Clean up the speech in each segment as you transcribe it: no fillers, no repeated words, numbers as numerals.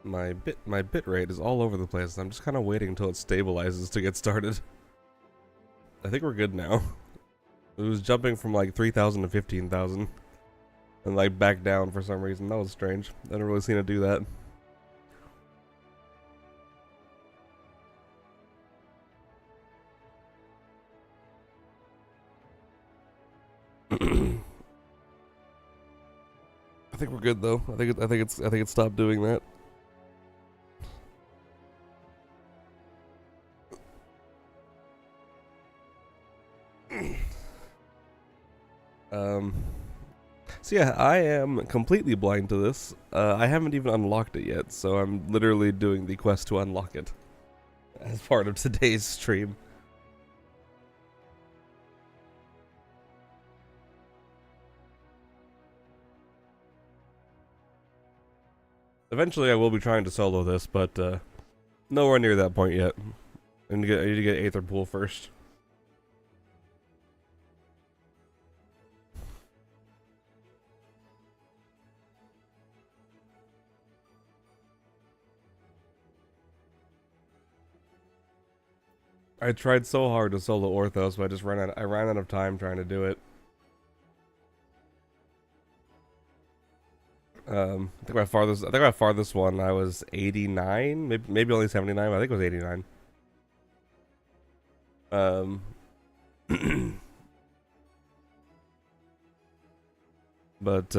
My bit rate is all over the place. I'm just kind of waiting until it stabilizes to get started. I think we're good now. It was jumping from like 3,000 to 15,000 and like back down for some reason. That was strange. I never really seen it do that. I think we're good though. I think it stopped doing that. So yeah, I am completely blind to this. I haven't even unlocked it yet, so I'm literally doing the quest to unlock it as part of today's stream. Eventually I will be trying to solo this, but nowhere near that point yet. I need to get Aether Pool first. I tried so hard to solo Orthos, but I ran out of time trying to do it. I think my farthest one I was 89, maybe only 79, but I think it was 89. But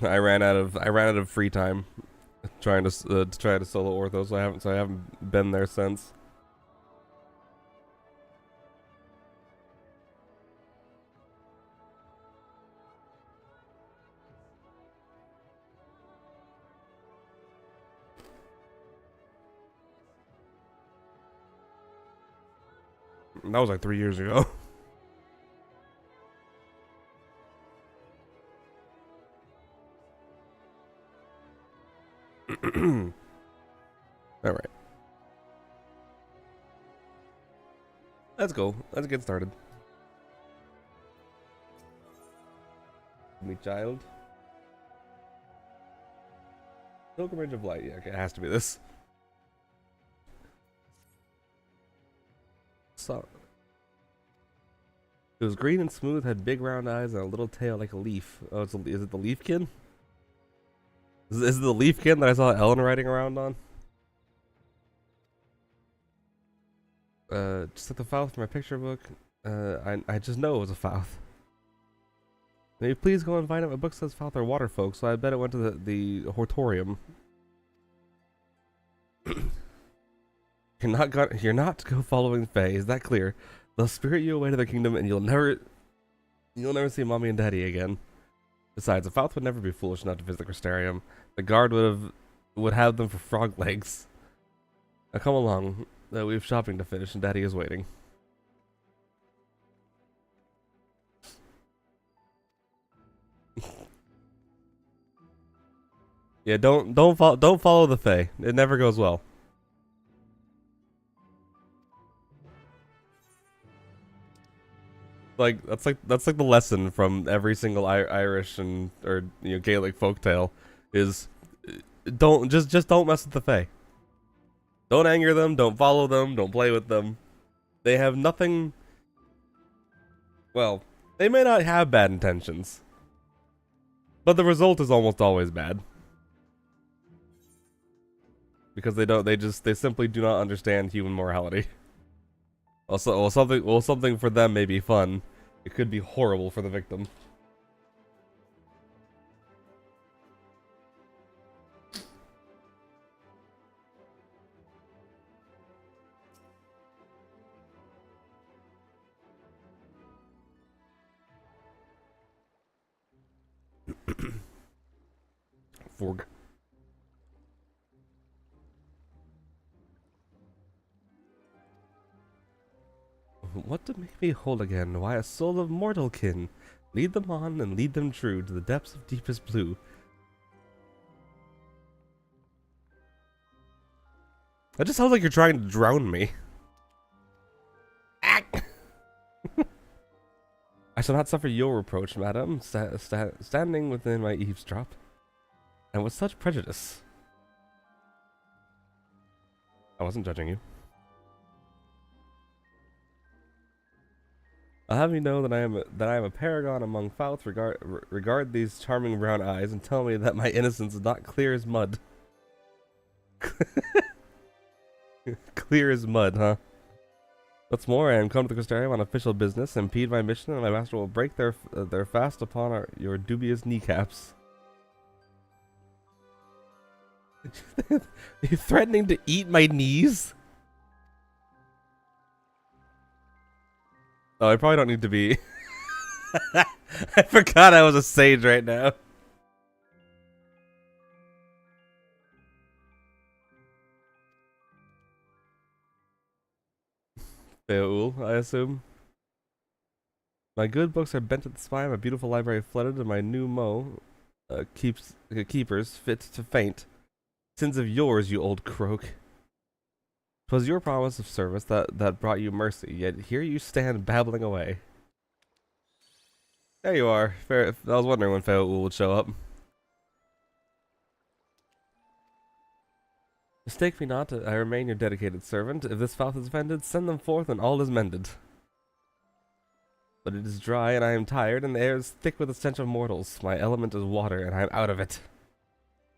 I ran out of free time trying to solo Orthos, so I haven't been there since. That was like 3 years ago. All right. Let's go. Let's get started. Me child. Pilgrimage of Light. Yeah, okay, it has to be this. So it was green and smooth, had big round eyes, and a little tail like a leaf. Oh, is it the Leafkin? Is it the Leafkin that I saw Ellen riding around on? Just like the Fouth from my picture book. I just know it was a Fouth. May you please go and find out my book says Fouth are water folk, so I bet it went to the Hortorium. You're not to go following Fae, is that clear? They'll spirit you away to their kingdom and you'll never see Mommy and Daddy again. Besides, a Fouth would never be foolish enough to visit the Crystarium. The guard would have them for frog legs. Now come along. We have shopping to finish and Daddy is waiting. Yeah, don't follow the Fae. It never goes well. That's like the lesson from every single Irish or Gaelic folktale is don't mess with the Fae. Don't anger them, don't follow them, don't play with them. They have nothing. Well, they may not have bad intentions, but the result is almost always bad. Because they simply do not understand human morality. Also, something for them may be fun. It could be horrible for the victim. Forg. What to make me whole again? Why, a soul of mortal kin. Lead them on and lead them true to the depths of deepest blue. That just sounds like you're trying to drown me. I shall not suffer your reproach, madam, standing within my eavesdrop. and with such prejudice. I wasn't judging you. I'll have you know that I am a paragon among Fouts. Regard these charming brown eyes and tell me that my innocence is not clear as mud. Clear as mud, huh? What's more, I am come to the Crystarium on official business, impede my mission, and my master will break their fast upon your dubious kneecaps. You're threatening to eat my knees? Oh, I probably don't need to be. I forgot I was a sage right now. Beul, I assume. My good books are bent at the spine, my beautiful library flooded, and my new keepers fit to faint. Sins of yours, you old croak. 'Twas your promise of service that brought you mercy, yet here you stand babbling away. There you are. I was wondering when Beul would show up. Mistake me not, I remain your dedicated servant. If this Fouth is offended, send them forth and all is mended. But it is dry and I am tired, and the air is thick with the stench of mortals. My element is water, and I am out of it.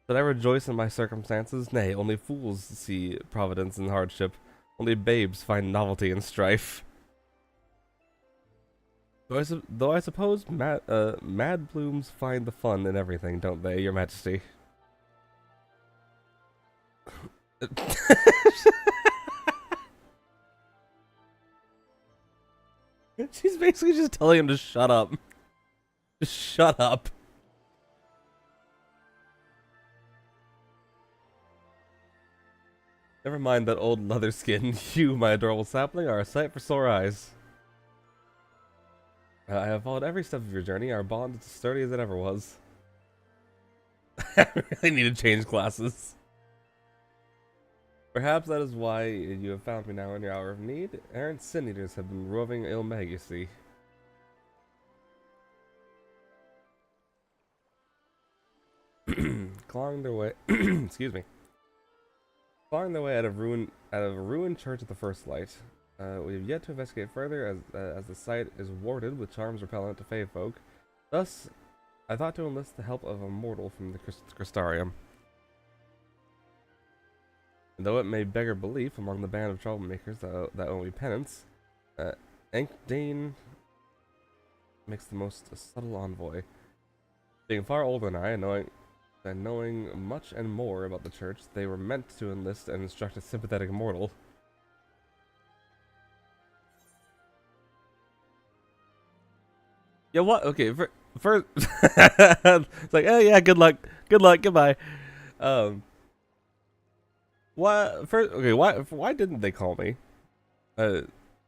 Did I rejoice in my circumstances? Nay, only fools see providence in hardship. Only babes find novelty in strife. Though I suppose mad blooms find the fun in everything, don't they, your majesty? She's basically just telling him to shut up. Just shut up. Never mind that old leather skin. You, my adorable sapling, are a sight for sore eyes. I have followed every step of your journey. Our bond is as sturdy as it ever was. I really need to change classes. Perhaps that is why you have found me now in your hour of need. Errant sin eaters have been roving Ilmeg, you see. Clawing their way excuse me. Clawing their way out of a ruined church at the first light. We have yet to investigate further as the site is warded with charms repellent to Fey folk. Thus, I thought to enlist the help of a mortal from the Crystarium. And though it may beggar belief among the band of troublemakers that owe me penance, Enkdane makes the most subtle envoy. Being far older than I, and knowing much and more about the church, they were meant to enlist and instruct a sympathetic mortal. Yeah, what? Okay, first it's like, oh yeah, good luck, goodbye. Why didn't they call me?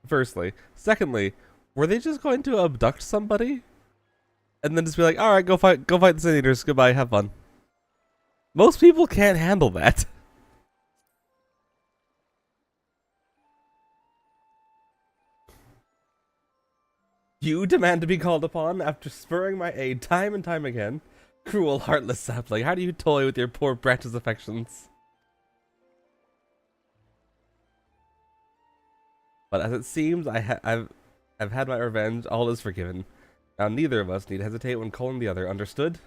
Firstly. Secondly, were they just going to abduct somebody? And then just be like, alright, go fight the Sin Eaters, goodbye, have fun. Most people can't handle that. You demand to be called upon after spurring my aid time and time again? Cruel, heartless sapling, how do you toy with your poor branch's affections? But as it seems, I've had my revenge. All is forgiven. Now neither of us need hesitate when calling the other. Understood?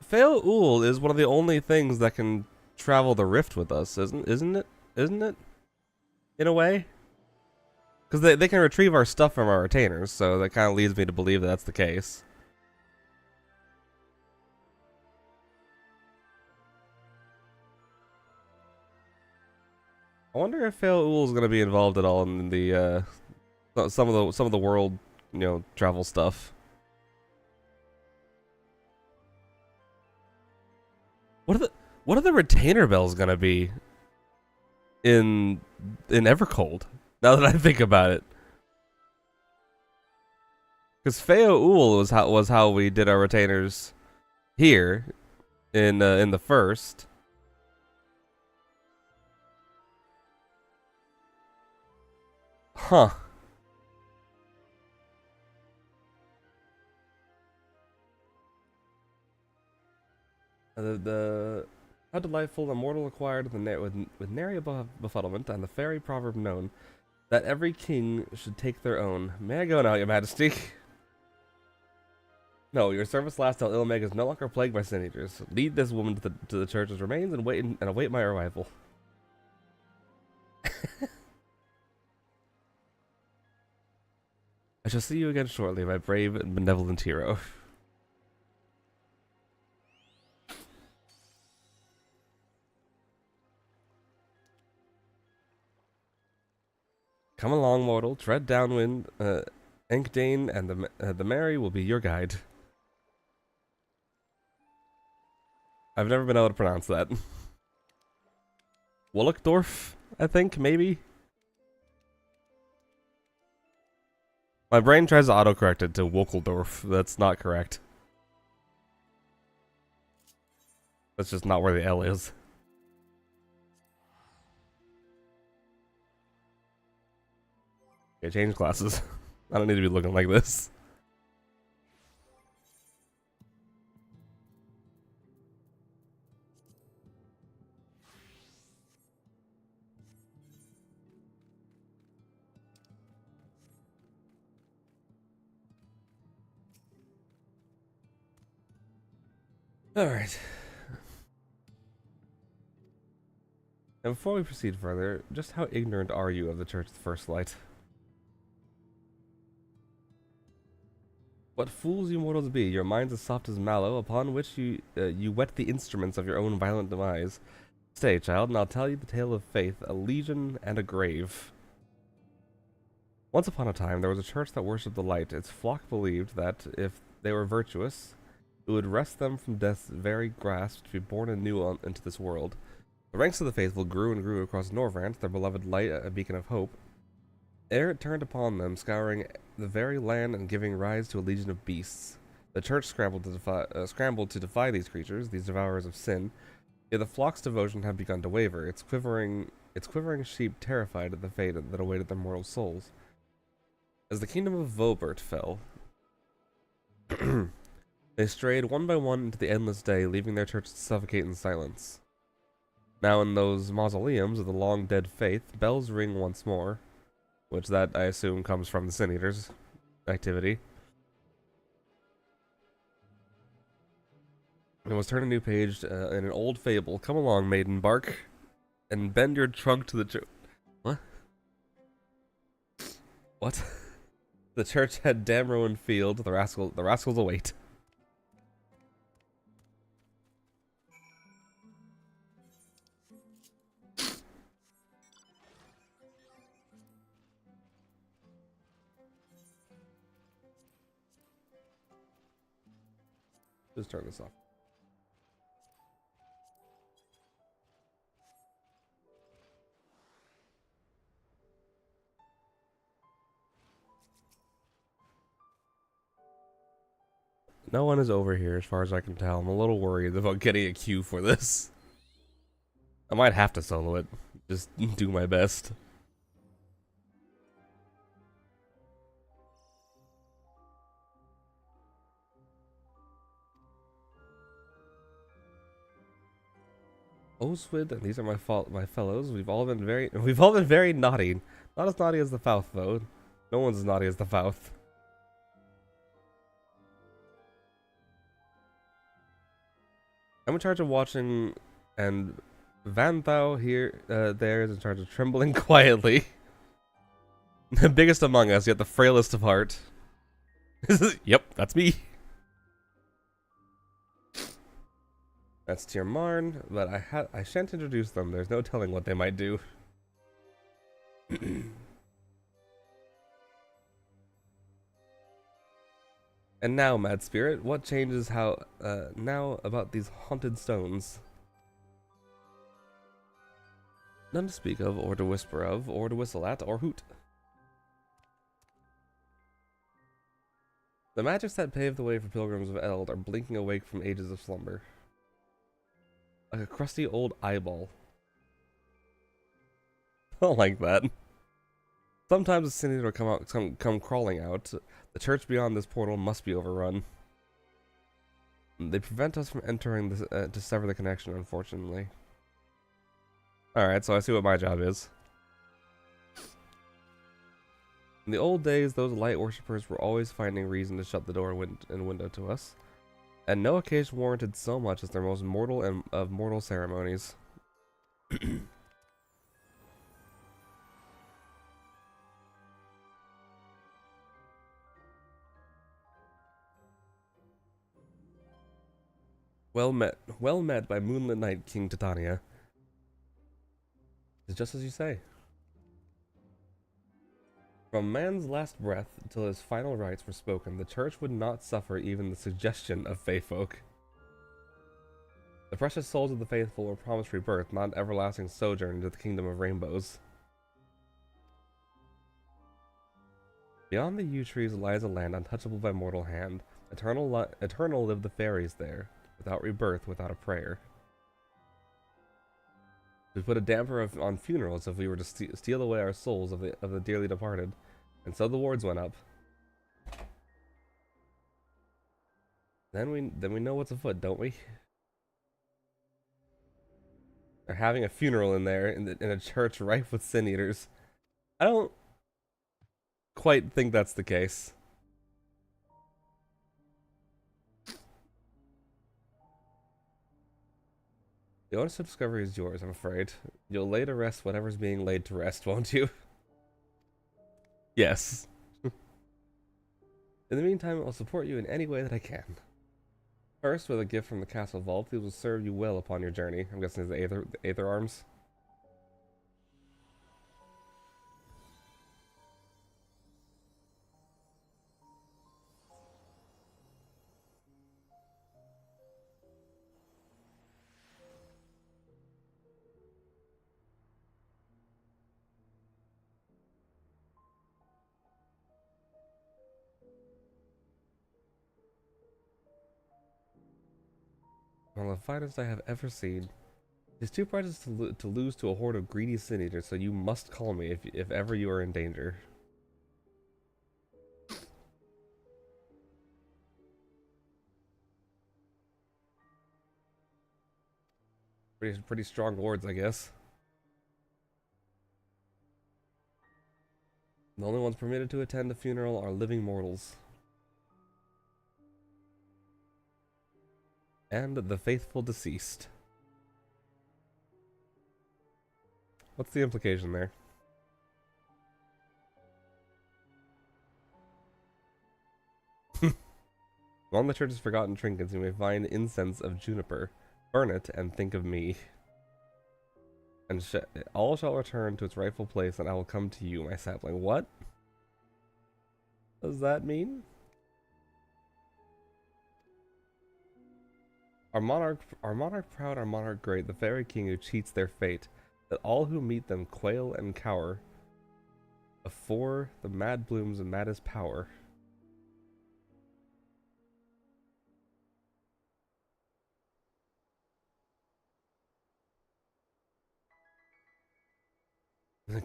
Beul is one of the only things that can travel the rift with us, isn't it? Isn't it? In a way, because they can retrieve our stuff from our retainers, so that kind of leads me to believe that that's the case. I wonder if Beul is going to be involved at all in the some of the world, travel stuff. What are the retainer bells going to be in Evercold? Now that I think about it, because Beul was how we did our retainers here in the first. Huh. How delightful a mortal acquired with nary befuddlement, and the fairy proverb known that every king should take their own. May I go now, your majesty? No, your service lasts till Ilmeg is no longer plagued by sin eaters. Lead this woman to the church's remains and await my arrival. I shall see you again shortly, my brave and benevolent hero. Come along, mortal. Tread downwind. Enkdane and the Mary will be your guide. I've never been able to pronounce that. Wolleckdorf, I think, maybe? My brain tries to autocorrect it to Wolkeldorf. That's not correct. That's just not where the L is. Okay, change classes. I don't need to be looking like this. Alright. And before we proceed further, just how ignorant are you of the Church's first light? What fools you mortals be, your minds as soft as mallow, upon which you whet the instruments of your own violent demise. Stay, child, and I'll tell you the tale of faith, a legion, and a grave. Once upon a time, there was a church that worshipped the light. Its flock believed that, if they were virtuous, it would wrest them from death's very grasp to be born anew into this world. The ranks of the faithful grew and grew across Norvrant, their beloved light, a beacon of hope. Ere it turned upon them, scouring the very land and giving rise to a legion of beasts. The church scrambled to defy these creatures, these devourers of sin. Yet the flock's devotion had begun to waver, its quivering sheep terrified at the fate that awaited their mortal souls. As the kingdom of Vobert fell, they strayed one by one into the endless day, leaving their church to suffocate in silence. Now in those mausoleums of the long-dead faith, bells ring once more, which that, I assume, comes from the Sin Eaters' activity. And was turn a new page in an old fable. Come along, maiden, bark, and bend your trunk to the What? What? The church had Damrowan Field. The rascals await. Just turn this off. No one is over here as far as I can tell. I'm a little worried about getting a queue for this. I might have to solo it. Just do my best. Oswid, and these are my fellows. We've all been very naughty. Not as naughty as the Fouth, though. No one's as naughty as the Fouth. I'm in charge of watching, and Vanthau here, there is in charge of trembling quietly. The biggest among us, yet the frailest of heart. Yep, that's me. That's Tyr Marn, but I shan't introduce them. There's no telling what they might do. And now, Mad Spirit, what changes now about these haunted stones? None to speak of, or to whisper of, or to whistle at, or hoot. The magics that paved the way for pilgrims of Eld are blinking awake from ages of slumber. Like a crusty old eyeball. I don't like that. Sometimes a sin eater come crawling out. The church beyond this portal must be overrun. They prevent us from entering this, to sever the connection, unfortunately. Alright, so I see what my job is. In the old days, those light worshippers were always finding reason to shut the door and window to us. And no occasion warranted so much as their most mortal and of mortal ceremonies. Well met by moonlit night, King Titania. It's just as you say. From man's last breath till his final rites were spoken, the church would not suffer even the suggestion of fae folk. The precious souls of the faithful were promised rebirth, not an everlasting sojourn into the kingdom of rainbows. Beyond the yew trees lies a land untouchable by mortal hand. Eternal live the fairies there, without rebirth, without a prayer. We put a damper on funerals if we were to steal away our souls of the dearly departed, and so the wards went up. Then we know what's afoot, don't we? They're having a funeral in there in a church rife with sin eaters. I don't quite think that's the case. The honest discovery is yours, I'm afraid. You'll lay to rest whatever's being laid to rest, won't you? Yes. In the meantime, I'll support you in any way that I can. First, with a gift from the castle vault, these will serve you well upon your journey. I'm guessing it's the Aether Arms. One of the finest I have ever seen. It's too precious to lose to a horde of greedy sin eaters, so you must call me if ever you are in danger. Pretty strong words, I guess. The only ones permitted to attend the funeral are living mortals. And the faithful deceased. What's the implication there? Among the church's forgotten trinkets, you may find incense of juniper. Burn it and think of me. And all shall return to its rightful place, and I will come to you, my sapling. What does that mean? Our monarch proud, our monarch great, the fairy king who cheats their fate, that all who meet them quail and cower before the mad blooms and maddest power.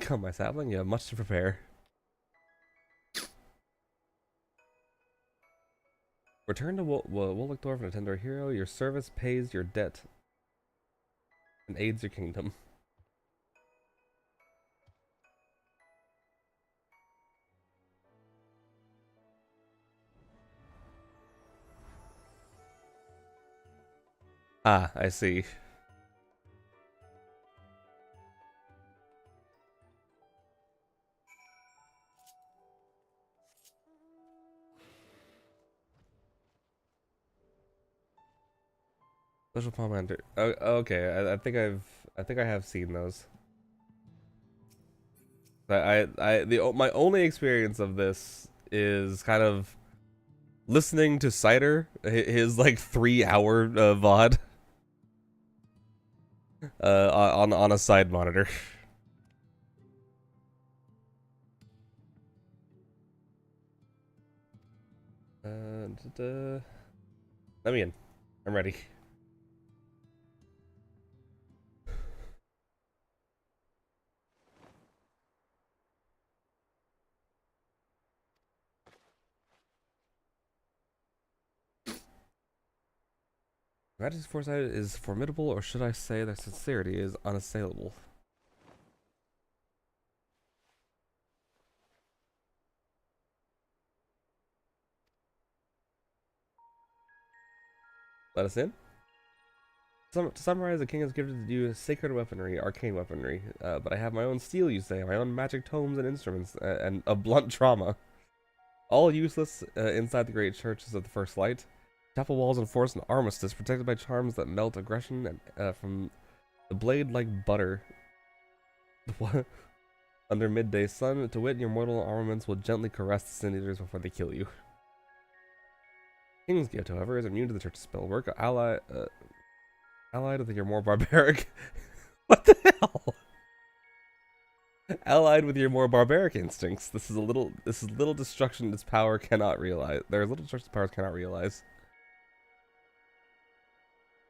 Come, my sapling, you have much to prepare. Return to Wollickdorf and attend our hero. Your service pays your debt and aids your kingdom. Ah, I see. Special Pomander. Oh, okay, I think I have seen those. My only experience of this is kind of listening to Cider, his like 3-hour VOD, on a side monitor. Let me in. I'm ready. Majesty's foresight is formidable, or should I say their sincerity is unassailable? Let us in? To summarize, the king has gifted you sacred weaponry, arcane weaponry, but I have my own steel, you say, my own magic tomes and instruments, and a blunt trauma. All useless inside the great churches of the First Light. Chapel walls enforce an armistice protected by charms that melt aggression and from the blade like butter. Under midday sun, to wit, your mortal armaments will gently caress the sin eaters before they kill you. King's gift, however, is immune to the church's spell work, allied with your more barbaric... What the hell? Allied with your more barbaric instincts. This is little destruction its power cannot realize. There is little destruction its powers cannot realize.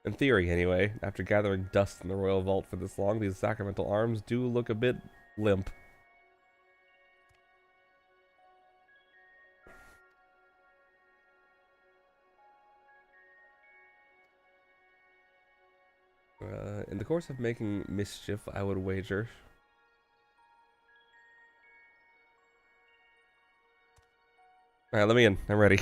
In theory, anyway, after gathering dust in the royal vault for this long, these sacramental arms do look a bit limp. In the course of making mischief, I would wager. Alright, let me in. I'm ready.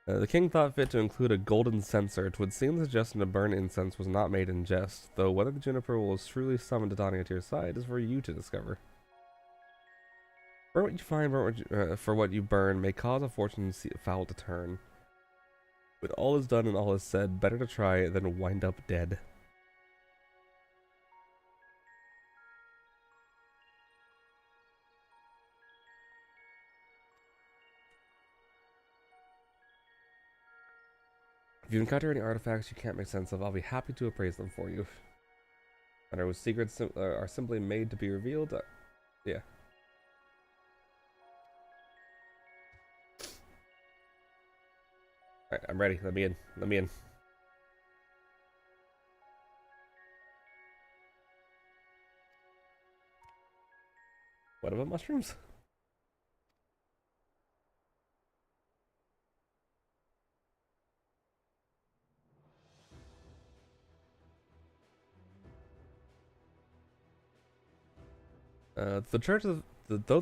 The king thought fit to include a golden censer. 'Twould seem the suggestion to burn incense was not made in jest, though whether the juniper will truly summon Titania to your side is for you to discover. Burn what you find, for what you burn may cause a fortune foul to turn. When all is done and all is said, better to try than wind up dead. If you encounter any artifacts you can't make sense of, I'll be happy to appraise them for you. And our secrets are simply made to be revealed. Yeah. Alright, I'm ready. Let me in. Let me in. What about mushrooms? Though the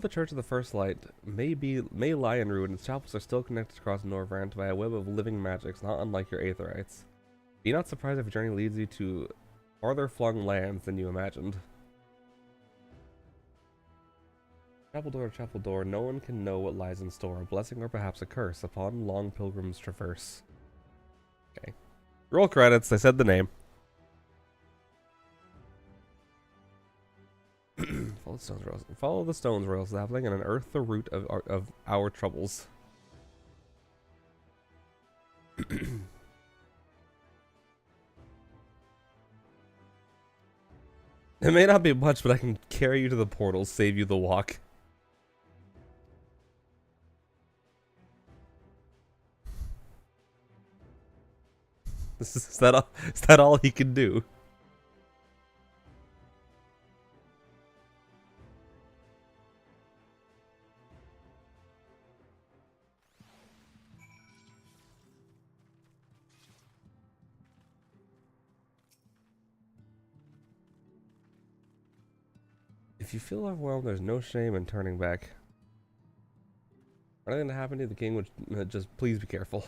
Church of the First Light may lie in ruin, its chapels are still connected across Norvrant by a web of living magics, not unlike your Aetherites. Be not surprised if your journey leads you to farther flung lands than you imagined. Chapel door, no one can know what lies in store, a blessing or perhaps a curse upon long Pilgrims Traverse. Okay. Roll credits, I said the name. Follow the stones, royal sapling, and unearth the root of our troubles. It may not be much, but I can carry you to the portal, save you the walk. Is that all he can do? If you feel overwhelmed, there's no shame in turning back. For anything to happen to you, the king would just please be careful.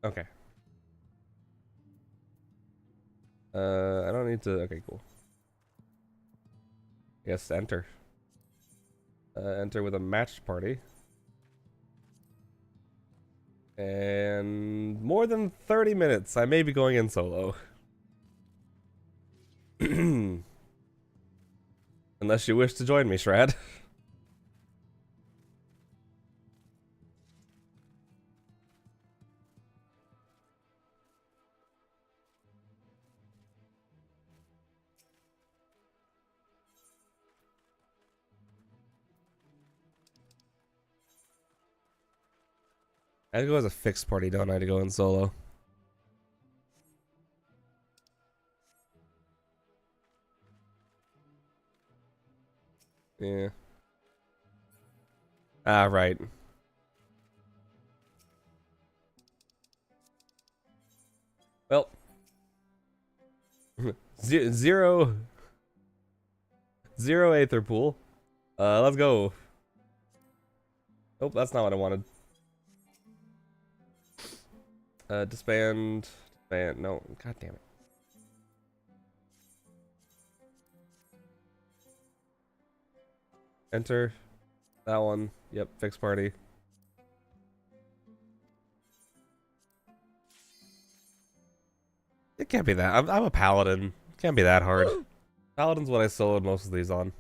Okay. I don't need to. Okay, cool. Yes, enter. Enter with a matched party. And more than 30 minutes. I may be going in solo. Unless you wish to join me, Shrad. I go as a fixed party, don't I, to go in solo? Yeah. Ah, right. Well. Zero Aether Pool. Let's go. Nope, that's not what I wanted. Disband. Disband. No, god damn it. Enter. That one. Yep, fixed party. It can't be that. I'm a paladin. It can't be that hard. Paladin's what I soloed most of these on.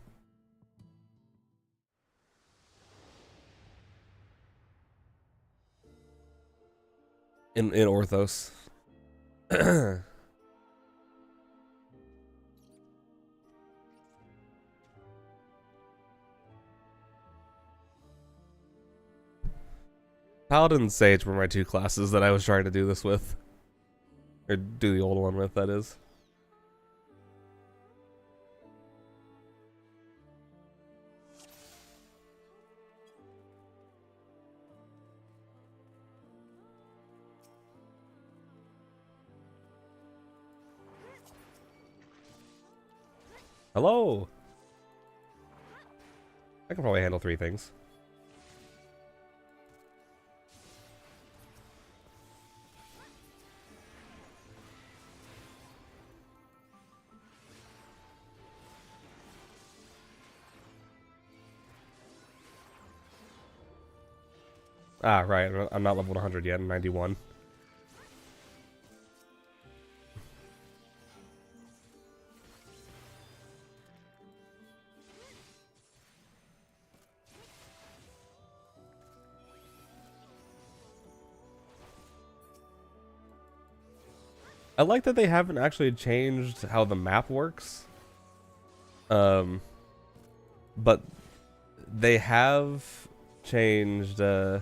In Orthos. Paladin and Sage were my two classes that I was trying to do this with. Or do the old one with, that is. Hello! I can probably handle 3 things. Ah, right. I'm not level 100 yet. I'm 91. I like that they haven't actually changed how the map works. But they have changed, they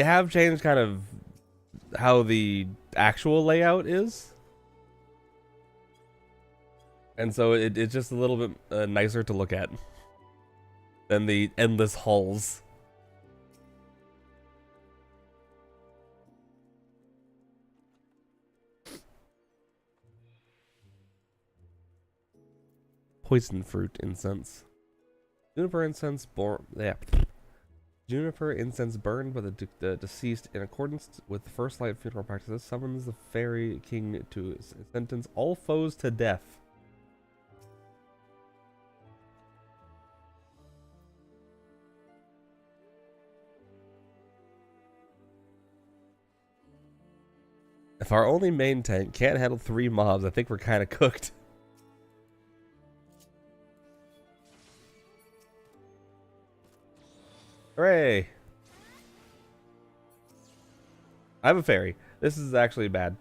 have changed kind of how the actual layout is. And so it's just a little bit nicer to look at than the endless halls. Poison fruit incense. Juniper incense Juniper incense burned by the deceased in accordance with the first light funeral practices summons the fairy king to sentence all foes to death. If our only main tank can't handle 3 mobs, I think we're kind of cooked. Hooray! I have a fairy. This is actually bad.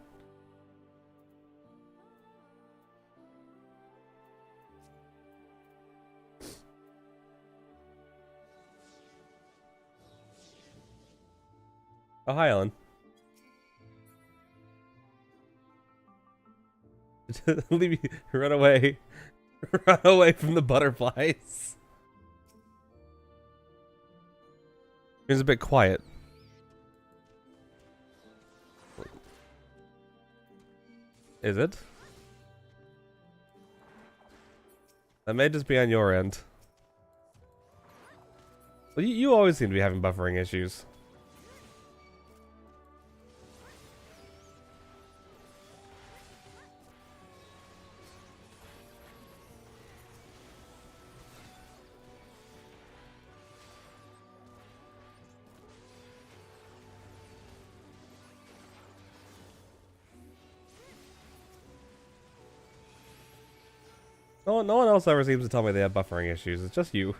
Oh, hi, Ellen. Leave me. Run away. Run away from the butterflies. It's a bit quiet. Is it? That may just be on your end. Well, you always seem to be having buffering issues. No one else ever seems to tell me they have buffering issues. It's just you.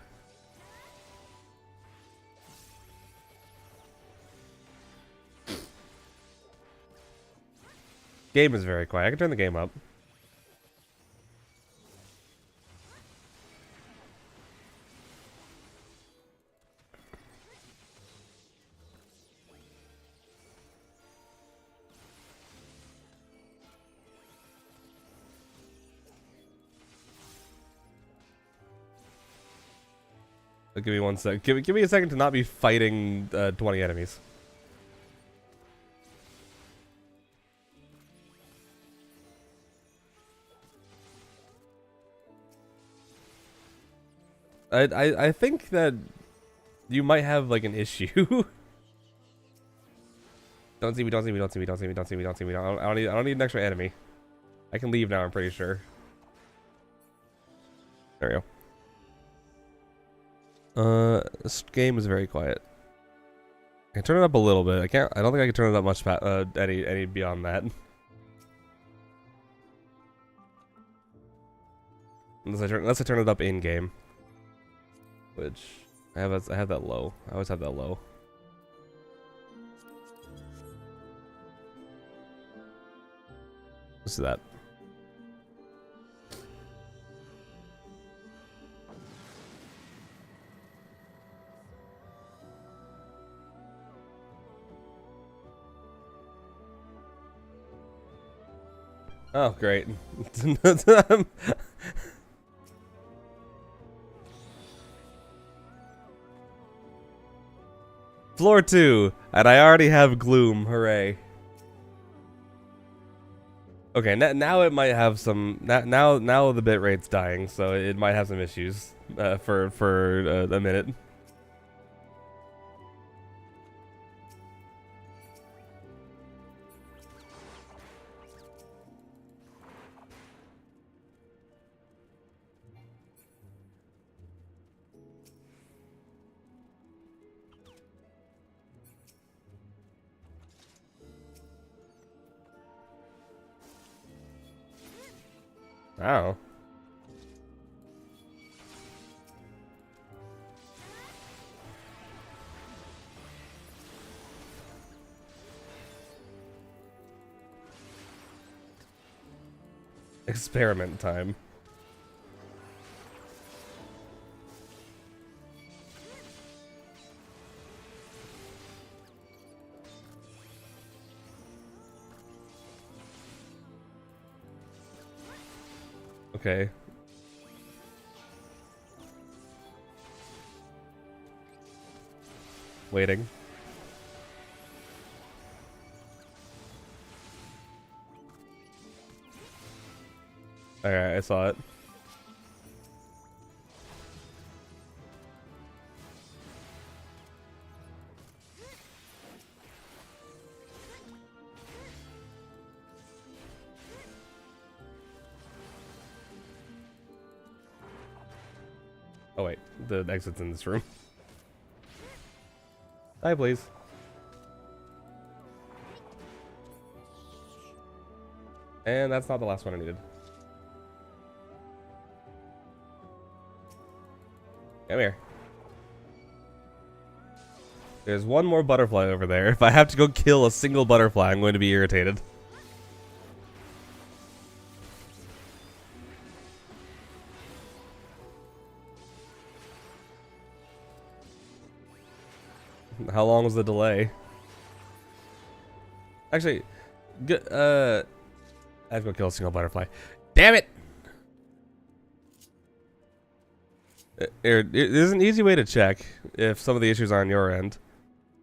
Game is very quiet. I can turn the game up. Give me 1 sec. Give me a second to not be fighting 20 enemies. I think that you might have like an issue. Don't see me, don't see me, don't see me, don't see me, don't see me, don't see me. I don't need an extra enemy. I can leave now, I'm pretty sure. There we go. This game is very quiet. I can turn it up a little bit. I don't think I can turn it up much any beyond that. Unless I turn it up in game. Which I have that low. I always have that low. Let's do that. Oh, great. Floor 2, and I already have gloom. Hooray. Okay, now it might have some. Now the bitrate's dying, so it might have some issues for a minute. Wow. Experiment time. Okay. Waiting. Alright, I saw it. Oh wait, the exit's in this room. Hi, please. And that's not the last one I needed. Come here. There's one more butterfly over there. If I have to go kill a single butterfly, I'm going to be irritated. How long was the delay? Actually, I have to go kill a single butterfly. Damn it! There's an easy way to check if some of the issues are on your end.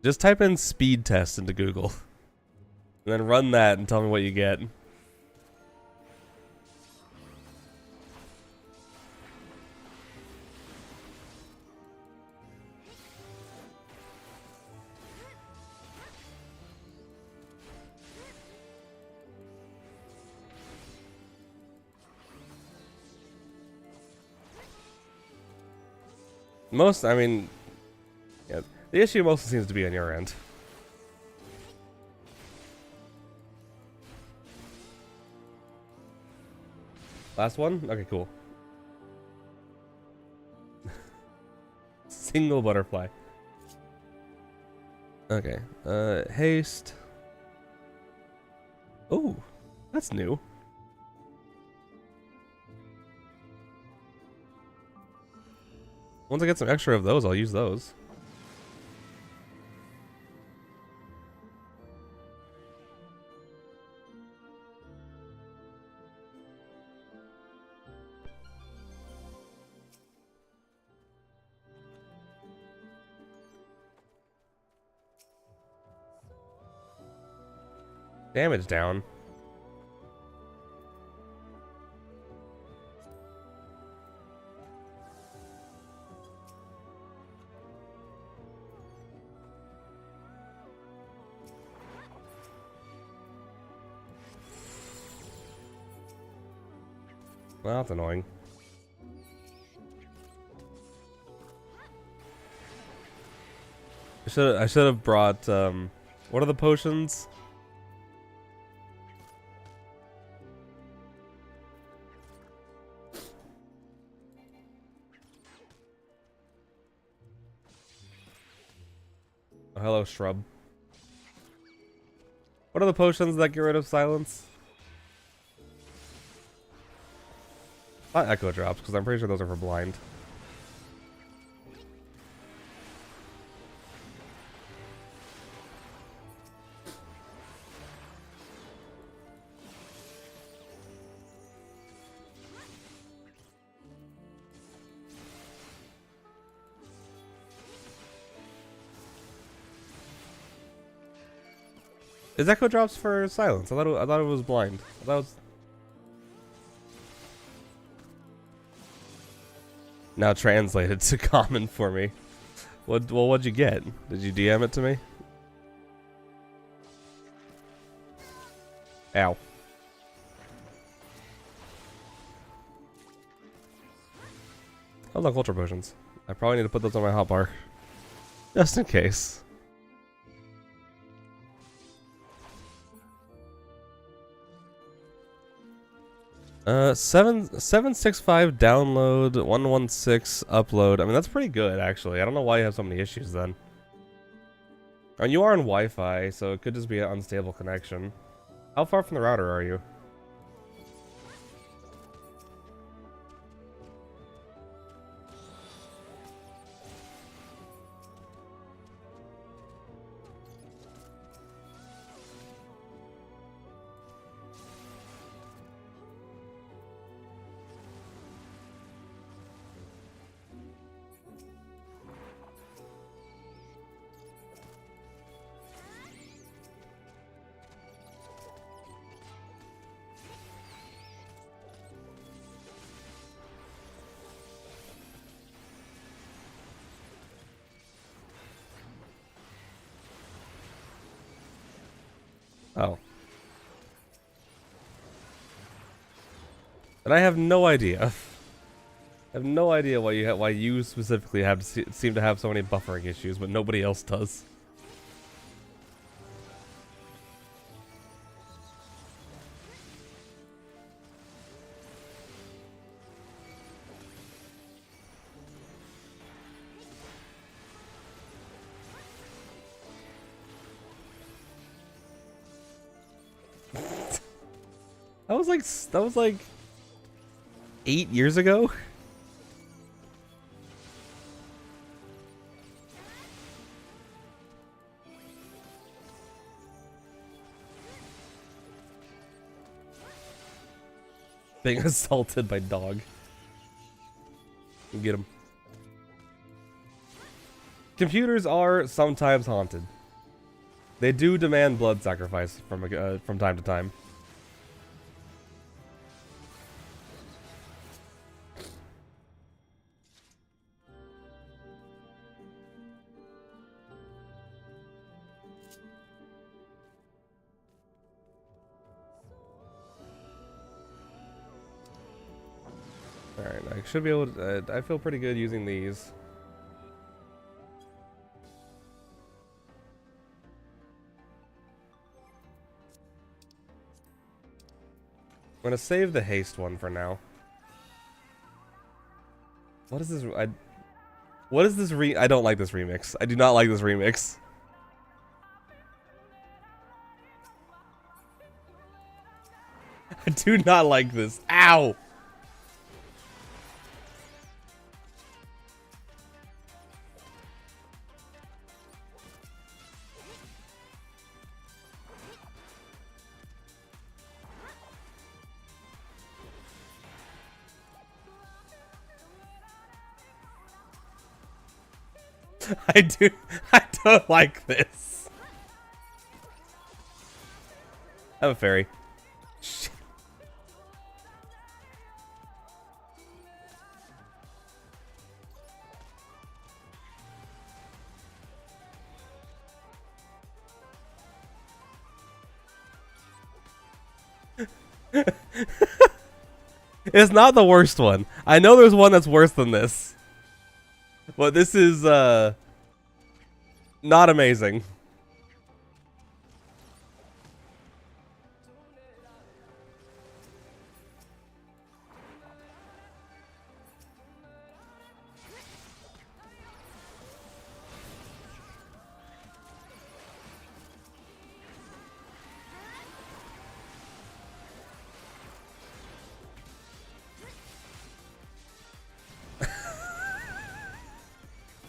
Just type in speed test into Google. And then run that and tell me what you get. I mean, yeah, the issue mostly seems to be on your end. Last one? Okay, cool. Single butterfly. Okay, haste. Oh, that's new. Once I get some extra of those, I'll use those. Damage down. Well, that's annoying. I should have brought what are the potions? Oh, hello, shrub. What are the potions that get rid of silence? Not echo drops, because I'm pretty sure those are for blind. Is echo drops for silence? I thought it was blind. I thought it was... Now translated to common for me. What'd you get? Did you DM it to me? Ow. Oh look, ultra potions. I probably need to put those on my hotbar. Just in case. 765 download, 116 upload. I mean, that's pretty good, actually. I don't know why you have so many issues then. And you are on Wi-Fi, so it could just be an unstable connection. How far from the router are you? Oh. And I have no idea. I have no idea why you specifically have seem to have so many buffering issues, but nobody else does. That was like 8 years ago. Being assaulted by dog. Get him. Computers are sometimes haunted. They do demand blood sacrifice from time to time. Alright, I should be able to... I feel pretty good using these. I'm gonna save the haste one for now. What is this? What is this I don't like this remix. I do not like this remix. I do not like this. Ow! I don't like this. I have a fairy. Shit. It's not the worst one. I know there's one that's worse than this. But this is, not amazing.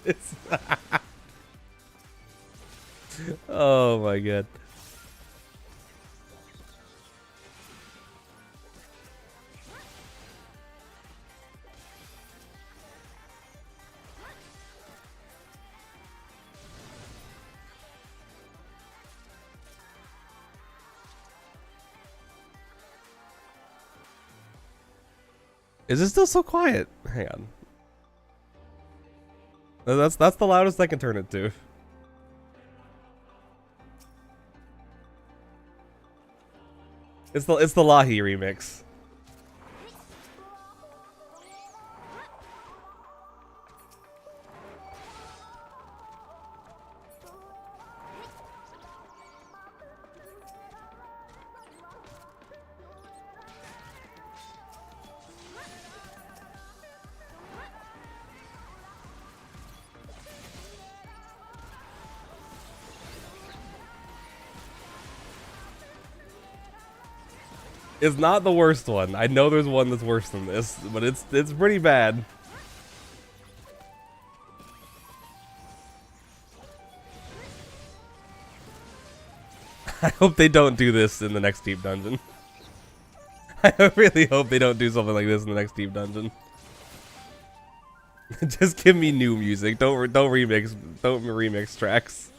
It's oh my god. Is it still so quiet? Hang on. That's the loudest I can turn it to. It's the Lahi remix. It's not the worst one. I know there's one that's worse than this, but it's pretty bad. I hope they don't do this in the next deep dungeon. I really hope they don't do something like this in the next deep dungeon. Just give me new music. Don't remix tracks.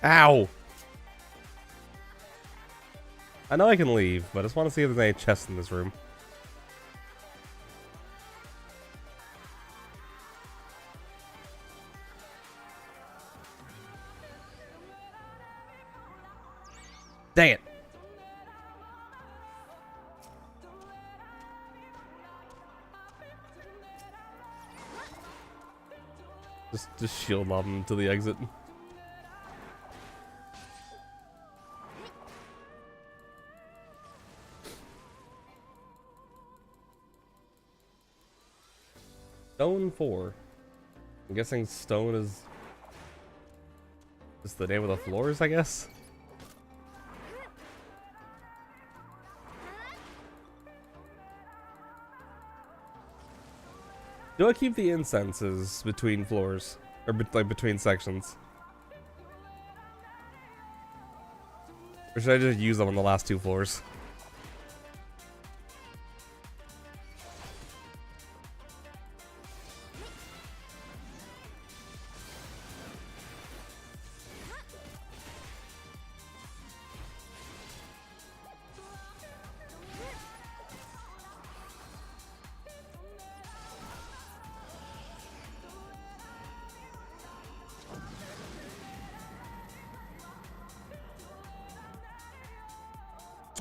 Ow! I know I can leave, but I just want to see if there's any chests in this room. Dang it! Just shield mob them to the exit. Stone 4. I'm guessing stone is just the name of the floors, I guess? Do I keep the incenses between floors? Or like between sections? Or should I just use them on the last two floors?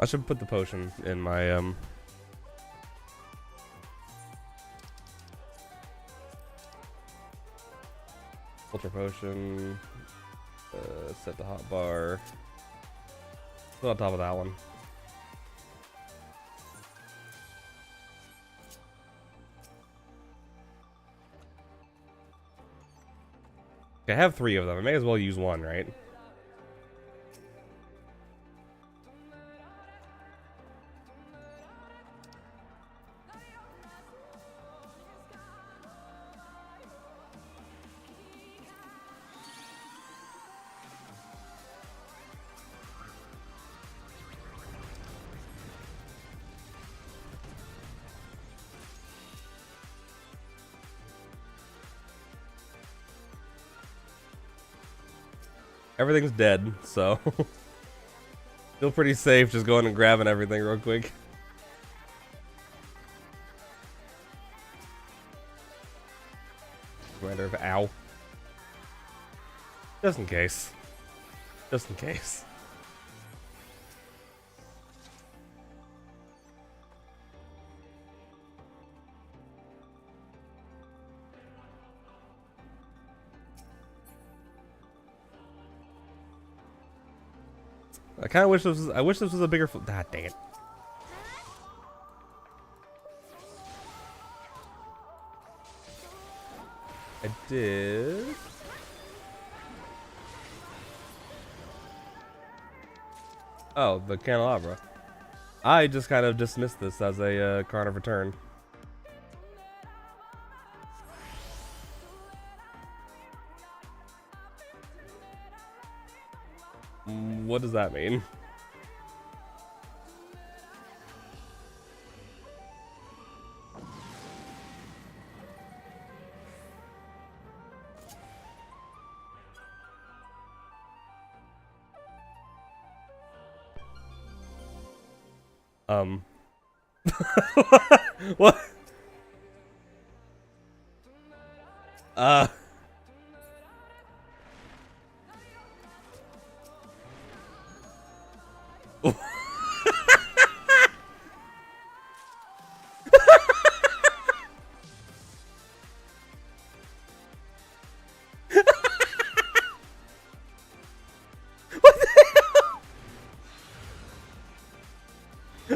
I should put the potion in my, Ultra potion, set the hotbar, put on top of that one. Okay, I have 3 of them, I may as well use one, right? Everything's dead, so feel pretty safe just going and grabbing everything real quick. Commander of ow. Just in case. Just in case. I kind of wish this was. I wish this was a bigger. Ah, dang it! I did. Oh, the candelabra. I just kind of dismissed this as a card of return. What does that mean? What?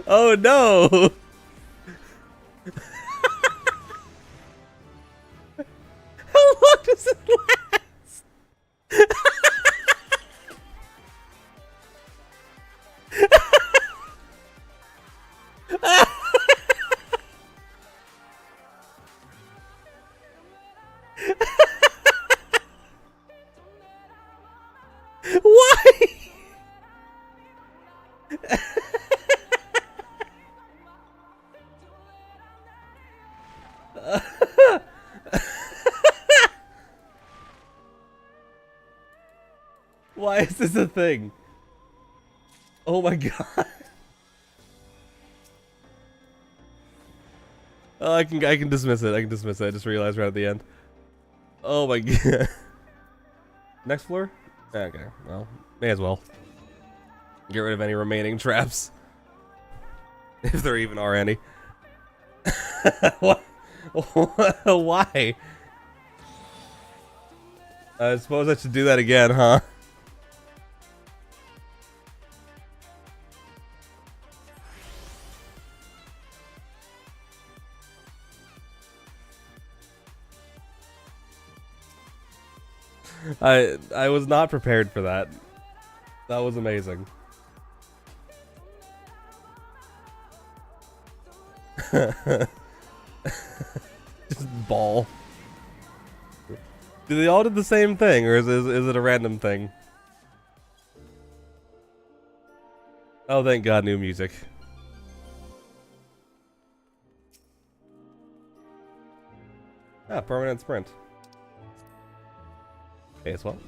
Oh no! How long does it last? Why? Why is this a thing? Oh my god. Oh, I can dismiss it. I can dismiss it. I just realized right at the end. Oh my god. Next floor? Okay, well, may as well. Get rid of any remaining traps. If there even are any. What? Why? I suppose I should do that again, huh? I was not prepared for that. That was amazing. Just ball. Do they all do the same thing, or is it a random thing? Oh, thank God, new music. Ah, permanent sprint. Okay, as well.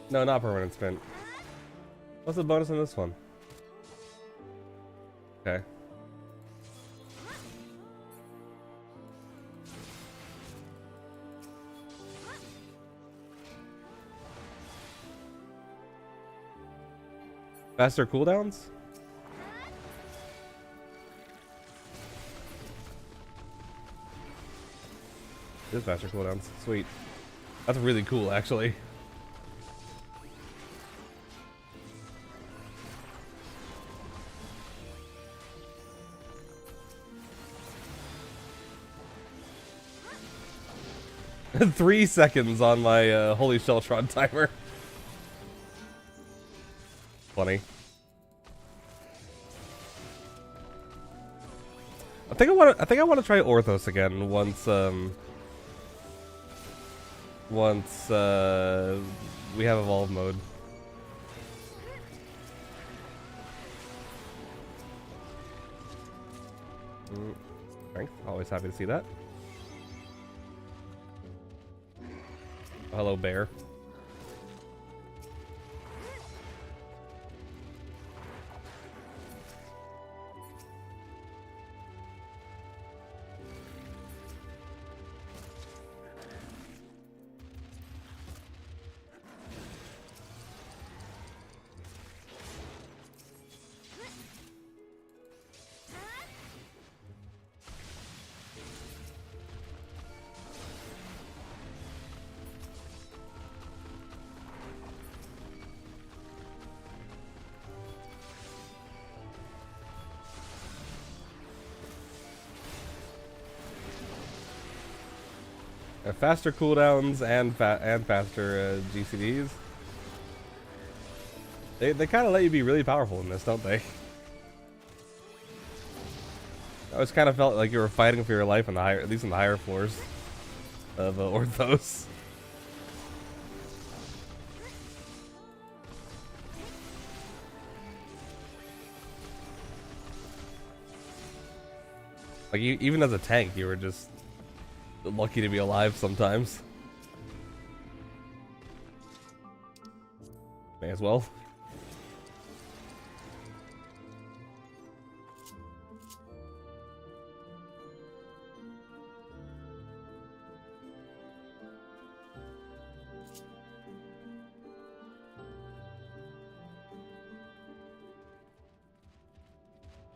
No, not permanent sprint. What's the bonus on this one? Okay. Faster cooldowns? It is faster cooldowns. Sweet. That's really cool, actually. Three seconds on my Holy Shelltron timer. Funny. I think I want to try Orthos again once we have evolve mode. Strength. Always happy to see that. Oh, hello, bear. Faster cooldowns and faster GCDs. They kind of let you be really powerful in this, don't they? I always kind of felt like you were fighting for your life in the higher, at least in the higher floors of Orthos. Like even as a tank, you were just lucky to be alive sometimes. May as well.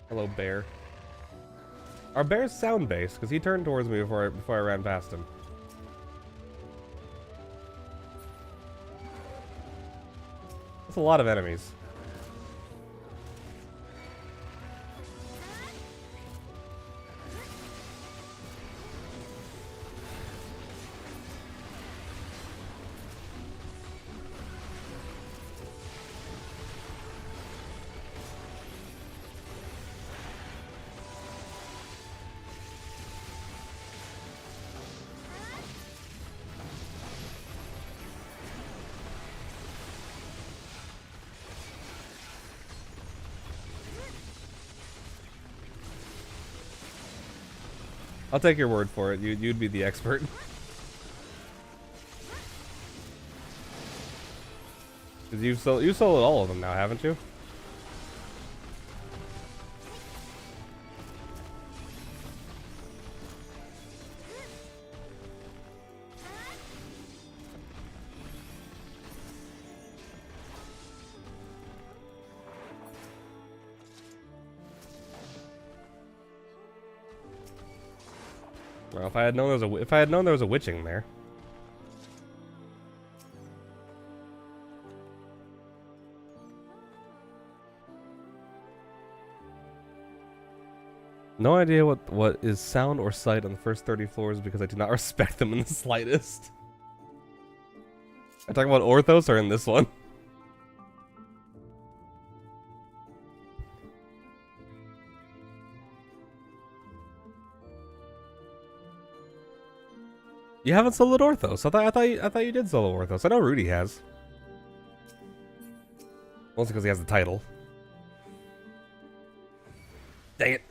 Hello, bear. Our bear's sound-based, because he turned towards me before I ran past him. That's a lot of enemies. I'll take your word for it. You'd be the expert. Cause you've soloed all of them now, haven't you? Well, if I had known there was a witching there. No idea what is sound or sight on the first 30 floors because I do not respect them in the slightest. I talk about Orthos or in this one? You haven't soloed Orthos. I thought you did solo Orthos. I know Rudy has. Mostly because he has the title. Dang it.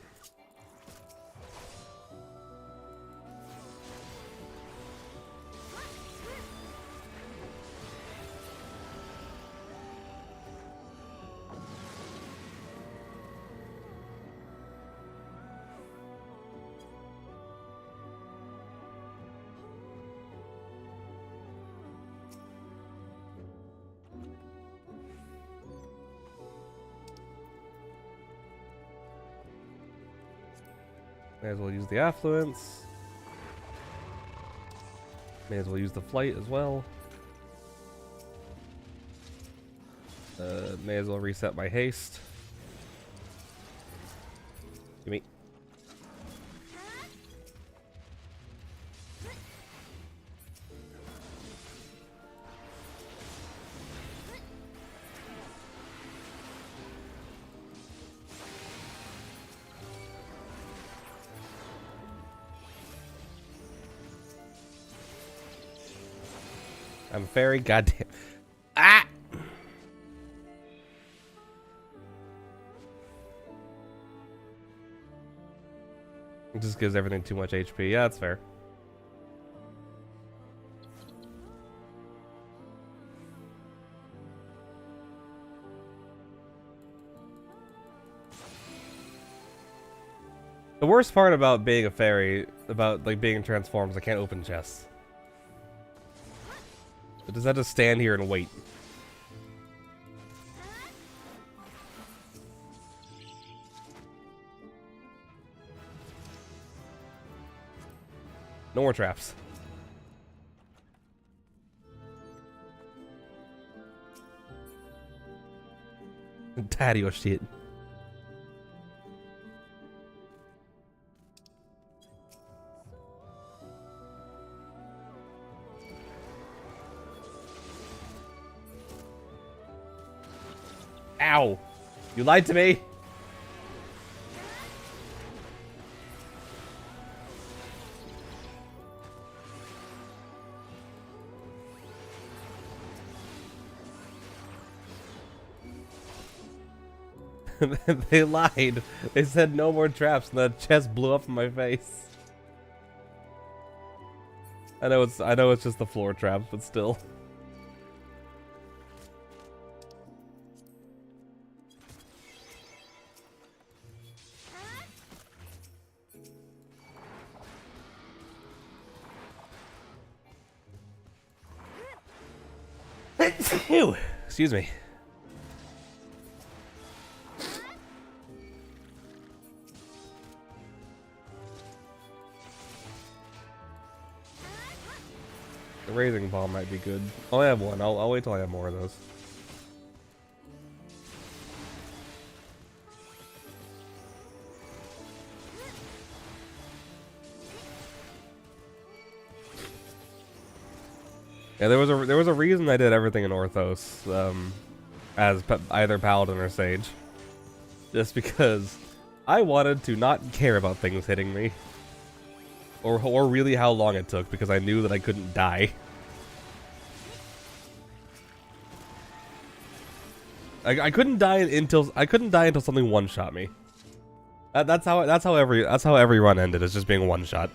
May as well use the affluence. May as well use the flight as well. May as well reset my haste. Gimme. I'm very goddamn. Ah! It just gives everything too much HP. Yeah, that's fair. The worst part about being a fairy, about like being transformed, is I can't open chests. I just have to stand here and wait. No more traps. Daddy, oh shit. Ow! You lied to me! They lied. They said no more traps, and the chest blew up in my face. I know it's just the floor traps, but still. Ew, excuse me. The raising ball might be good. I only have one. I'll wait till I have more of those. Yeah, there was a reason I did everything in Orthos, as either Paladin or Sage, just because I wanted to not care about things hitting me, or really how long it took, because I knew that I couldn't die. I couldn't die until something one-shot me. That's how every run ended. It's just being one shot.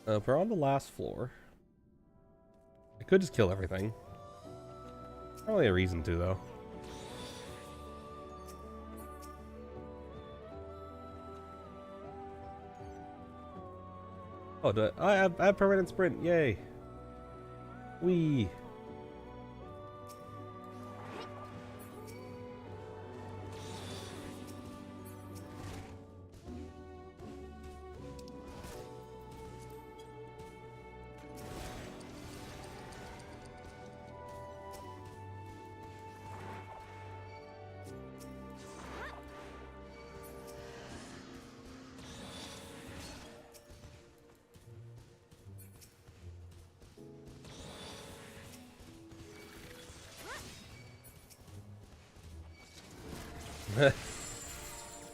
If we're on the last floor, I could just kill everything. Not really a reason to, though. Oh, I have permanent sprint, yay! Whee!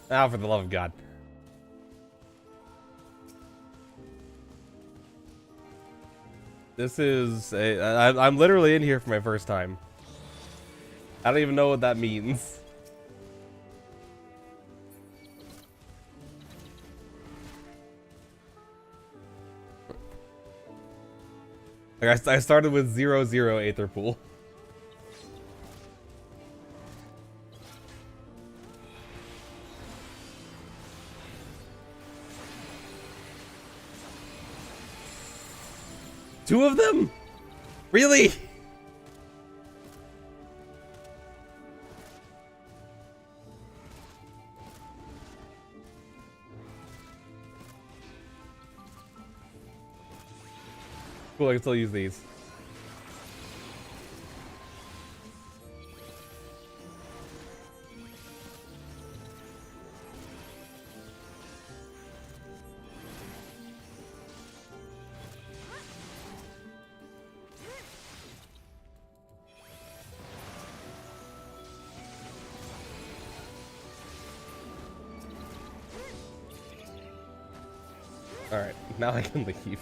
Ah, for the love of God. This is I'm literally in here for my first time. I don't even know what that means. Like I started with 0-0 Aether Pool. Two of them? Really? Cool, I can still use these. Alright, now I can leave.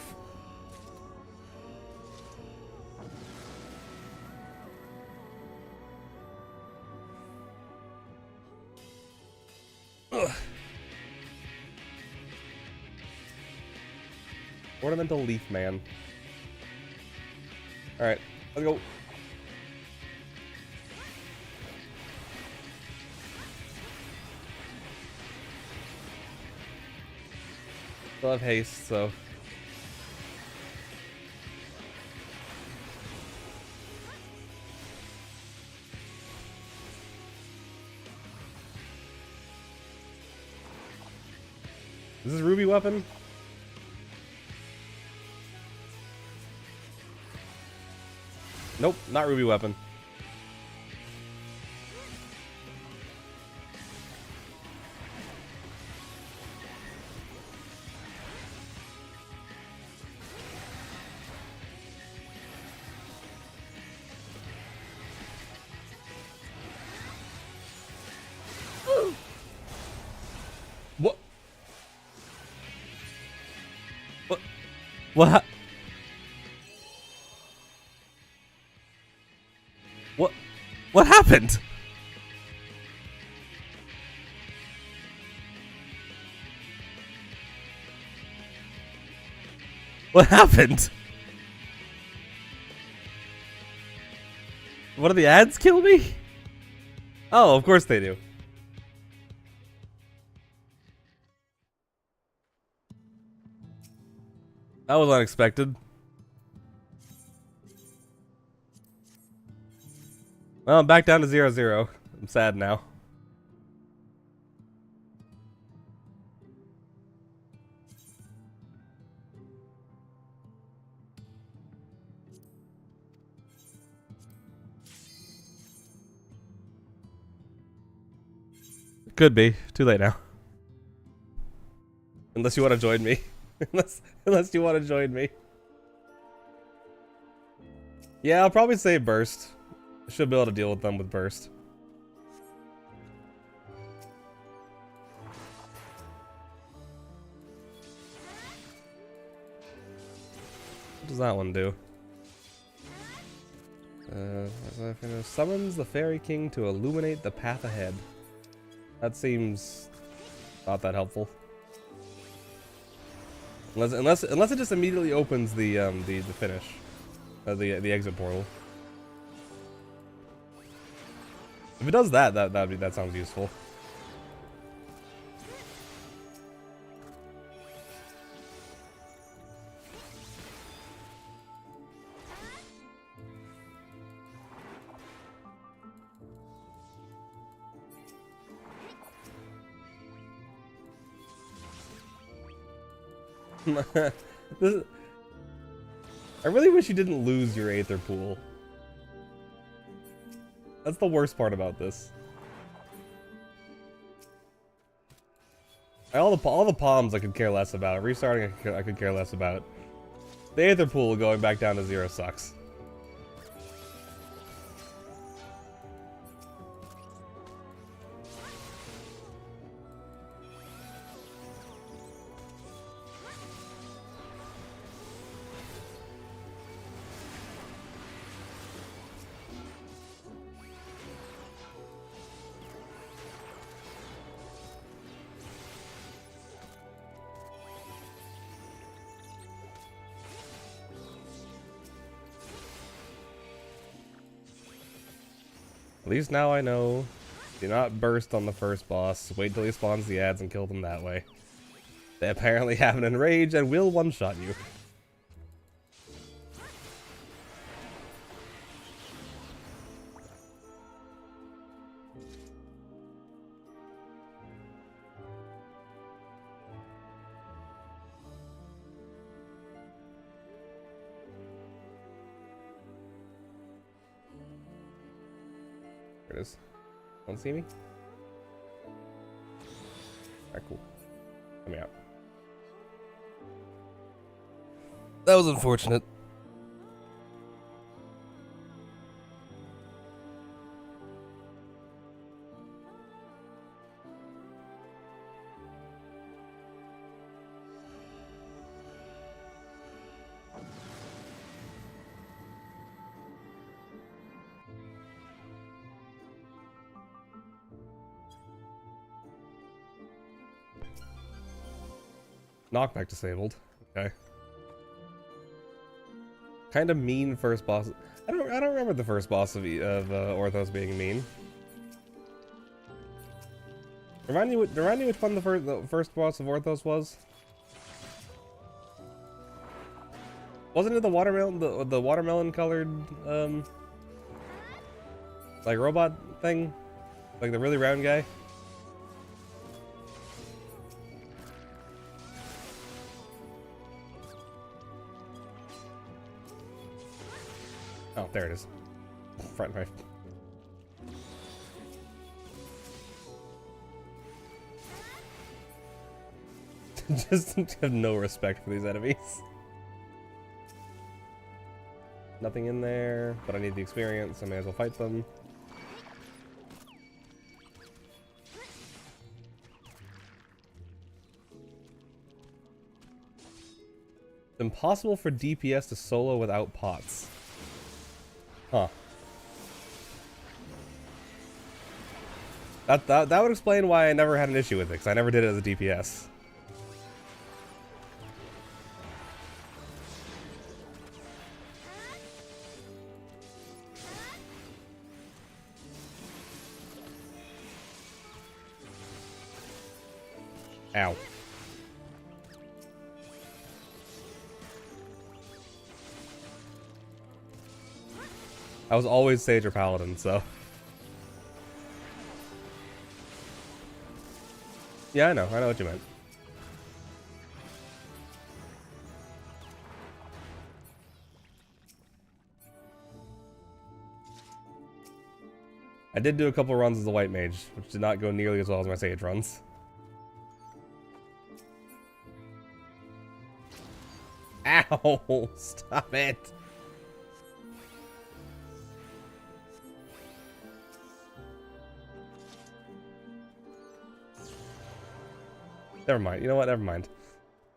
Ugh. Ornamental Leaf Man. Alright, let's go. Still have haste, so. Is this Ruby weapon? Nope, not Ruby weapon. What? What? What happened? What happened? What do the ads kill me? Oh, of course they do. That was unexpected. Well, I'm back down to 0-0. I'm sad now. Could be. Too late now. Unless you want to join me. unless you want to join me. Yeah, I'll probably say burst. I should be able to deal with them with burst. What does that one do? Summons the Fairy King to illuminate the path ahead. That seems not that helpful. Unless it just immediately opens the finish, the exit portal. If it does that, that sounds useful. I really wish you didn't lose your Aether Pool. That's the worst part about this. All the palms I could care less about. Restarting I could care less about. The Aether Pool going back down to 0 sucks. At least now I know. Do not burst on the first boss. Wait till he spawns the ads and kill them that way. They apparently have an enrage and will one-shot you. There it is. Don't see me? Alright, cool. Let me out. That was unfortunate. Knockback disabled. Okay. Kind of mean first boss. I don't remember the first boss of Orthos being mean. Remind me which one the first boss of Orthos was? Wasn't it the watermelon the watermelon colored like robot thing? Like the really round guy? Oh, there it is. Front knife. Just have no respect for these enemies. Nothing in there, but I need the experience, so I may as well fight them. It's impossible for DPS to solo without pots. Huh. That would explain why I never had an issue with it, because I never did it as a DPS. Ow. I was always Sage or Paladin, so. Yeah, I know what you meant. I did do a couple runs as a white mage, which did not go nearly as well as my Sage runs. Ow! Stop it! Never mind. You know what? Never mind.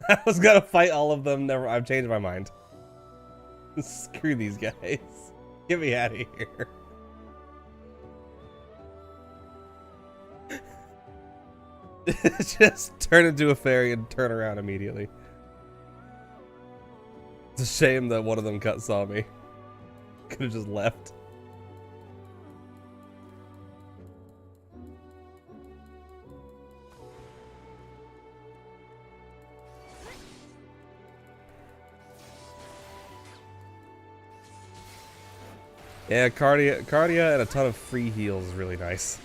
I was gonna fight all of them. I've changed my mind. Screw these guys. Get me out of here. Just turn into a fairy and turn around immediately. It's a shame that one of them saw me. Could have just left. Yeah, Cardia and a ton of free heals is really nice.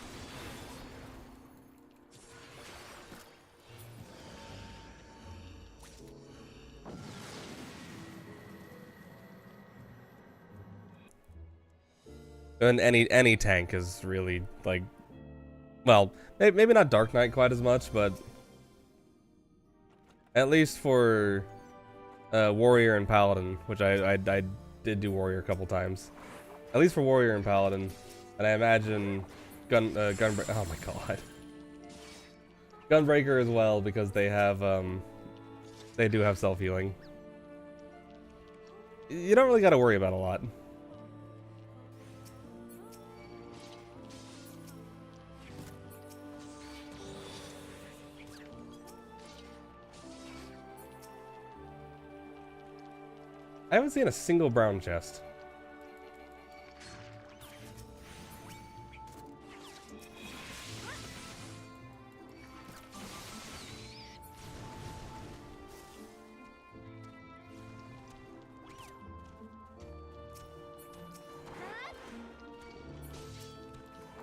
And any tank is really, like, well, maybe not Dark Knight quite as much, but at least for Warrior and Paladin, which I did do Warrior a couple times. At least for Warrior and Paladin, and I imagine Gunbreaker. Oh my god, Gunbreaker as well, because they have they do have self-healing. You don't really got to worry about a lot. I haven't seen a single brown chest.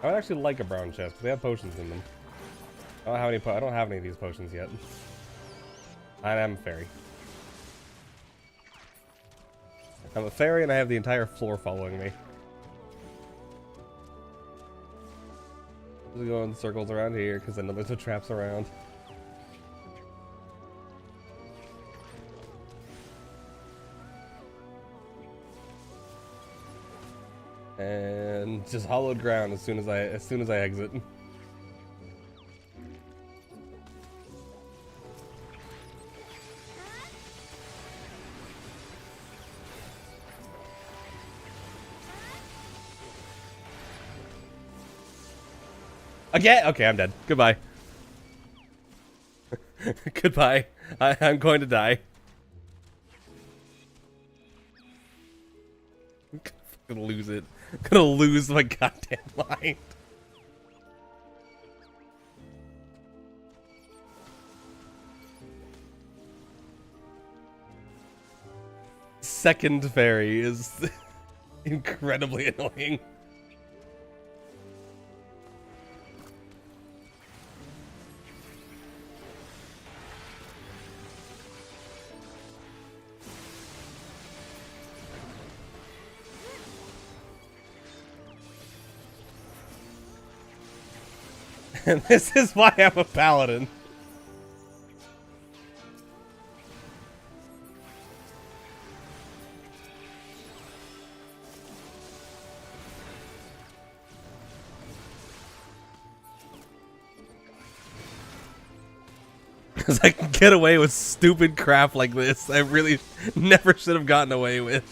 I would actually like a brown chest, because they have potions in them. I don't have any of these potions yet. I am a fairy. I'm a fairy and I have the entire floor following me. Just go in circles around here because I know there's no traps around. And just hollowed ground as soon as I exit. Again? Okay, I'm dead. Goodbye. Goodbye. I'm going to die. I'm gonna lose it. I'm gonna lose my goddamn mind. Second fairy is incredibly annoying. And this is why I'm a paladin. Because I can get away with stupid crap like this I really never should have gotten away with.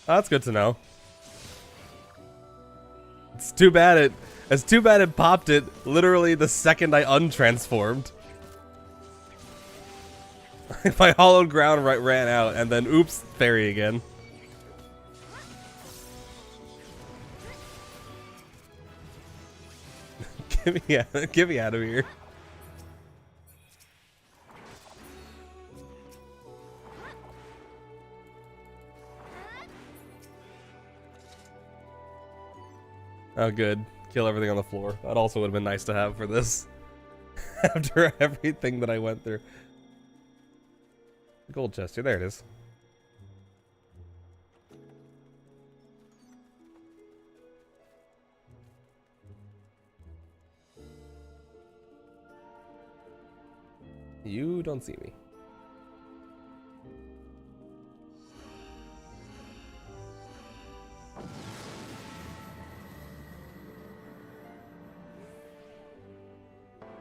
Oh, that's good to know. It's too bad it popped it literally the second I untransformed. My hollowed ground ran out, and then oops, fairy again. Get me out of here. Oh, good. Kill everything on the floor. That also would have been nice to have for this. After everything that I went through. Gold chest here. There it is. You don't see me.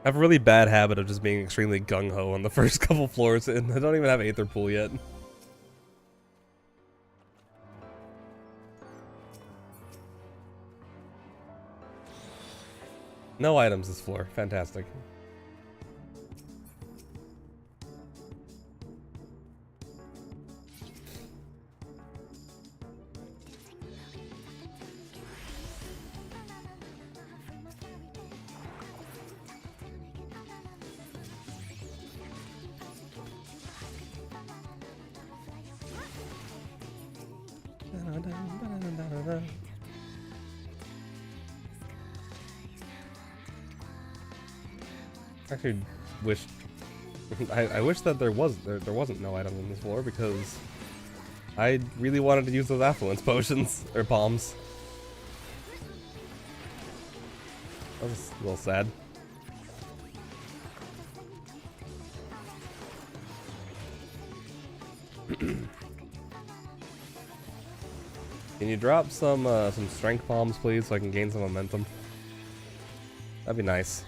I have a really bad habit of just being extremely gung-ho on the first couple floors, and I don't even have Aether Pool yet. No items this floor. Fantastic. Actually, I wish that there wasn't no item on this floor, because I really wanted to use those affluence potions or palms. That was a little sad. Can you drop some strength palms, please, so I can gain some momentum? That'd be nice.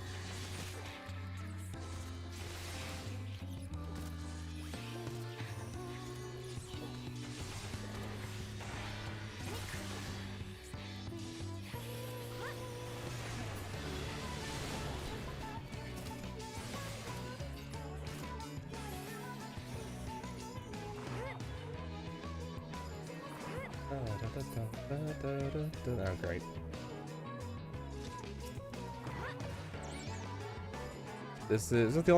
Oh, great. This is the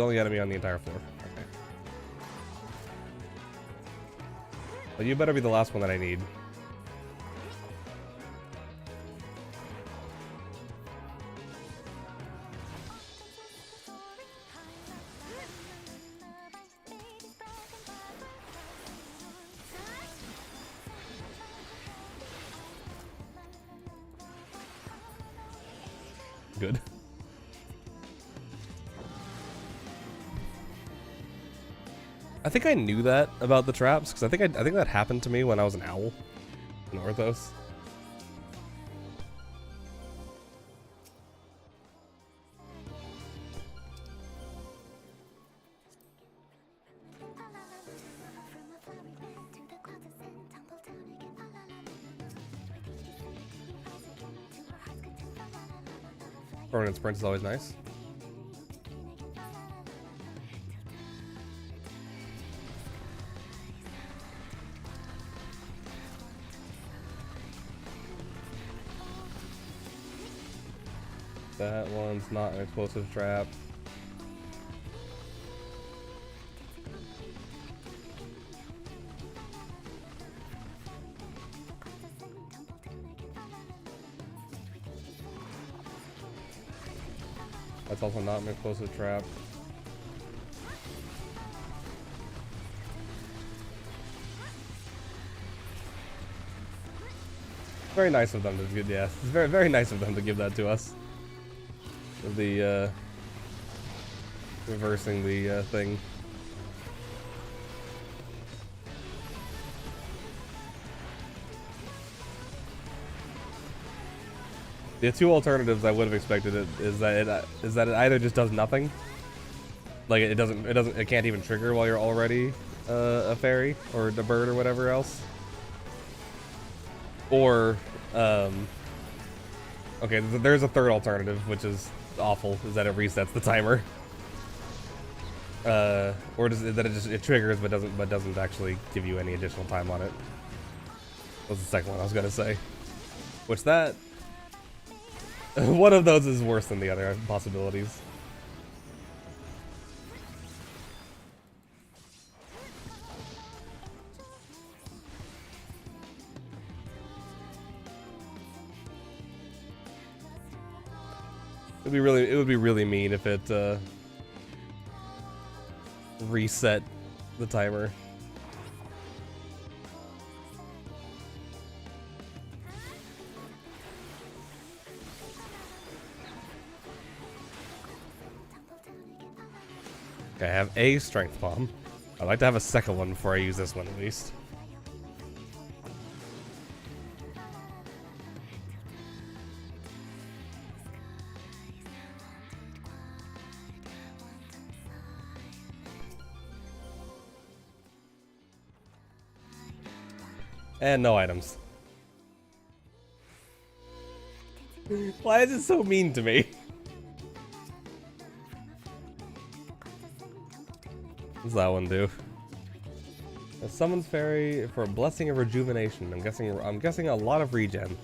only enemy on the entire floor. Okay. Well, you better be the last one that I need. Good. I think I knew that about the traps, because I think that happened to me when I was an owl in Orthos. Permanent sprint is always nice. That one's not an explosive trap. That's also not an explosive trap. Very nice of them to give, yeah, it's very, very nice of them to give that to us. The, reversing the, thing. The two alternatives I would have expected is that it either just does nothing, like it can't even trigger while you're already a fairy or a bird or whatever else, or okay, there's a third alternative which is awful, is that it resets the timer, or that it triggers but doesn't actually give you any additional time on it. That was the second one I was gonna say, which that. One of those is worse than the other possibilities. It would be really mean if it reset the timer. Okay, I have a strength bomb. I'd like to have a second one before I use this one at least. And no items. Why is it so mean to me? What does that one do? A summons fairy for a blessing of rejuvenation. I'm guessing a lot of regen.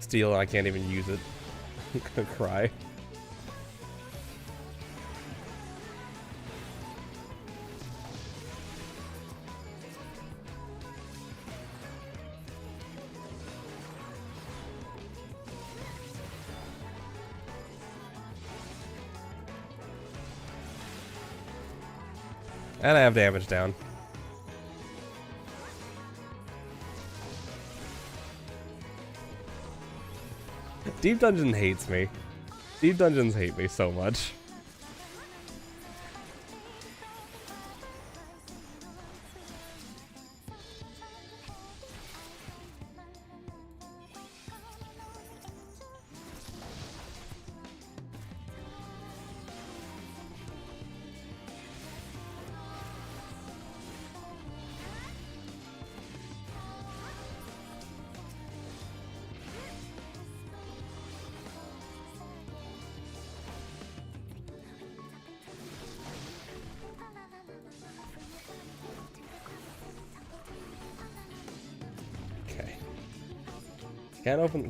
Steal, I can't even use it. I'm gonna cry. And I have damage down. Deep Dungeon hates me. Deep Dungeons hate me so much.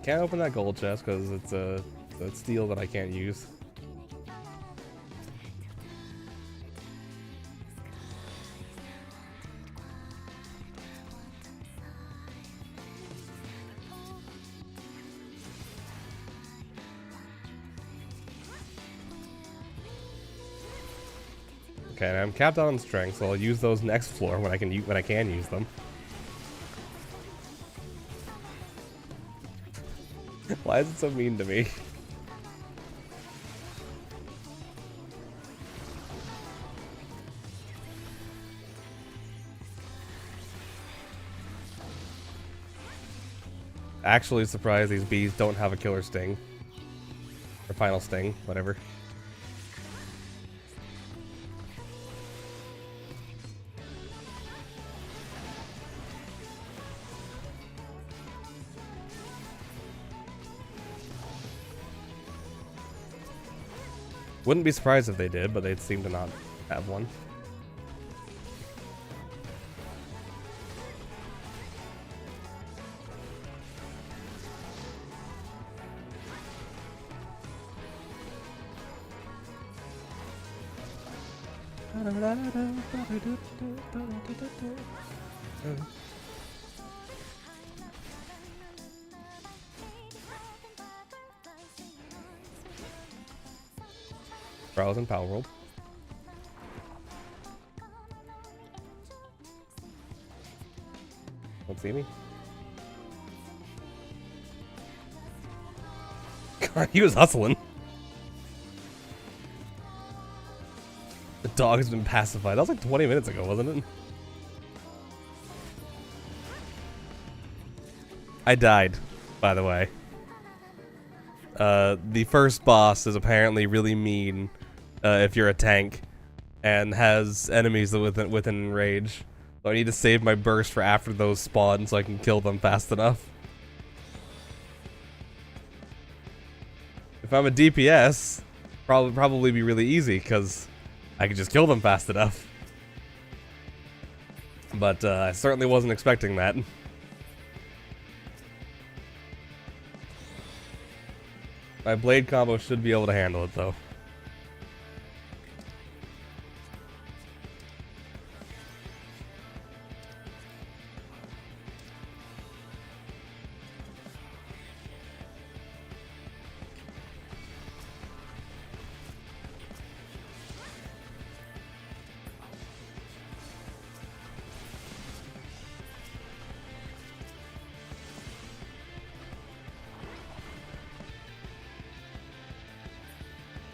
Can't open that gold chest because it's a steel that I can't use. Okay, and I'm capped out on strength, so I'll use those next floor when I can use them. Why is it so mean to me? Actually surprised these bees don't have a killer sting. Or final sting, whatever. Wouldn't be surprised if they did, but they'd seem to not have one. Browse in Power World. Don't see me. God, he was hustling. The dog has been pacified. That was like 20 minutes ago, wasn't it? I died, by the way. The first boss is apparently really mean if you're a tank and has enemies within range. So I need to save my burst for after those spawn so I can kill them fast enough. If I'm a DPS, probably be really easy because I could just kill them fast enough. But I certainly wasn't expecting that. My blade combo should be able to handle it though.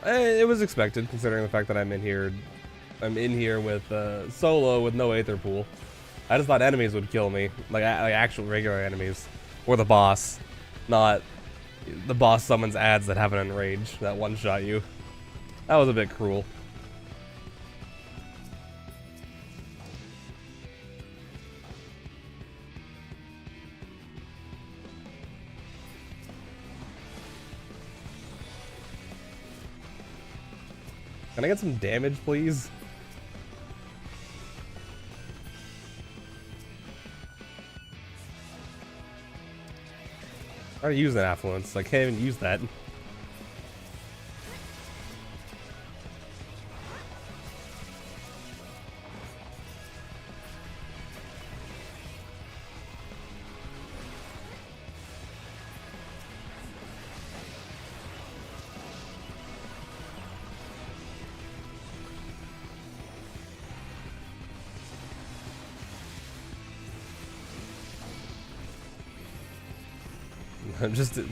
It was expected, considering the fact that I'm in here with solo with no Aether Pool. I just thought enemies would kill me, like actual regular enemies, or the boss, not the boss summons ads that have an enrage that one-shot you. That was a bit cruel. Can I get some damage, please? I already used that affluence. I can't even use that.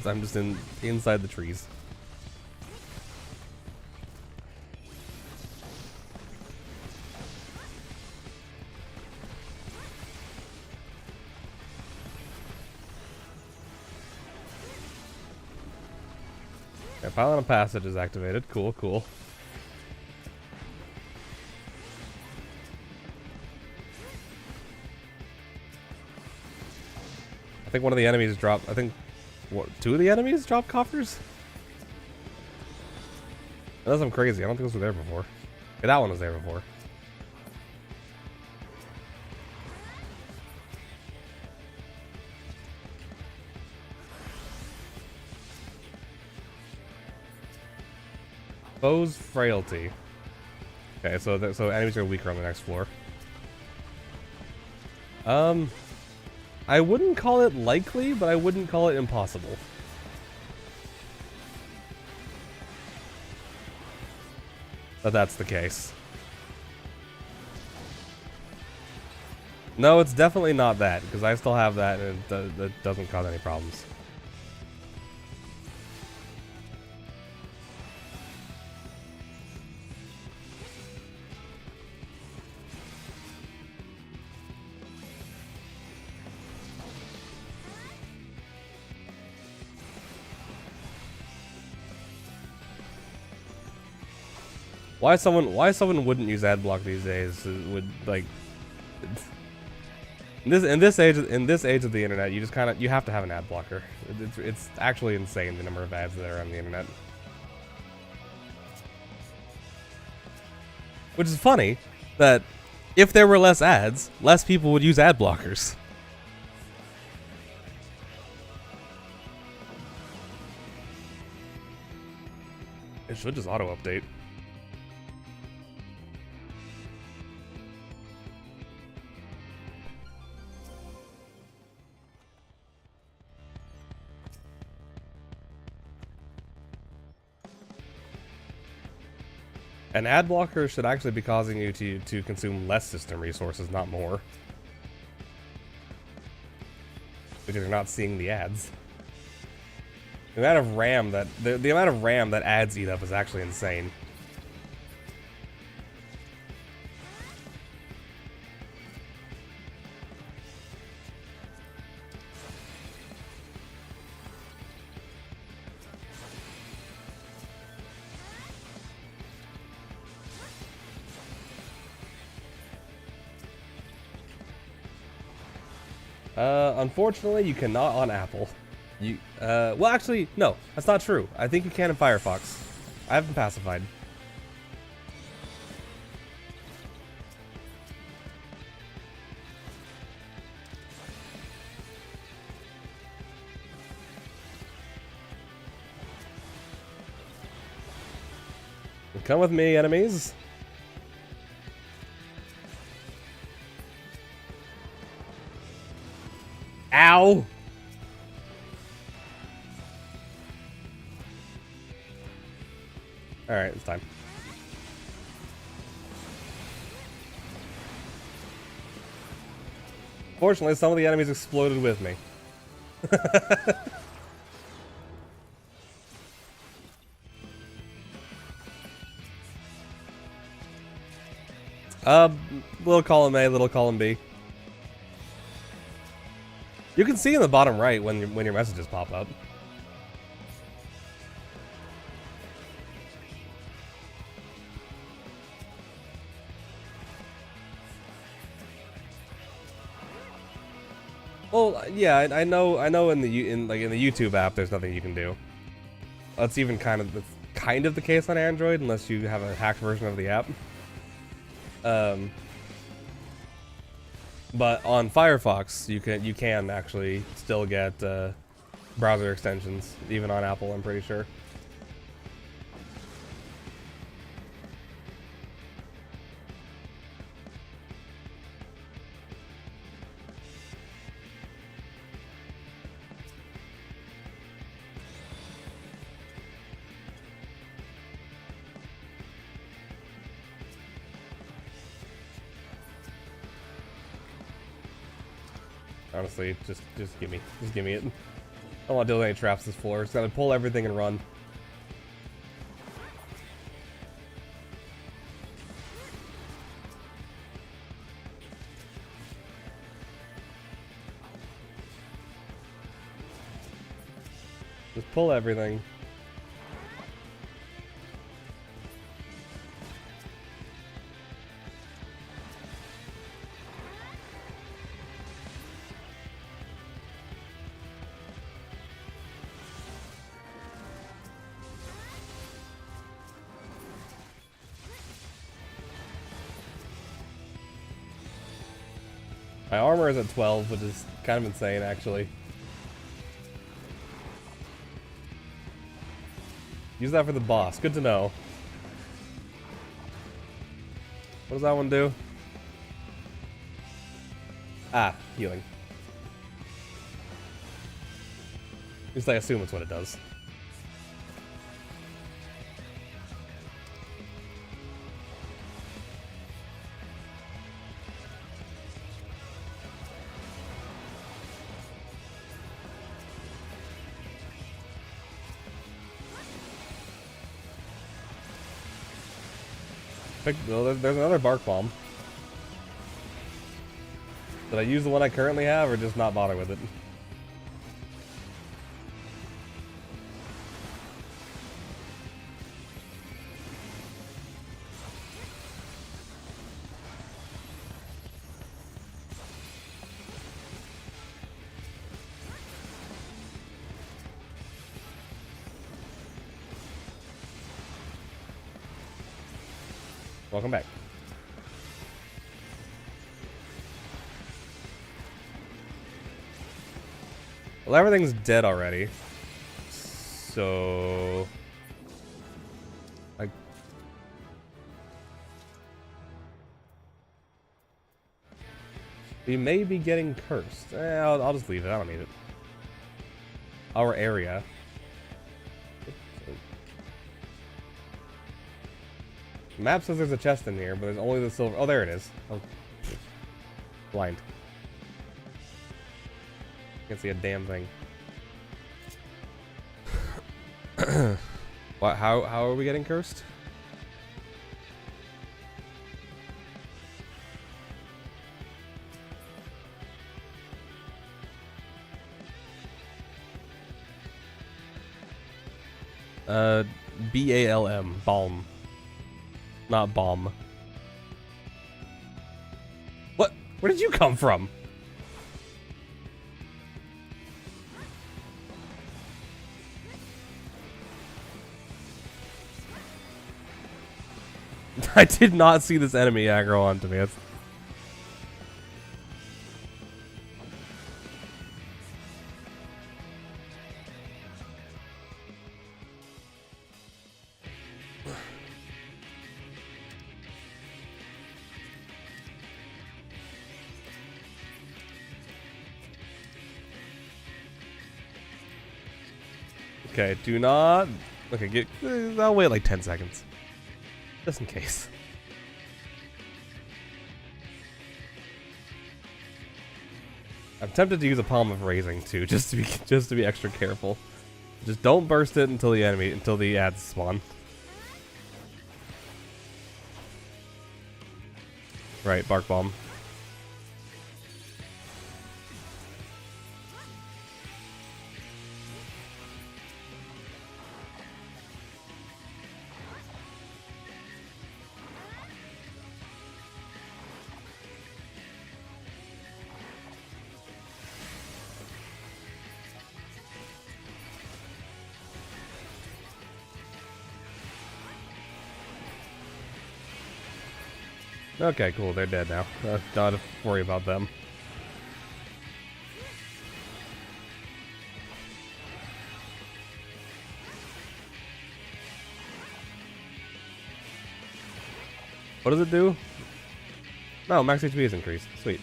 I'm just inside the trees. Okay, Pylon of Passage is activated. Cool, cool. I think one of the enemies dropped. I think what, 2 of the enemies drop coffers? Unless I'm crazy, I don't think those were there before. Okay, that one was there before. Foe's Frailty. Okay, so enemies are weaker on the next floor. I wouldn't call it likely, but I wouldn't call it impossible. But that's the case. No, it's definitely not that, because I still have that and it doesn't cause any problems. Why someone wouldn't use ad block these days would like in this age of the internet, you just you have to have an ad blocker. It's actually insane the number of ads that are on the internet. Which is funny that if there were less ads, less people would use ad blockers. It should just auto update. An ad blocker should actually be causing you to consume less system resources, not more. Because you're not seeing the ads. The amount of RAM that the amount of RAM that ads eat up is actually insane. Unfortunately, you cannot on Apple. Well, actually, no, that's not true. I think you can in Firefox. I haven't pacified. Come with me, enemies. Ow! Alright, it's time. Fortunately, some of the enemies exploded with me. Little column A, little column B. You can see in the bottom right when your messages pop up. Well, yeah, I know in the YouTube app there's nothing you can do. That's even kind of the case on Android unless you have a hacked version of the app. But on Firefox, you can actually still get browser extensions, even on Apple, I'm pretty sure. Honestly, just give me it. I don't want to deal with any traps this floor. Just gotta pull everything and run. Just pull everything. My armor is at 12, which is kind of insane, actually. Use that for the boss. Good to know. What does that one do? Ah, healing. At least I assume it's what it does. Well, there's another bark bomb. Did I use the one I currently have, or just not bother with it? Welcome back. Well, everything's dead already. So... we may be getting cursed. I'll just leave it. I don't need it. Our area. The map says there's a chest in here, but there's only the silver. Oh, there it is. Oh. Blind. Can't see a damn thing. What? How are we getting cursed? B-A-L-M. Balm. Not bomb. What? Where did you come from? I did not see this enemy aggro onto me. That's... Okay, do not... Okay, get... I'll wait like 10 seconds. Just in case. I'm tempted to use a palm of raising too, just to be extra careful. Just don't burst it until the ads spawn. Right, bark bomb. Okay, cool. They're dead now. Don't have to worry about them. What does it do? No, max HP is increased. Sweet.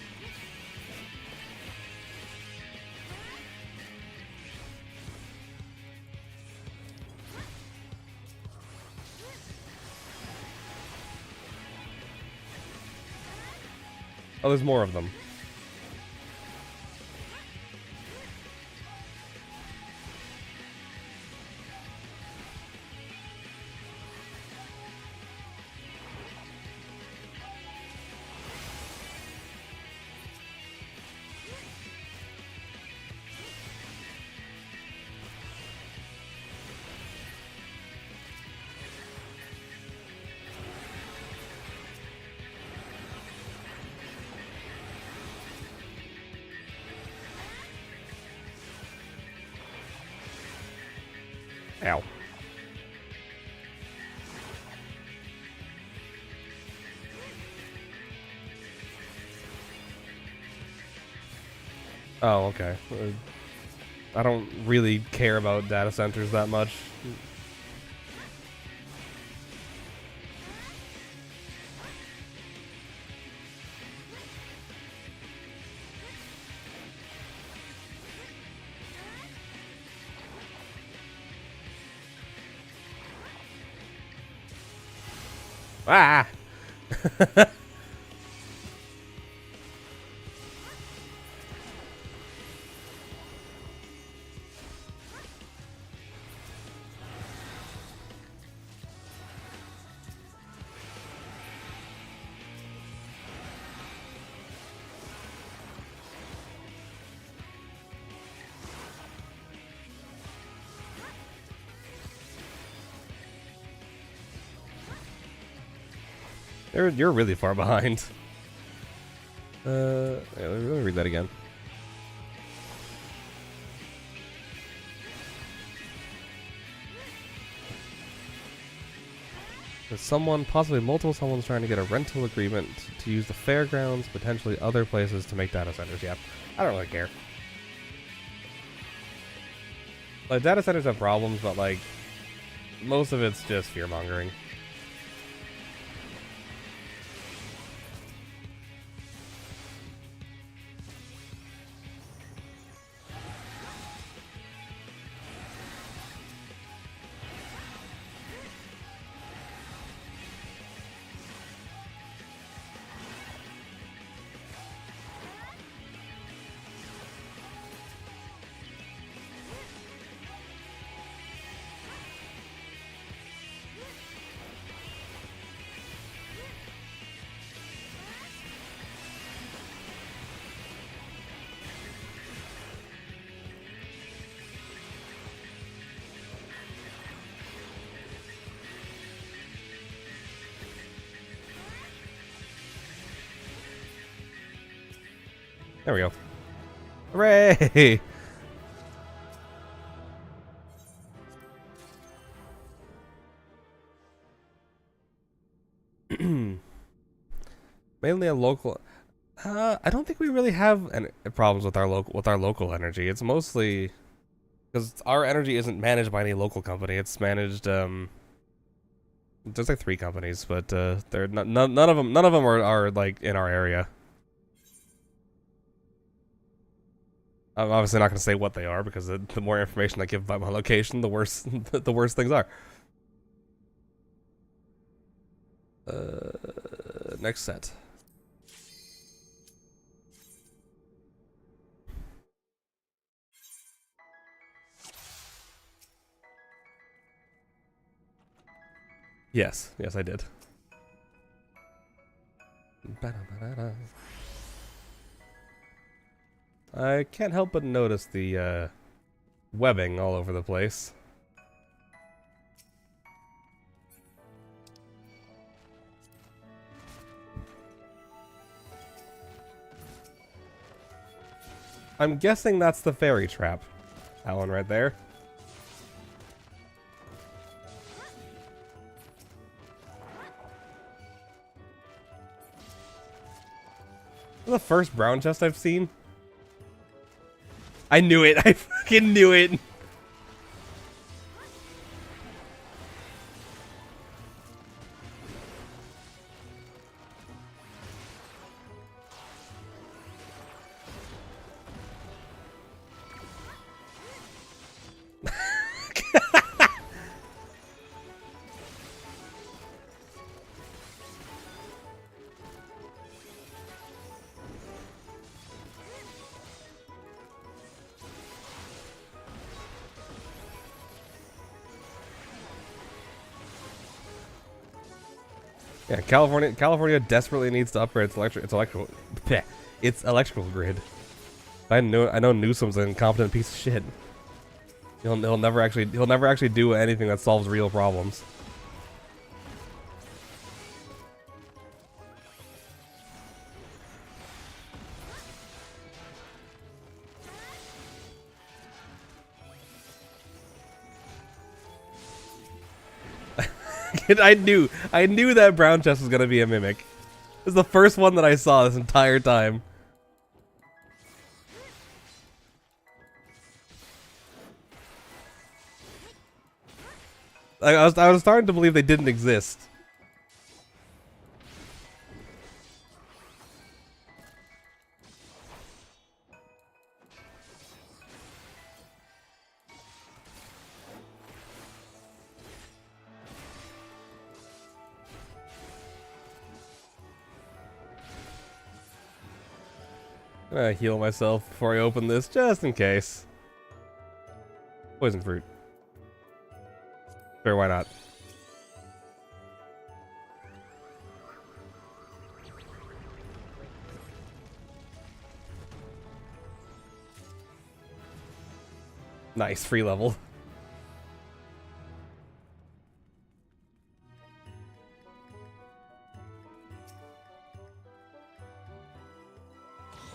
Oh, there's more of them. Ow. Oh, okay. I don't really care about data centers that much. Ah! You're really far behind. Yeah, let me read that again. There's someone, possibly multiple someone's trying to get a rental agreement to use the fairgrounds, potentially other places to make data centers. Yeah, I don't really care. Like, data centers have problems, but like, most of it's just fear-mongering. There we go. Hooray! Mainly a local. I don't think we really have any problems with our local energy. It's mostly because our energy isn't managed by any local company. It's managed. There's like 3 companies, but they're none of them. None of them are like in our area. I'm obviously not going to say what they are because the more information I give about my location, the worse the worse things are. Next set. Yes, I did. I can't help but notice the webbing all over the place. I'm guessing that's the fairy trap. That one right there. The first brown chest I've seen. I knew it. I fucking knew it. Yeah, California desperately needs to upgrade its electrical grid. I know Newsom's an incompetent piece of shit. He'll never actually do anything that solves real problems. I knew that brown chest was gonna be a mimic. It was the first one that I saw this entire time. I was starting to believe they didn't exist. I'm gonna heal myself before I open this, just in case. Poison fruit. Sure, why not? Nice, free level.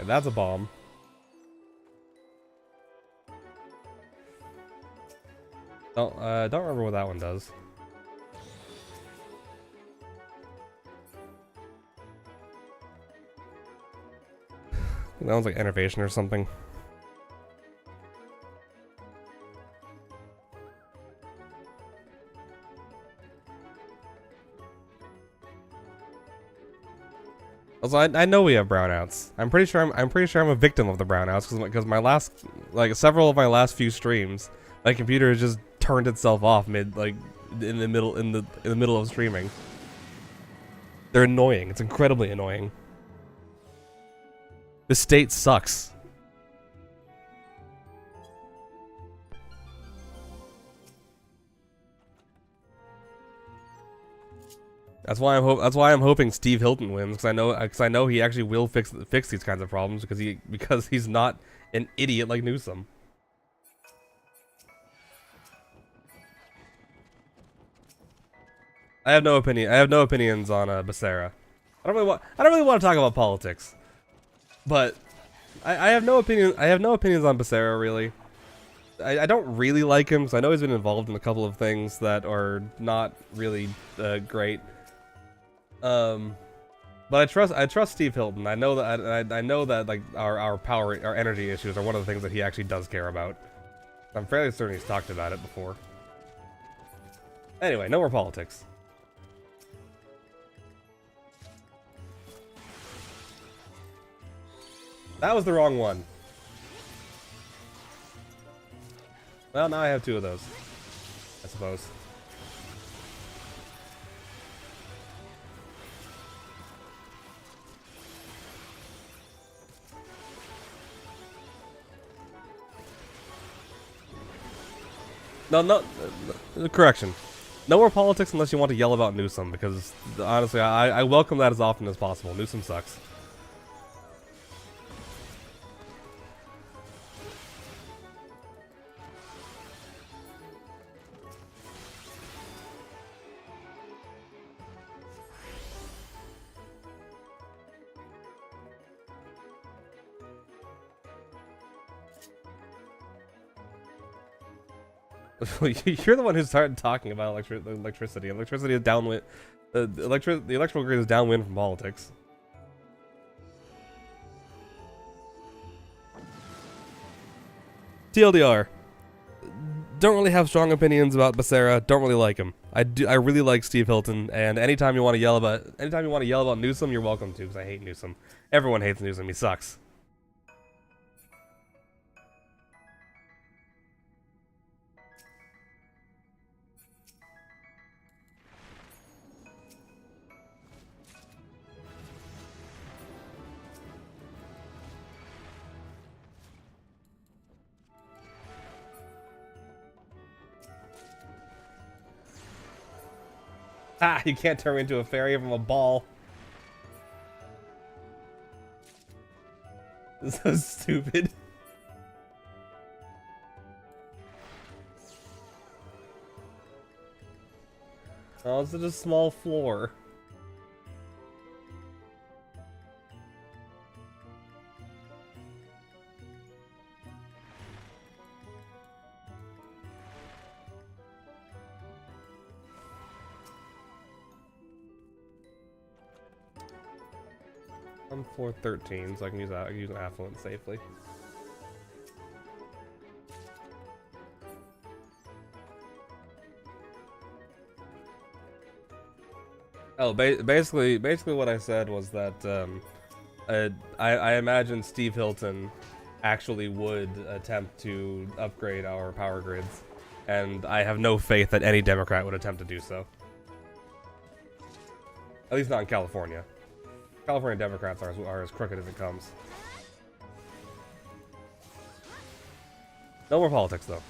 And that's a bomb. Don't remember what that one does. That one's like innovation or something. Also, I know we have brownouts. I'm pretty sure I'm a victim of the brownouts because my last, like, several of my last few streams, my computer has just turned itself off in the middle of streaming. They're annoying. It's incredibly annoying. The state sucks. That's why I'm hoping Steve Hilton wins, because I know he actually will fix these kinds of problems because he's not an idiot like Newsom. I have no opinion. I have no opinions on Becerra. I don't really want to talk about politics, but I have no opinion. I have no opinions on Becerra really. I don't really like him, so I know he's been involved in a couple of things that are not really great. But I trust Steve Hilton. I know that I know that like our energy issues are one of the things that he actually does care about. I'm fairly certain he's talked about it before. Anyway, no more politics. That was the wrong one. Well, now I have two of those, I suppose. No, correction. No more politics unless you want to yell about Newsom, because honestly, I welcome that as often as possible. Newsom sucks. You're the one who started talking about electricity. Electricity is downwind. The electrical grid is downwind from politics. TLDR. Don't really have strong opinions about Becerra. Don't really like him. I really like Steve Hilton. And anytime you want to yell about Newsom, you're welcome to, because I hate Newsom. Everyone hates Newsom. He sucks. Ah, you can't turn me into a fairy from a ball. This is so stupid. Oh, it's just a small floor. I'm 413, so I can use an affluent safely. Oh, basically what I said was that I imagine Steve Hilton actually would attempt to upgrade our power grids, and I have no faith that any Democrat would attempt to do so. At least not in California. California Democrats are as crooked as it comes. No more politics, though.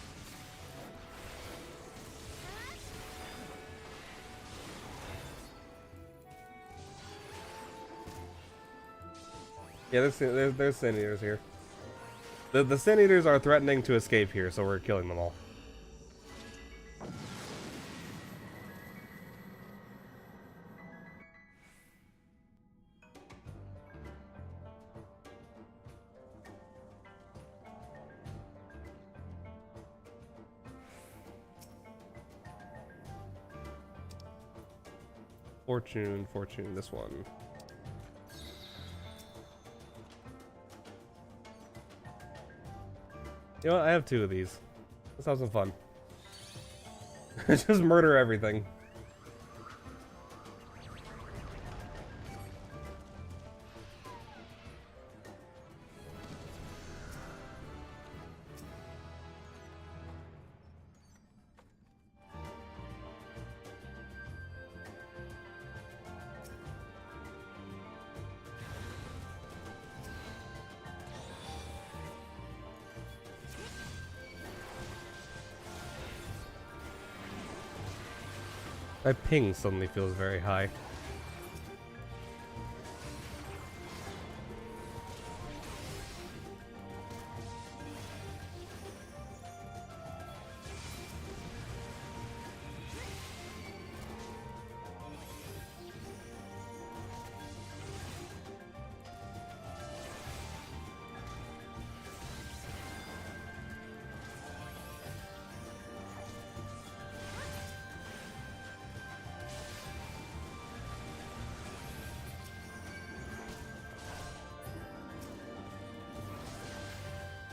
Yeah, there's Sin Eaters here. The Sin Eaters are threatening to escape here, so we're killing them all. Fortune, this one. You know what? I have 2 of these. Let's have some fun. Just murder everything. My ping suddenly feels very high.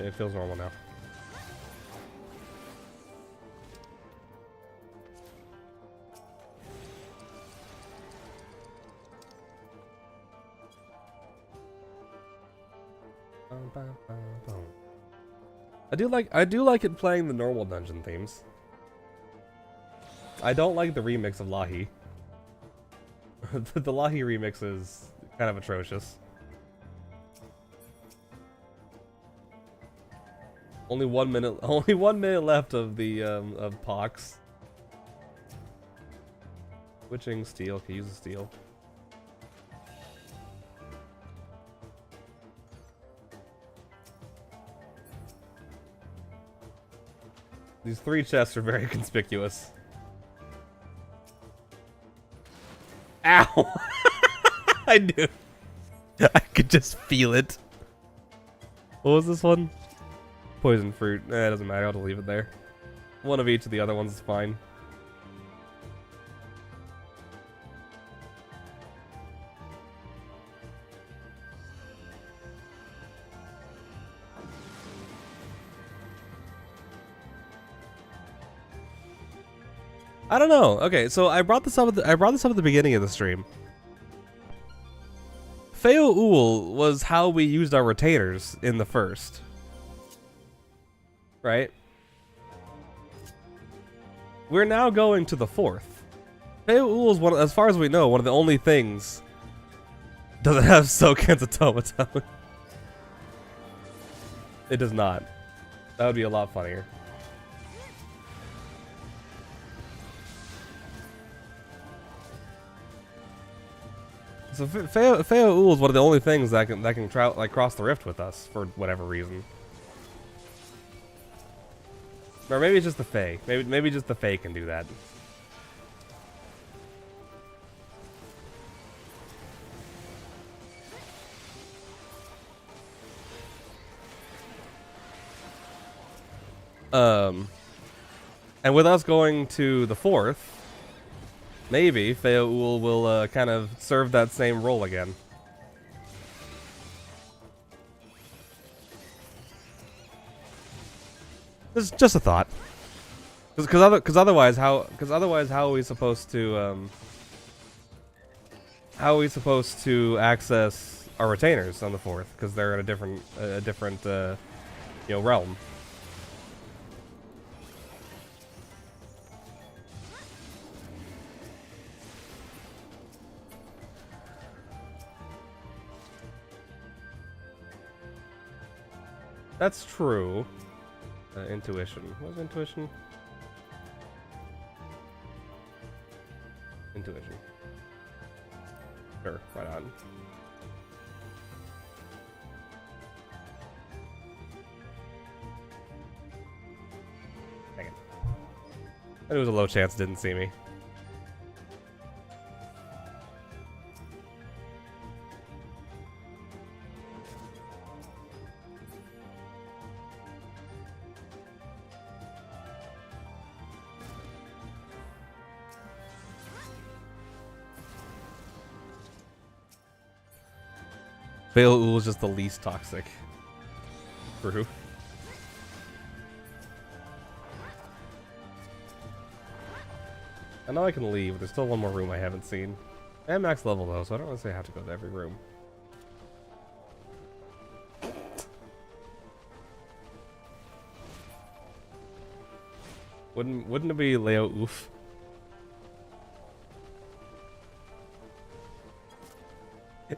It feels normal now. I do like it playing the normal dungeon themes. I don't like the remix of Lahi. The Lahi remix is kind of atrocious. Only 1 minute. Only 1 minute left of the of Pox. Switching steel. Can use a steel. These 3 chests are very conspicuous. Ow! I knew. I could just feel it. What was this one? Poison fruit. Eh, it doesn't matter. I'll just leave it there. One of each of the other ones is fine. I don't know. Okay, so I brought this up at the beginning of the stream. Feo Uul was how we used our retainers in the first. Right? We're now going to the 4th. Feo Uul is as far as we know, one of the only things doesn't have Soken's automaton. It does not. That would be a lot funnier. So Feo Uul is one of the only things that can cross the rift with us for whatever reason. Or maybe it's just the Fae. Maybe just the Fae can do that. And with us going to the 4th, maybe Feo Uul will kind of serve that same role again. It's just a thought. Because otherwise, how are we supposed to access our retainers on the 4th? Because they're in a different realm. That's true. Intuition. What was intuition? Intuition. Sure, right on. Dang it. I knew it was a low chance it didn't see me. Feo Uul is just the least toxic. True. I know I can leave, but there's still one more room I haven't seen. I am max level though, so I don't necessarily have to go to every room. Wouldn't it be Leo Oof?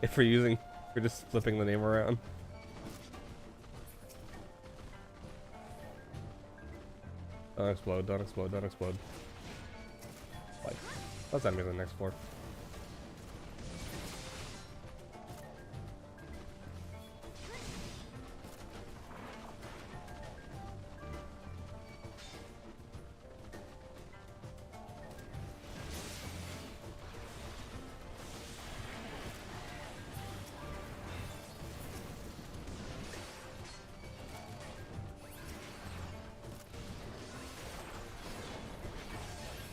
If we're just flipping the name around. Don't explode, don't explode, don't explode. Like, let's end me the next floor.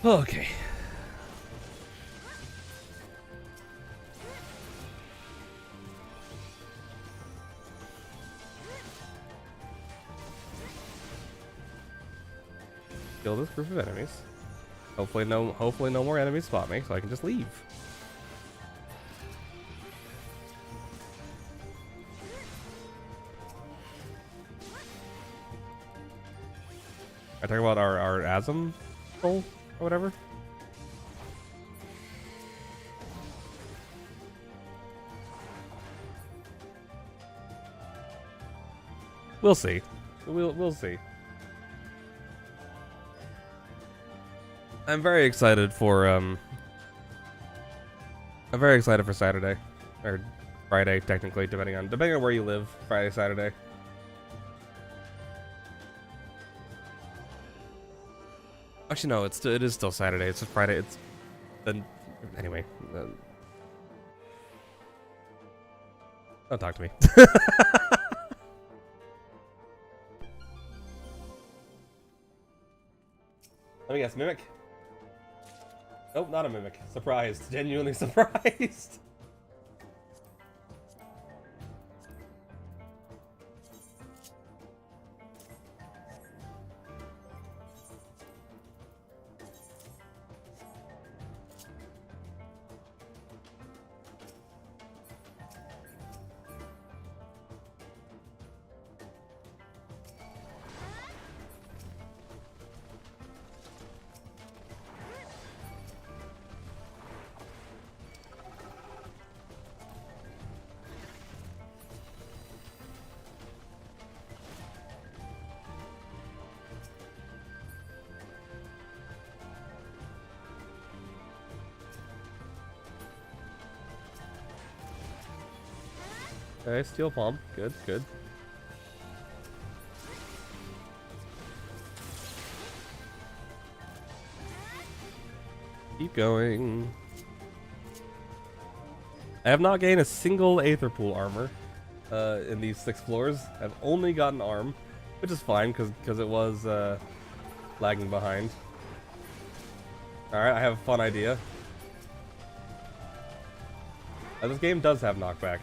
Okay. Kill this group of enemies. Hopefully no more enemies spot me, so I can just leave. I talk about our Asm goal or whatever. We'll see. We'll see. I'm very excited for Saturday. Or Friday, technically, depending on where you live. Friday, Saturday. Actually, no, it is still Saturday. It's just Friday. It's then anyway. Don't talk to me. Let me guess, Mimic? Nope, not a Mimic. Surprised. Genuinely surprised. Okay, steel palm. Good, good. Keep going. I have not gained a single Aether Pool armor in these 6 floors. I've only gotten arm, which is fine because it was lagging behind. Alright, I have a fun idea. This game does have knockback.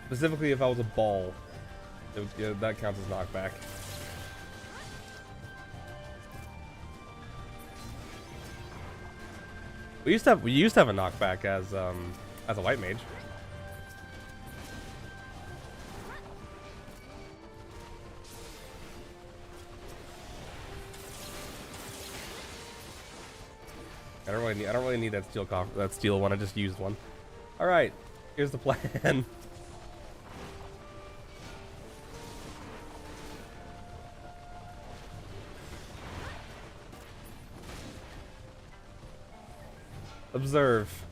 Specifically, if I was a ball, that counts as knockback. We used to have a knockback as a white mage. I don't really need that steel one. I just used one. All right, here's the plan. Observe.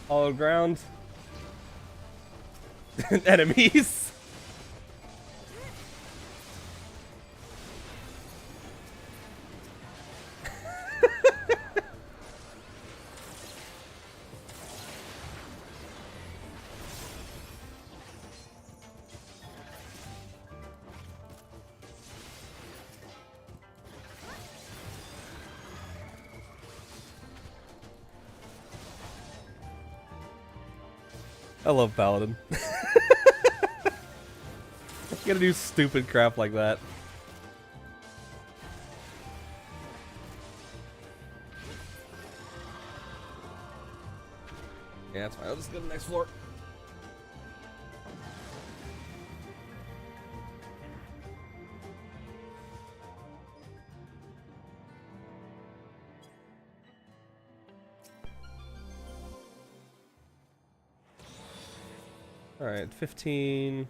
Hollow ground. Enemies. I love Paladin. You gotta do stupid crap like that. Yeah, that's fine. I'll just go to the next floor. Alright, 15.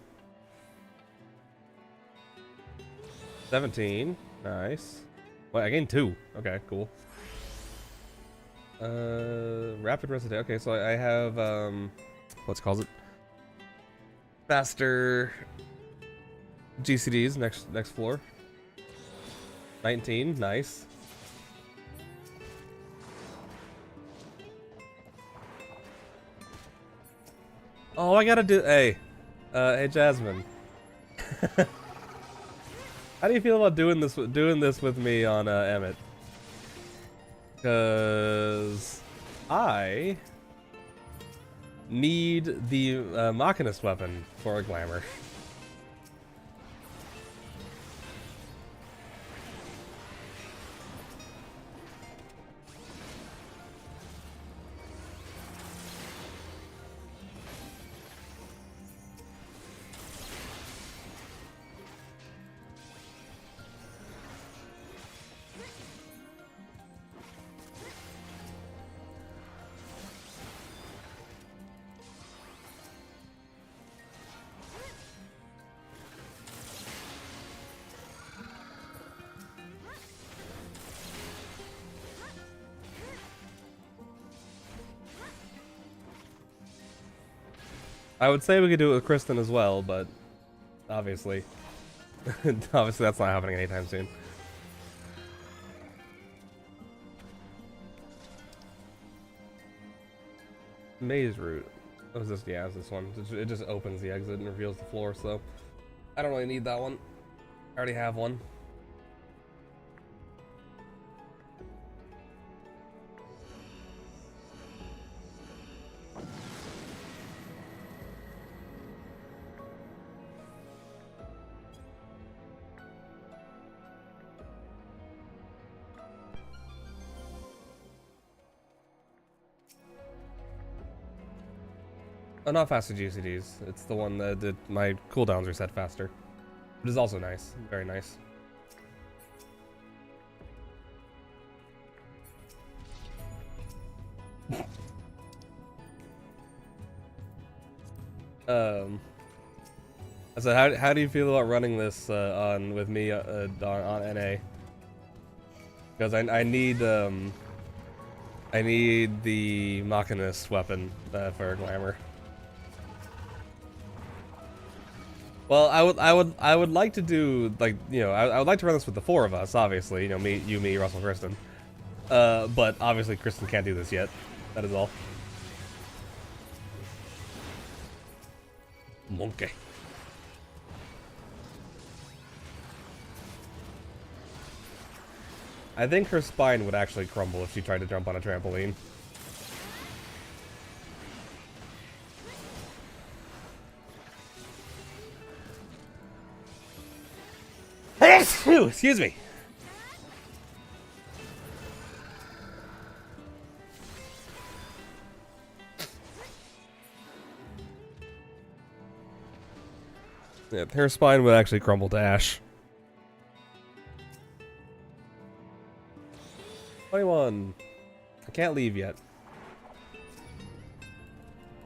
17. Nice. Wait, I gained 2. Okay, cool. Rapid recitation. Okay, so I have, let's call it faster GCDs next floor. 19. Nice. Oh, I gotta do. Hey, hey, Jasmine. How do you feel about doing this with me on Emmett? Cause I need the Machinist weapon for a glamour. I would say we could do it with Kristen as well, but obviously, obviously that's not happening anytime soon. Maze route. What is this? Yeah, it's this one. It just opens the exit and reveals the floor, so I don't really need that one. I already have one. Oh, not faster GCDs. It's the one that did my cooldowns reset faster. It is also nice. Very nice. So how do you feel about running this on with me on NA? Because I need the Machinist weapon for glamour. Well, I would like to do, like, you know, I would like to run this with the 4 of us, obviously, you know, me, Russell, Kristen. But obviously Kristen can't do this yet. That is all. Monkey. I think her spine would actually crumble if she tried to jump on a trampoline. Excuse me. Yeah, her spine would actually crumble to ash. 21. I can't leave yet.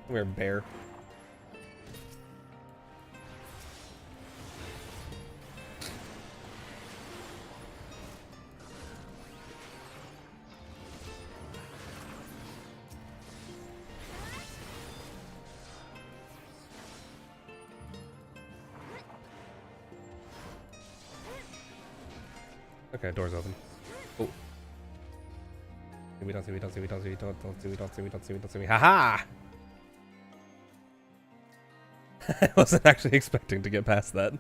Come here, bear. Okay, door's open. Oh. We don't see me, don't see me, don't see me, don't see me, don't see me, don't see me, don't see me. Haha! I wasn't actually expecting to get past that.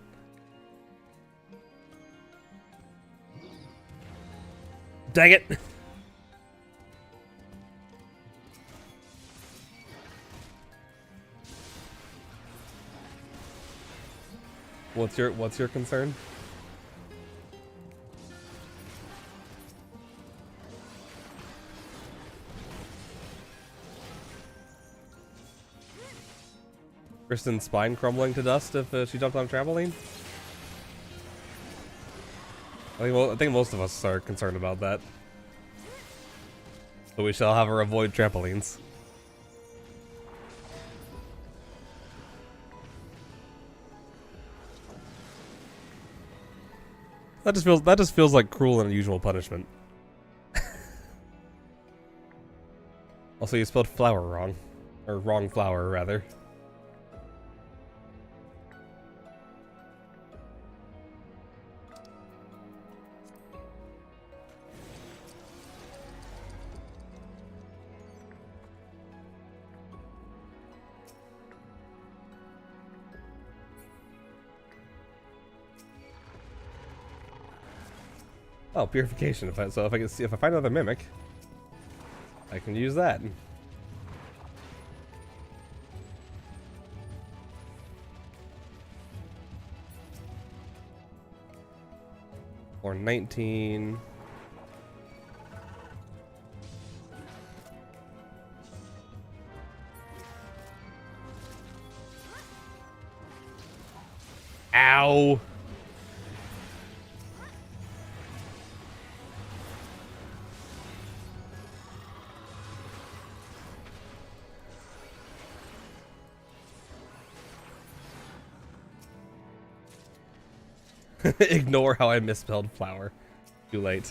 Dang it! What's your concern? Kristen's spine crumbling to dust if she jumped on a trampoline? I think most of us are concerned about that. So we shall have her avoid trampolines. That just feels like cruel and unusual punishment. Also, you spelled flower wrong. Or wrong flower, rather. Oh, purification. If I find another mimic, I can use that. Or 19. Ow. Ignore how I misspelled flower. Too late.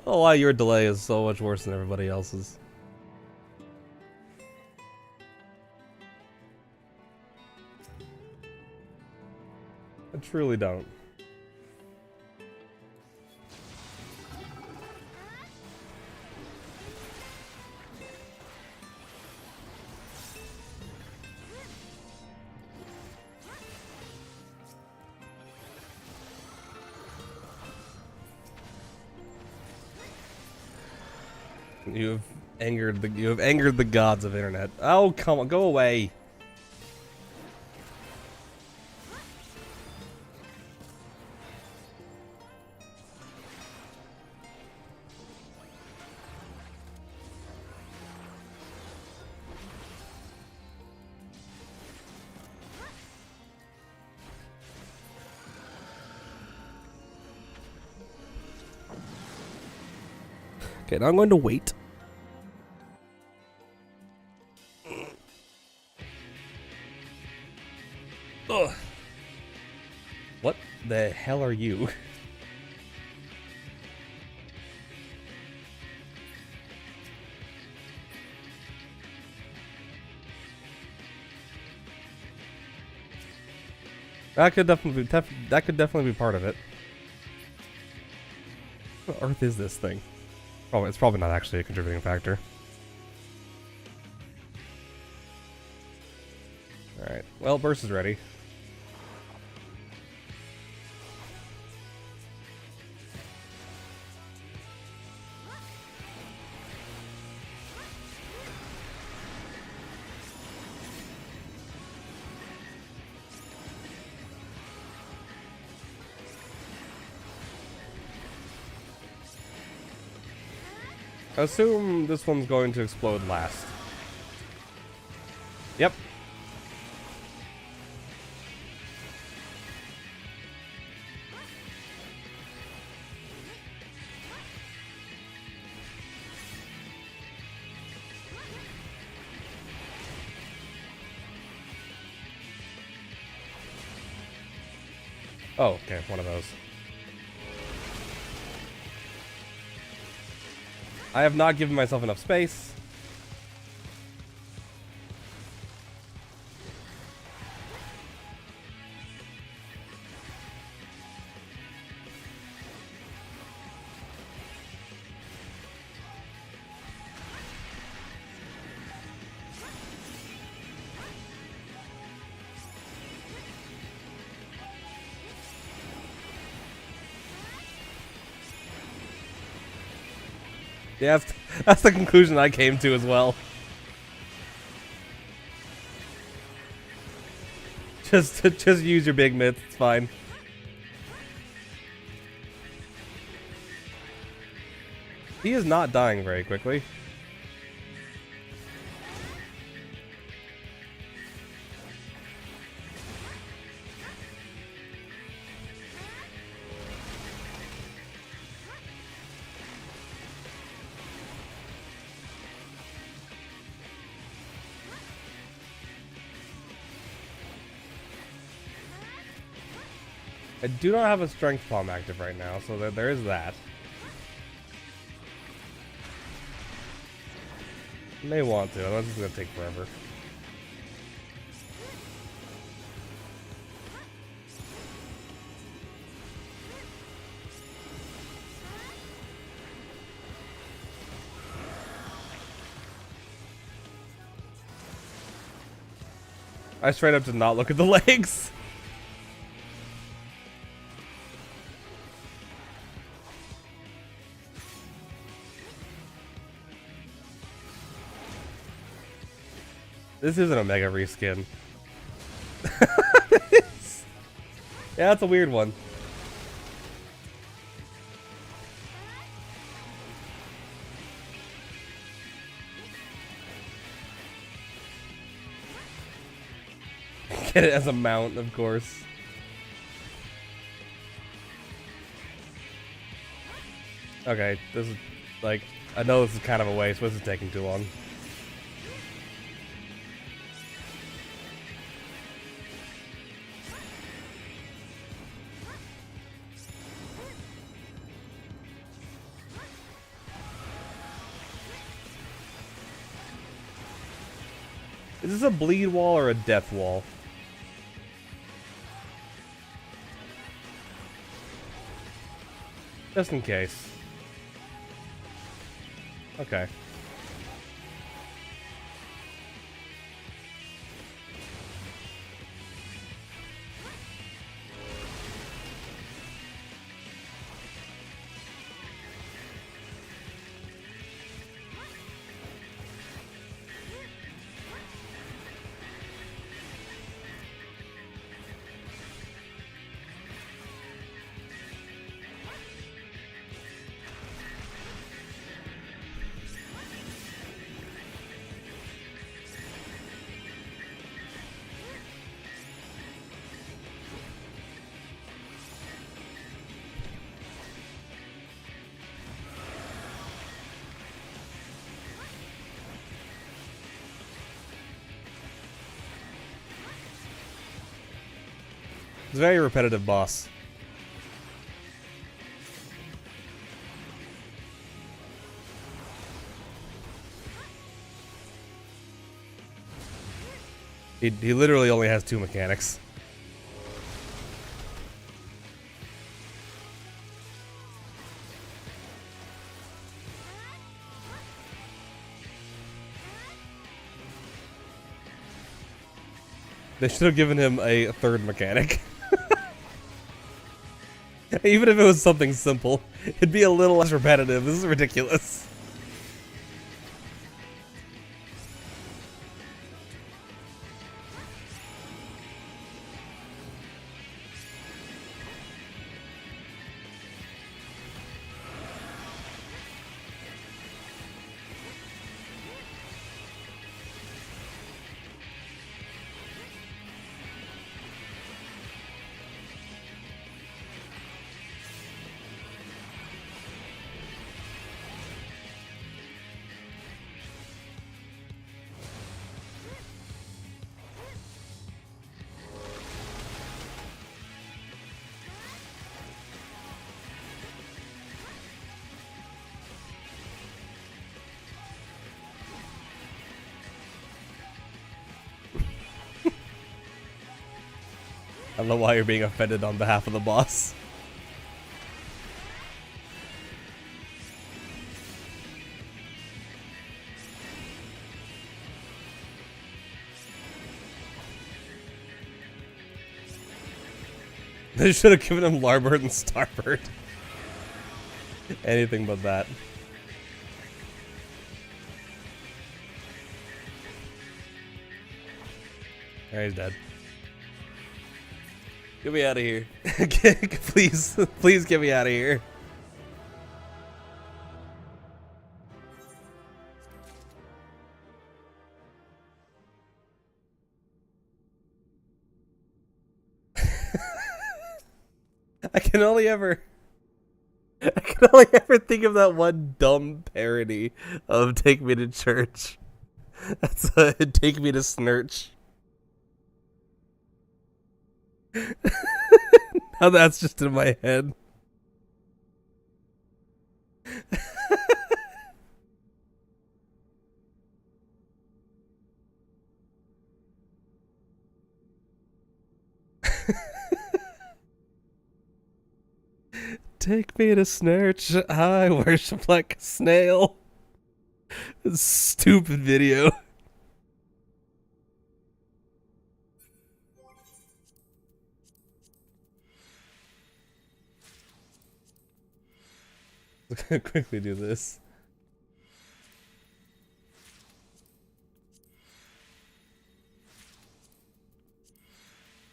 Oh, why your delay is so much worse than everybody else's. I truly don't. You have angered the gods of internet. Oh, come on, go away. Okay, now I'm going to wait. Ugh. What the hell are you? That could definitely be part of it. What on earth is this thing? Oh, it's probably not actually a contributing factor. Alright, well, burst is ready. I assume this one's going to explode last. Yep. Oh, okay, one of those. I have not given myself enough space. Yeah, that's the conclusion I came to as well. Just use your big mitts, it's fine. He is not dying very quickly. I do not have a strength palm active right now, so there is that. May want to, unless it's gonna take forever. I straight up did not look at the legs. This is an Omega reskin. Yeah, that's a weird one. Get it as a mount, of course. Okay, this is like, I know this is kind of a waste, but this is taking too long. Is this a bleed wall or a death wall? Just in case. Okay. It's a very repetitive boss. He literally only has 2 mechanics. They should have given him a 3rd mechanic. Even if it was something simple, it'd be a little less repetitive. This is ridiculous. I don't know why you're being offended on behalf of the boss. They should have given him Larboard and Starboard. Anything but that. Alright, he's dead. Get me out of here. Please, please get me out of here. I can only ever think of that one dumb parody of "Take Me to Church." That's "Take Me to Snurch." Now that's just in my head. Take me to Snurch. I worship like a snail. Stupid video. Quickly do this.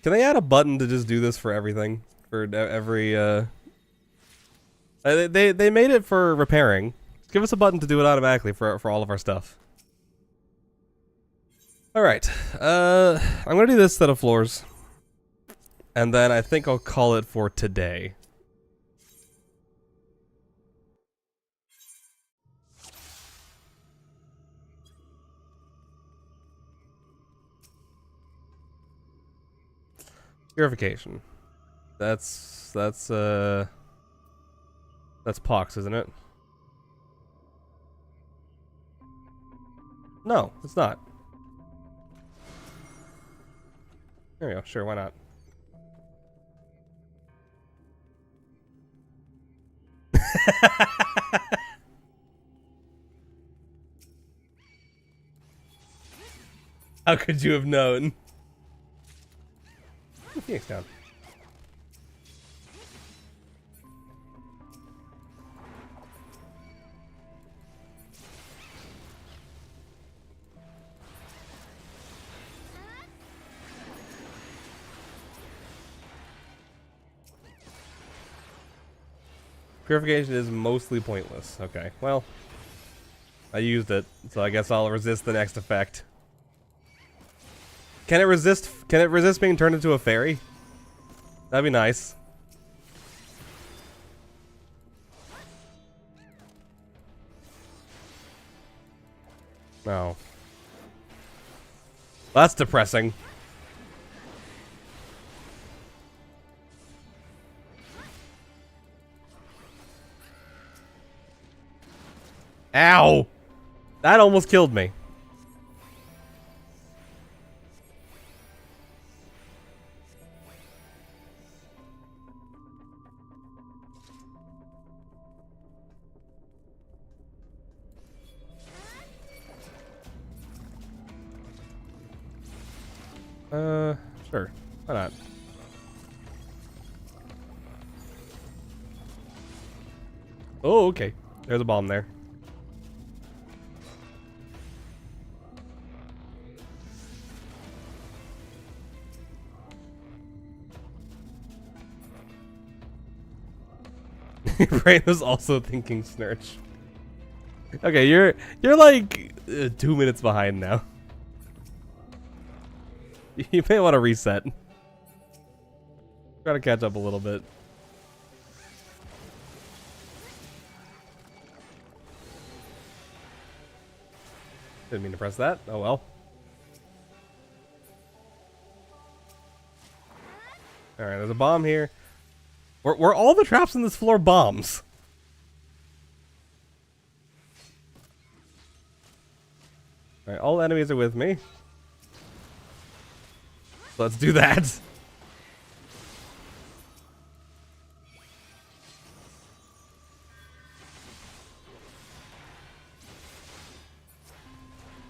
Can they add a button to just do this for everything? For every they made it for repairing. Give us a button to do it automatically for all of our stuff. All right. I'm gonna do this set of floors, and then I think I'll call it for today. Purification. That's Pox, isn't it? No, it's not. There we go. Sure, why not? How could you have known? Phoenix down. Purification is mostly pointless. Okay, well, I used it, so I guess I'll resist the next effect. Can it resist? Can it resist being turned into a fairy? That'd be nice. No. That's depressing. Ow! That almost killed me. Sure. Why not? Oh, okay. There's a bomb there. Your brain was also thinking Snurch. Okay, you're like 2 minutes behind now. You may want to reset. Try to catch up a little bit. Didn't mean to press that. Oh well. Alright, there's a bomb here. Were all the traps in this floor bombs? Alright, all enemies are with me. Let's do that.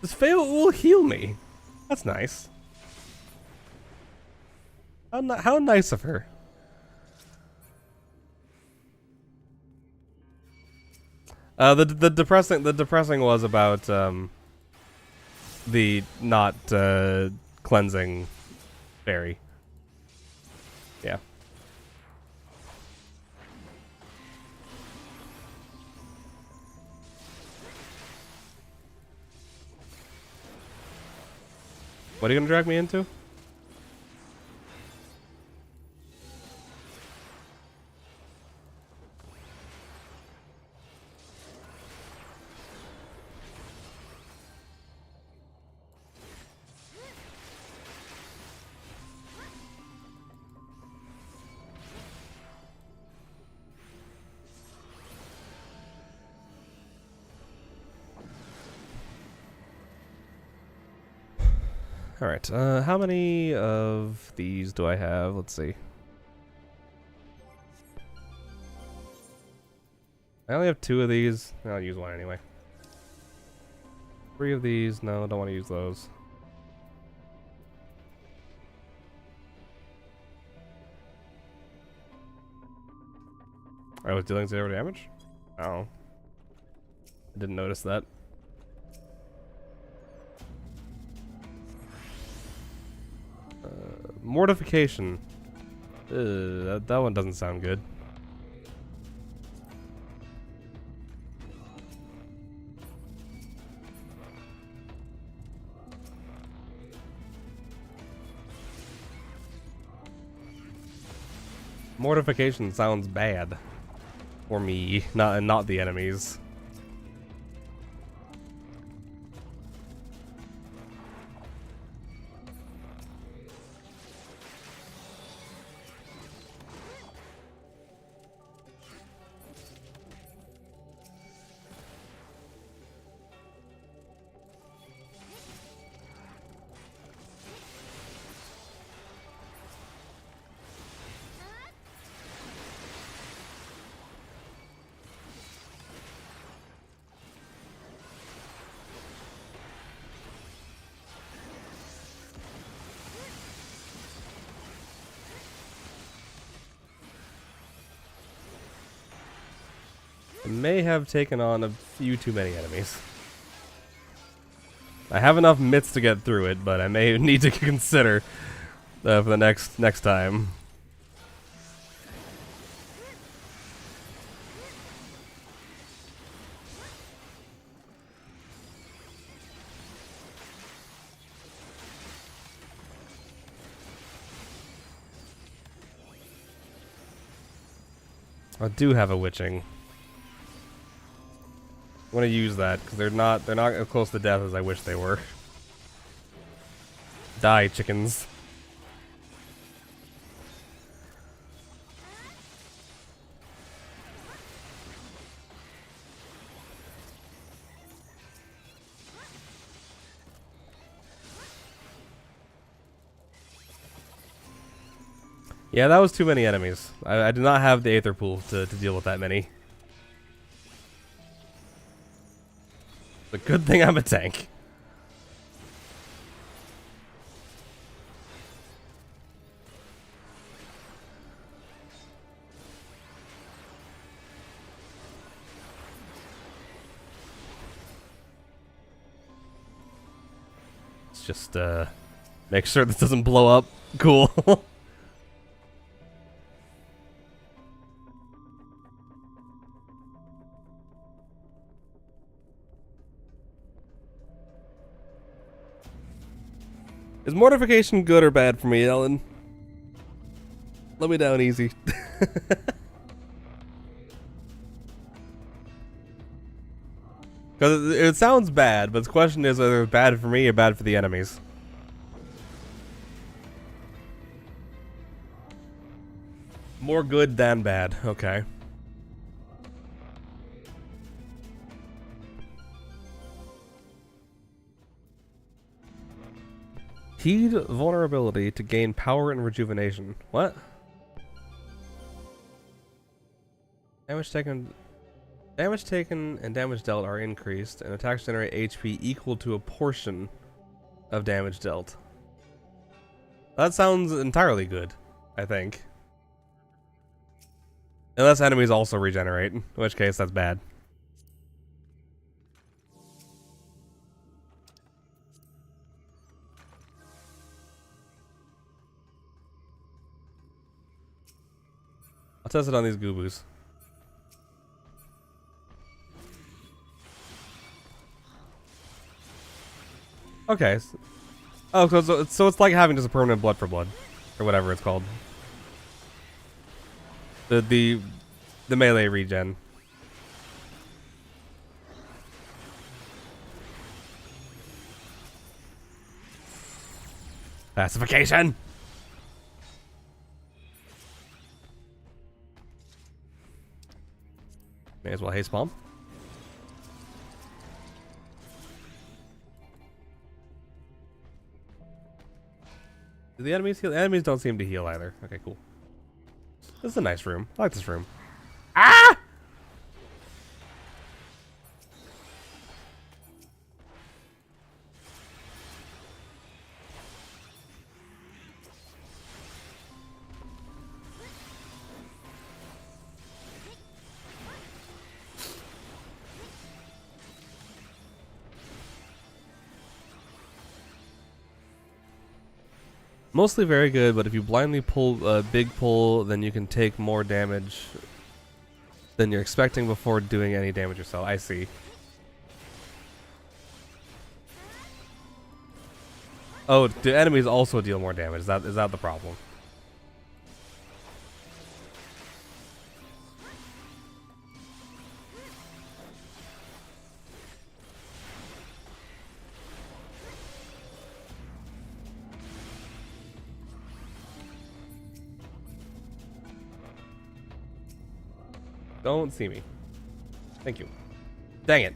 This fail will heal me. That's nice. How nice of her. The depressing was about the not cleansing fairy. Yeah. What are you gonna drag me into? Alright, how many of these do I have? Let's see. I only have 2 of these. I'll use 1 anyway. 3 of these. No, don't want to use those. I was dealing 0 damage? Oh. I didn't notice that. Mortification. That one doesn't sound good. Mortification sounds bad. For me, not the enemies. May have taken on a few too many enemies. I have enough mitts to get through it, but I may need to consider for the next time. I do have a witching. I want to use that because they're not as close to death as I wish they were. Die, chickens. Yeah, that was too many enemies. I did not have the Aether Pool to deal with that many. The good thing I'm a tank. Let's just make sure this doesn't blow up. Cool. Is mortification good or bad for me, Ellen? Let me down easy. Because it sounds bad, but the question is whether it's bad for me or bad for the enemies. More good than bad. Okay. Heed vulnerability to gain power and rejuvenation. What? Damage taken and damage dealt are increased, and attacks generate HP equal to a portion of damage dealt. That sounds entirely good, I think. Unless enemies also regenerate, in which case that's bad. I'll test it on these goobos. Okay. Oh, so it's like having just a permanent blood for blood, or whatever it's called. The melee regen. Pacification. May as well haste bomb. Do the enemies heal? Enemies don't seem to heal either. Okay, cool. This is a nice room. I like this room. Ah! Mostly very good, but if you blindly pull a big pull, then you can take more damage than you're expecting before doing any damage yourself. I see. Oh, do enemies also deal more damage? Is that the problem? Don't see me. Thank you. Dang it.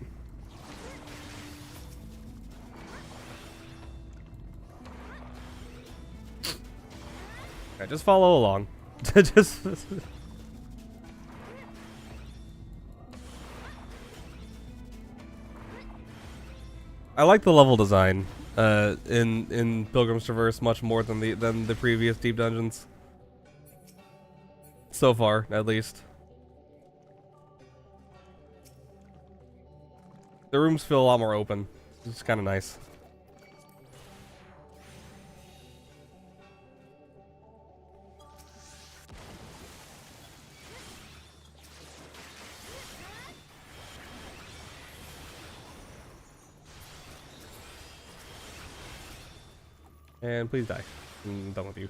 Okay, just follow along. just. I like the level design in Pilgrims Traverse much more than the previous deep dungeons. So far, at least. The rooms feel a lot more open. It's kind of nice. And please die. I'm done with you.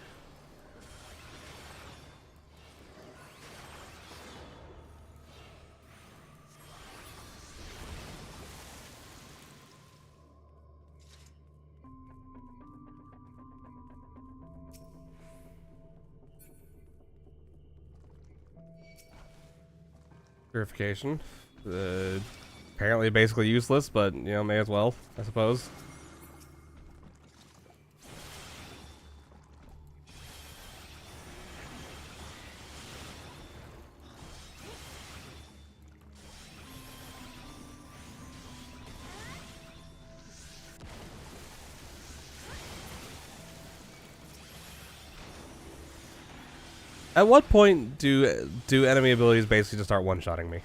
Purification. Apparently basically useless, but, you know, may as well, I suppose. At what point do enemy abilities basically just start one-shotting me?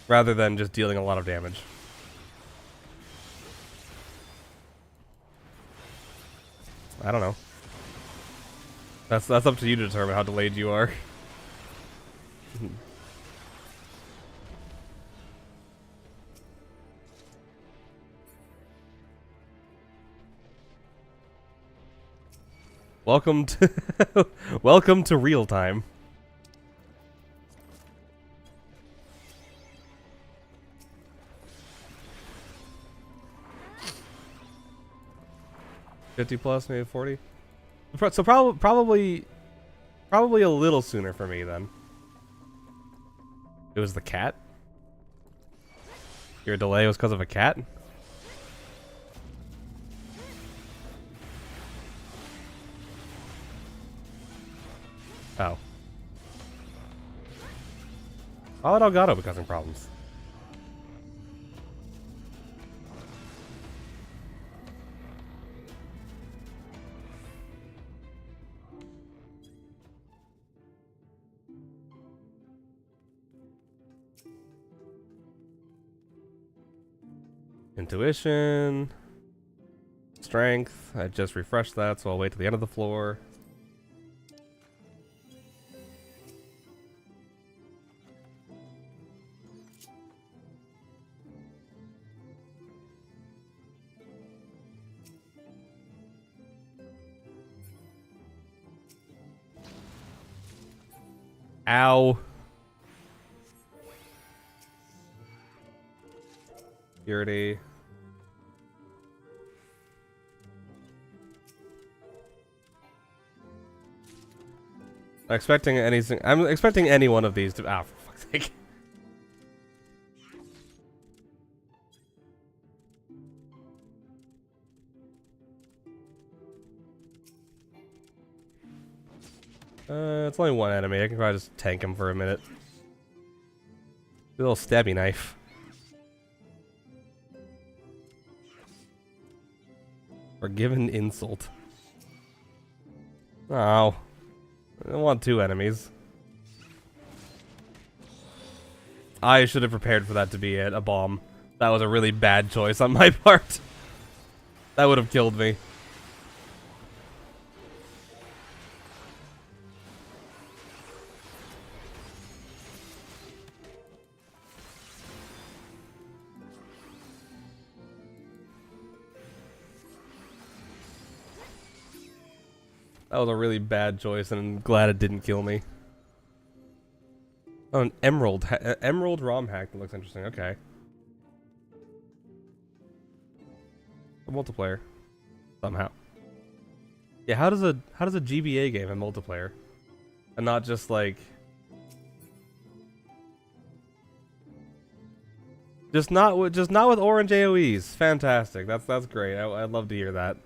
Rather than just dealing a lot of damage. I don't know. That's up to you to determine how delayed you are. Welcome to welcome to real time. +50, maybe 40. So probably a little sooner for me then. It was the cat. Your delay was because of a cat. Oh. Why would Elgato be causing problems? Intuition. Strength. I just refreshed that, so I'll wait till the end of the floor. Ow. Purity. I'm expecting anything. I'm expecting any one of these to. Ah, for fuck's sake. It's only one enemy. I can probably just tank him for a minute. A little stabby knife. Forgiven insult. Oh. I don't want 2 enemies. I should have prepared for that to be a bomb. That was a really bad choice on my part. That would have killed me. That was a really bad choice, and I'm glad it didn't kill me. Oh, an emerald ROM hack that looks interesting. Okay. A multiplayer. Somehow. Yeah, how does a GBA game have multiplayer? And not just like just not with orange AoEs. Fantastic. That's great. I'd love to hear that.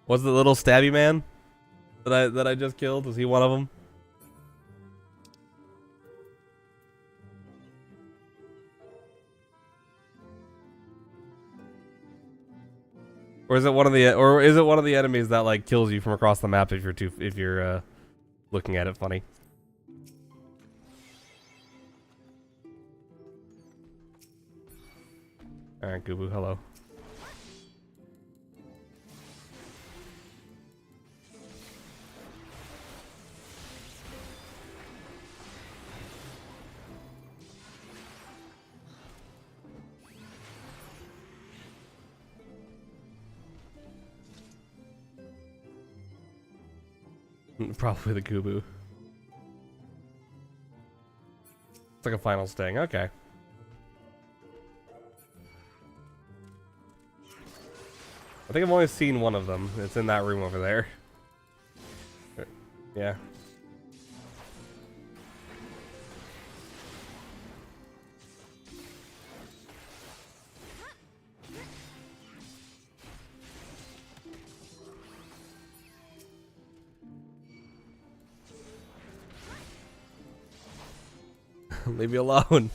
Was the little stabby man that I just killed? Was he one of them? Or is it one of the enemies that like kills you from across the map if you're looking at it funny? All right, Gubu, hello. Probably the Gubu. It's like a final sting. Okay. I think I've only seen one of them. It's in that room over there. Yeah. Leave me alone.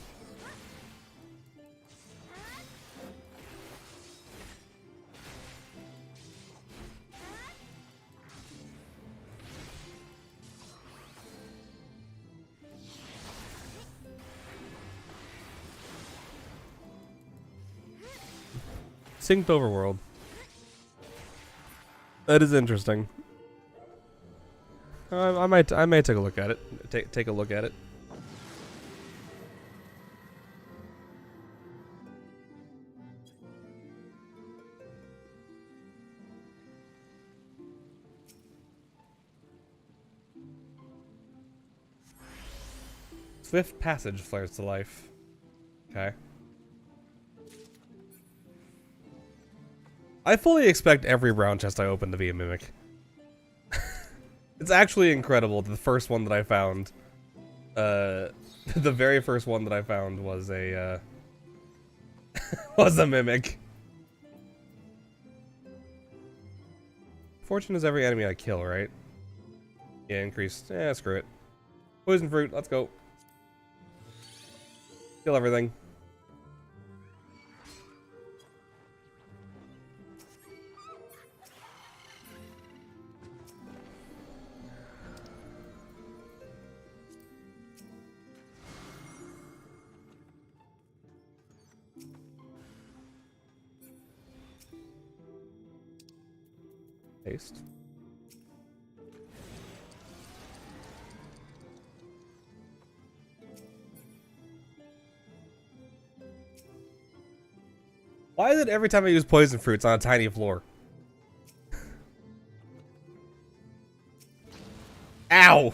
Synced overworld. That is interesting. I may take a look at it. Take a look at it. Swift passage flares to life. Okay. I fully expect every brown chest I open to be a mimic. It's actually incredible. The first one that I found, the very first one that I found was a was a mimic. Fortune is every enemy I kill, right? Yeah, increased. Yeah, screw it. Poison fruit. Let's go. Kill everything. Paste. Why is it every time I use poison fruits on a tiny floor? Ow!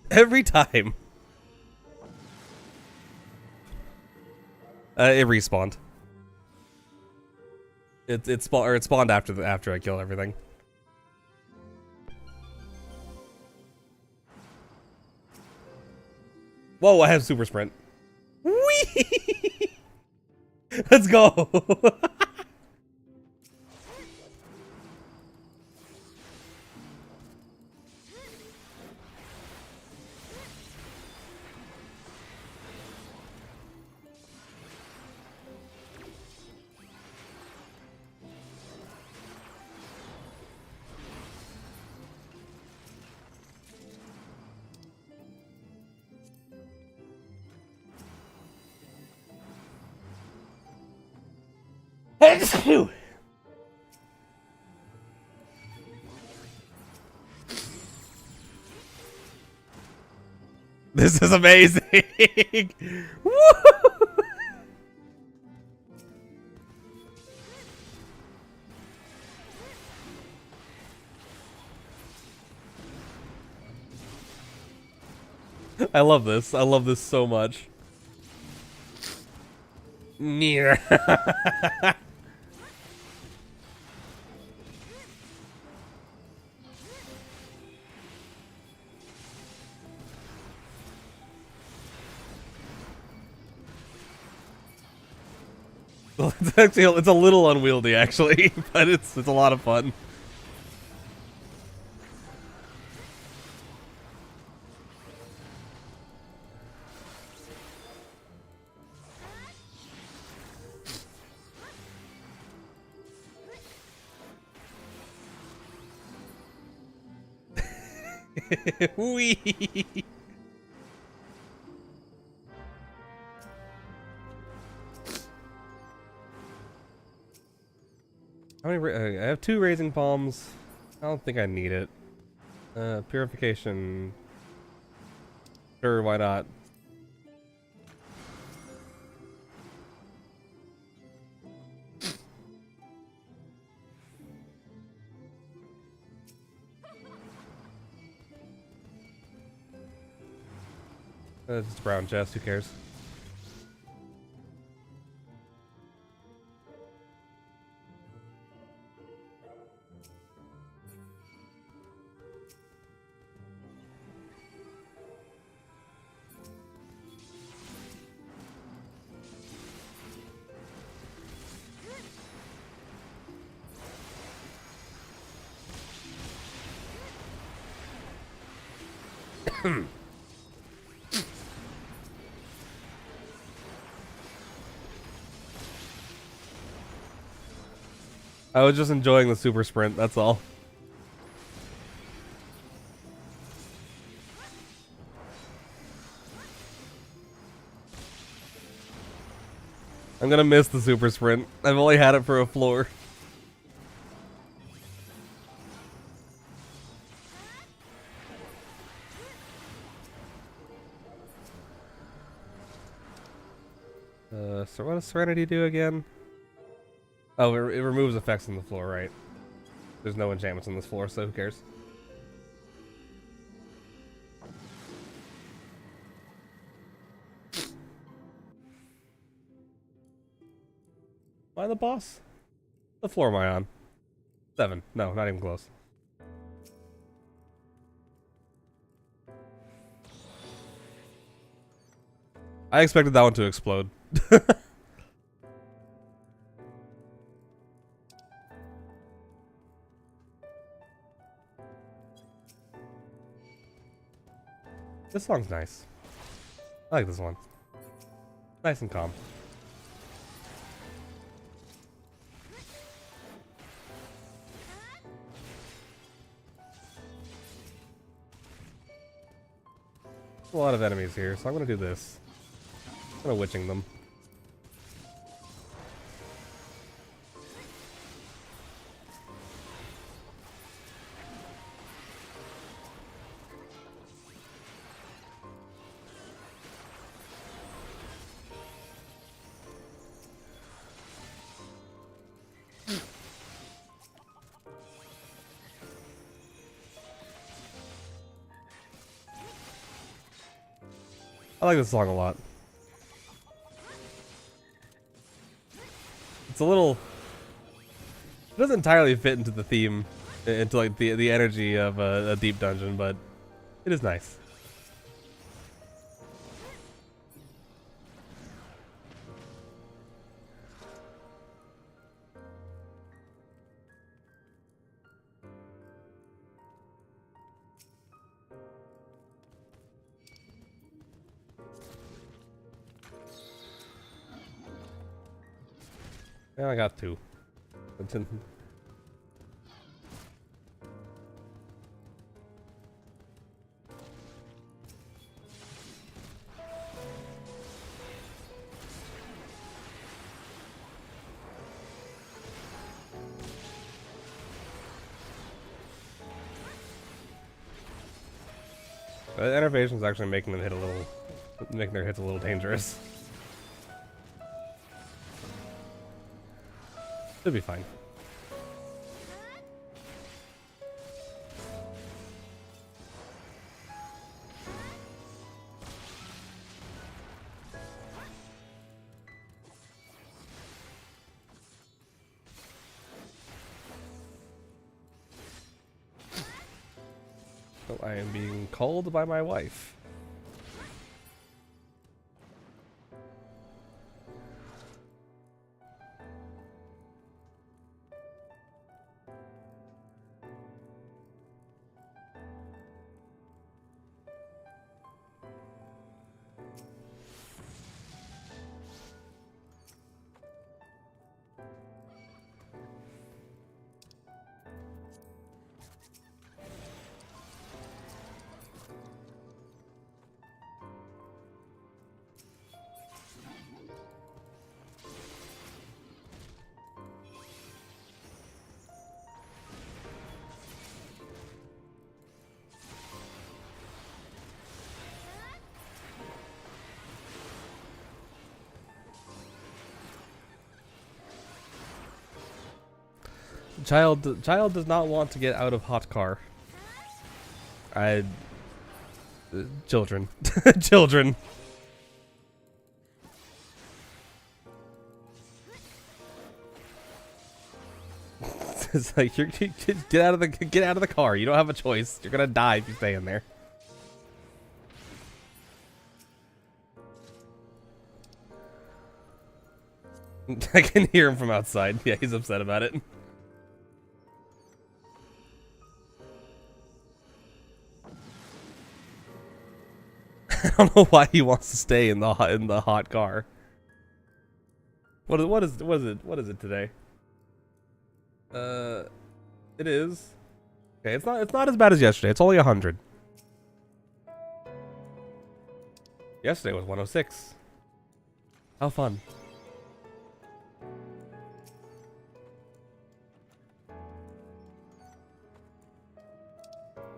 Every time. It respawned. It spawned after I killed everything. Whoa, I have super sprint. Let's go. This is amazing. Woo! I love this. I love this so much. Near. It's a little unwieldy actually, but it's a lot of fun. Wee. How many? I have 2 raising palms. I don't think I need it. Purification. Sure, why not? Just a brown chest, who cares? I was just enjoying the super sprint, that's all. I'm gonna miss the super sprint. I've only had it for a floor. So what does Serenity do again? Oh, it removes effects on the floor, right? There's no enchantments on this floor, so who cares? Am I the boss? What floor am I on? 7. No, not even close. I expected that one to explode. This song's nice. I like this one. Nice and calm. There's a lot of enemies here, so I'm gonna do this. I'm gonna witching them. I like this song a lot. It's a little... It doesn't entirely fit into the theme, into like the energy of a deep dungeon, but it is nice. Yeah, I got 2. The innervation's actually making them making their hits a little dangerous. Should be fine. Oh, I am being called by my wife. Child does not want to get out of hot car. Children. Children. It's like get out of the car. You don't have a choice. You're gonna die if you stay in there. I can hear him from outside. Yeah, he's upset about it. I don't know why he wants to stay in the hot car. What is it today? It is. Okay, it's not as bad as yesterday. It's only 100. Yesterday was 106. How fun.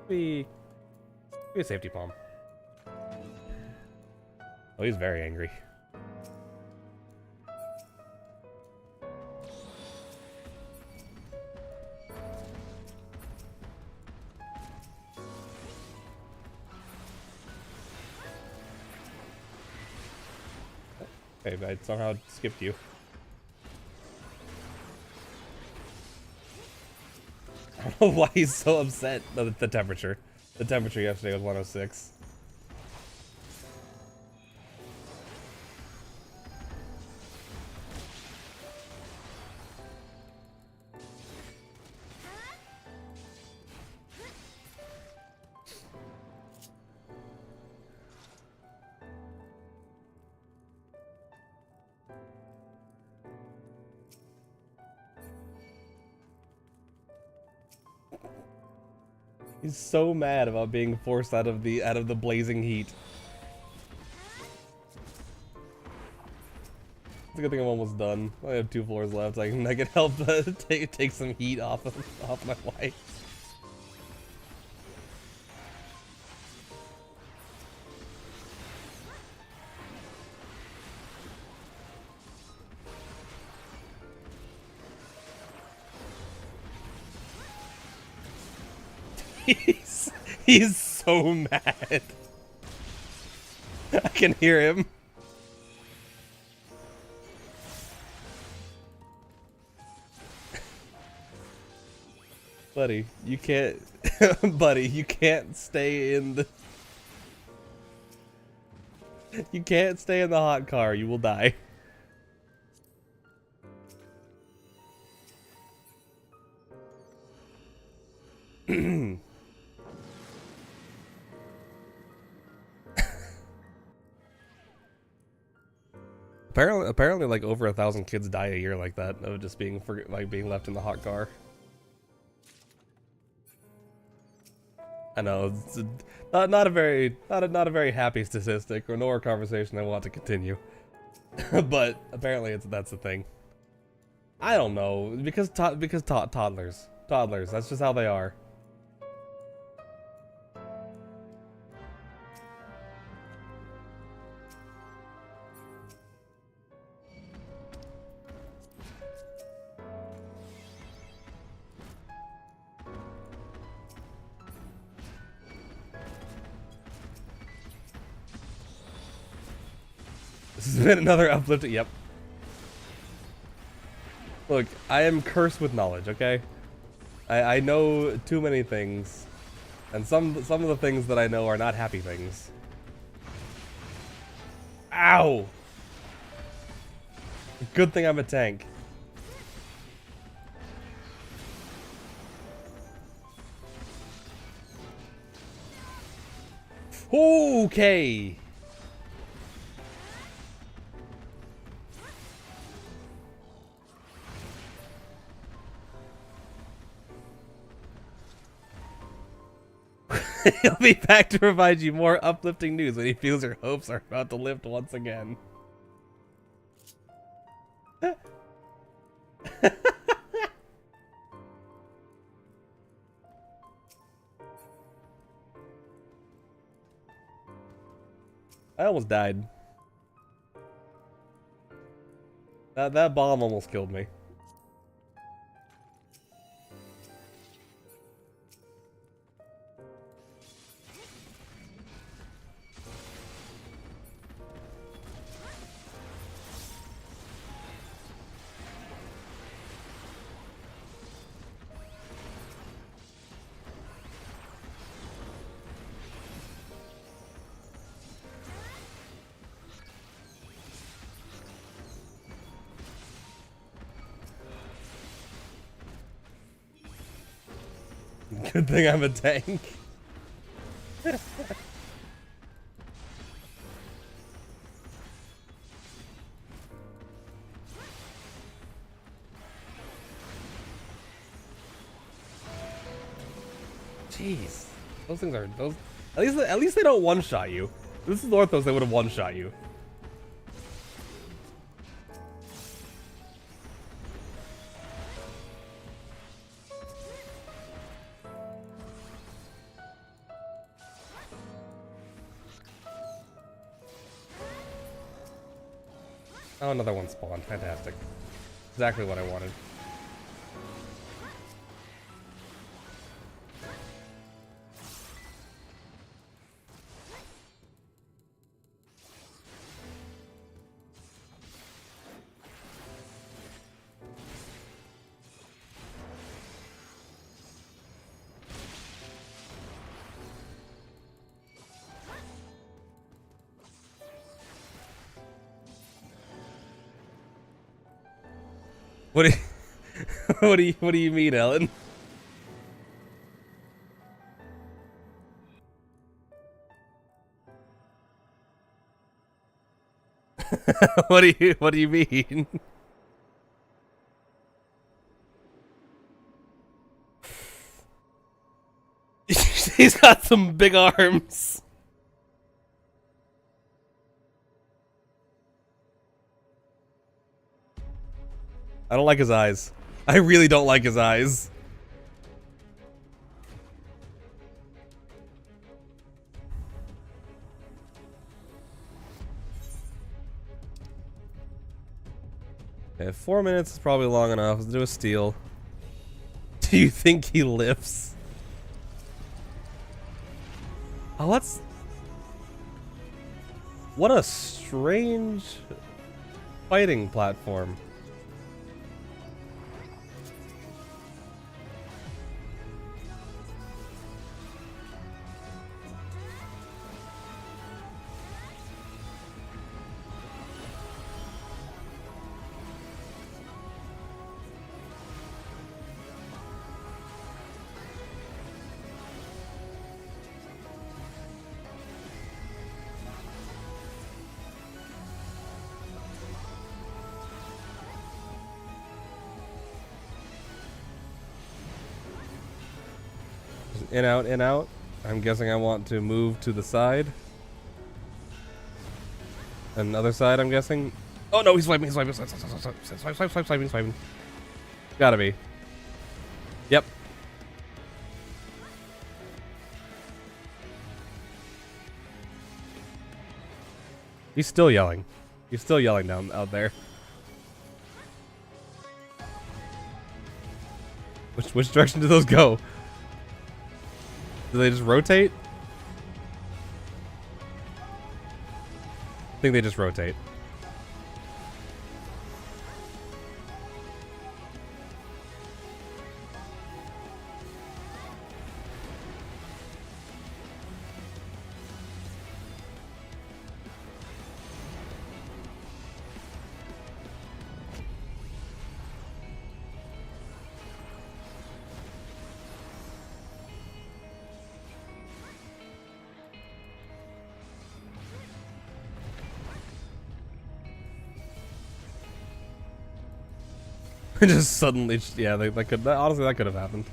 Be a safety palm. Oh, he's very angry. Okay, I somehow skipped you. I don't know why he's so upset. No, the temperature. The temperature yesterday was 106. He's so mad about being forced out of the blazing heat. It's a good thing I'm almost done. I have 2 floors left. I can help take some heat off my wife. He's so mad. I can hear him. Buddy, you can't buddy, you can't stay in the You can't stay in the hot car, you will die. Apparently, like over 1,000 kids die a year like that of just being being left in the hot car. I know it's not a very happy statistic or nor a conversation I want to continue, but apparently that's the thing. I don't know because toddlers that's just how they are. This has been another uplifting. Yep. Look, I am cursed with knowledge. Okay, I know too many things, and some of the things that I know are not happy things. Ow! Good thing I'm a tank. Okay. He'll be back to provide you more uplifting news when he feels your hopes are about to lift once again. I almost died. That bomb almost killed me. Good thing I'm a tank. Jeez, those things are those. At least they don't one-shot you. This is Orthos, they would have one-shot you. Oh, another one spawned. Fantastic. Exactly what I wanted. What do you, what do you mean, Ellen? What do you mean? He's got some big arms. I don't like his eyes. I really don't like his eyes. Okay, 4 minutes is probably long enough. Let's do a steal. Do you think he lifts? Oh, that's... What a strange fighting platform. in, out, in, out. I'm guessing I want to move to the side. And the other side, I'm guessing. Oh no, he's swiping, he's swiping, swiping. Gotta be. Yep. He's still yelling. He's still yelling down out there. Which direction do those go? Do they just rotate? I think they just rotate. Just suddenly, yeah, honestly, that could have happened.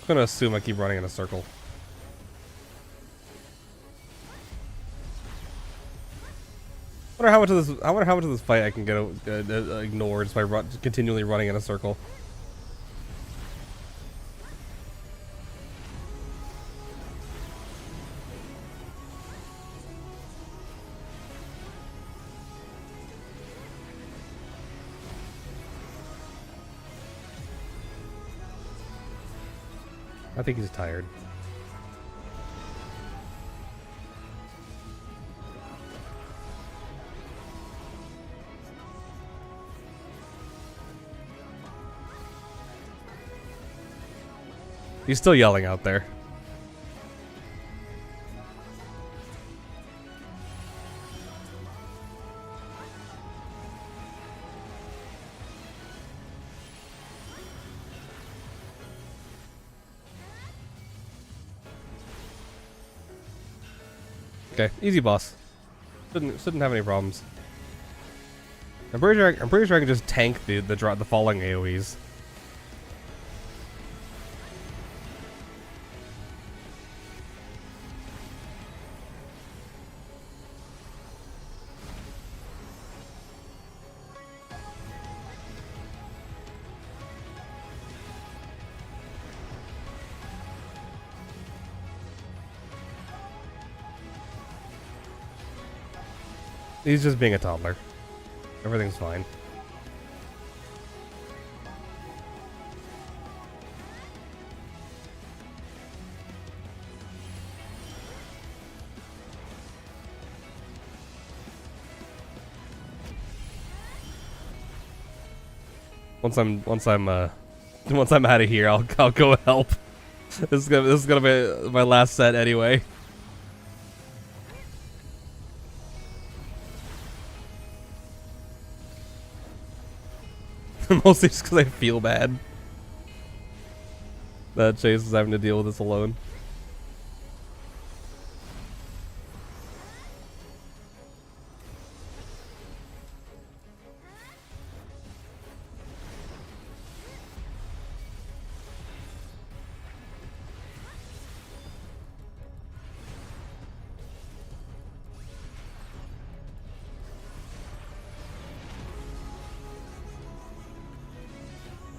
I'm gonna assume I keep running in a circle. I wonder how much of this fight I can get ignored just by continually running in a circle. I think he's tired. He's still yelling out there. Okay, easy boss. Shouldn't have any problems. I'm pretty sure I can just tank the falling AoEs. He's just being a toddler. Everything's fine. Once I'm out of here, I'll go help. This is gonna be my last set anyway. Mostly just because I feel bad that Chase is having to deal with this alone.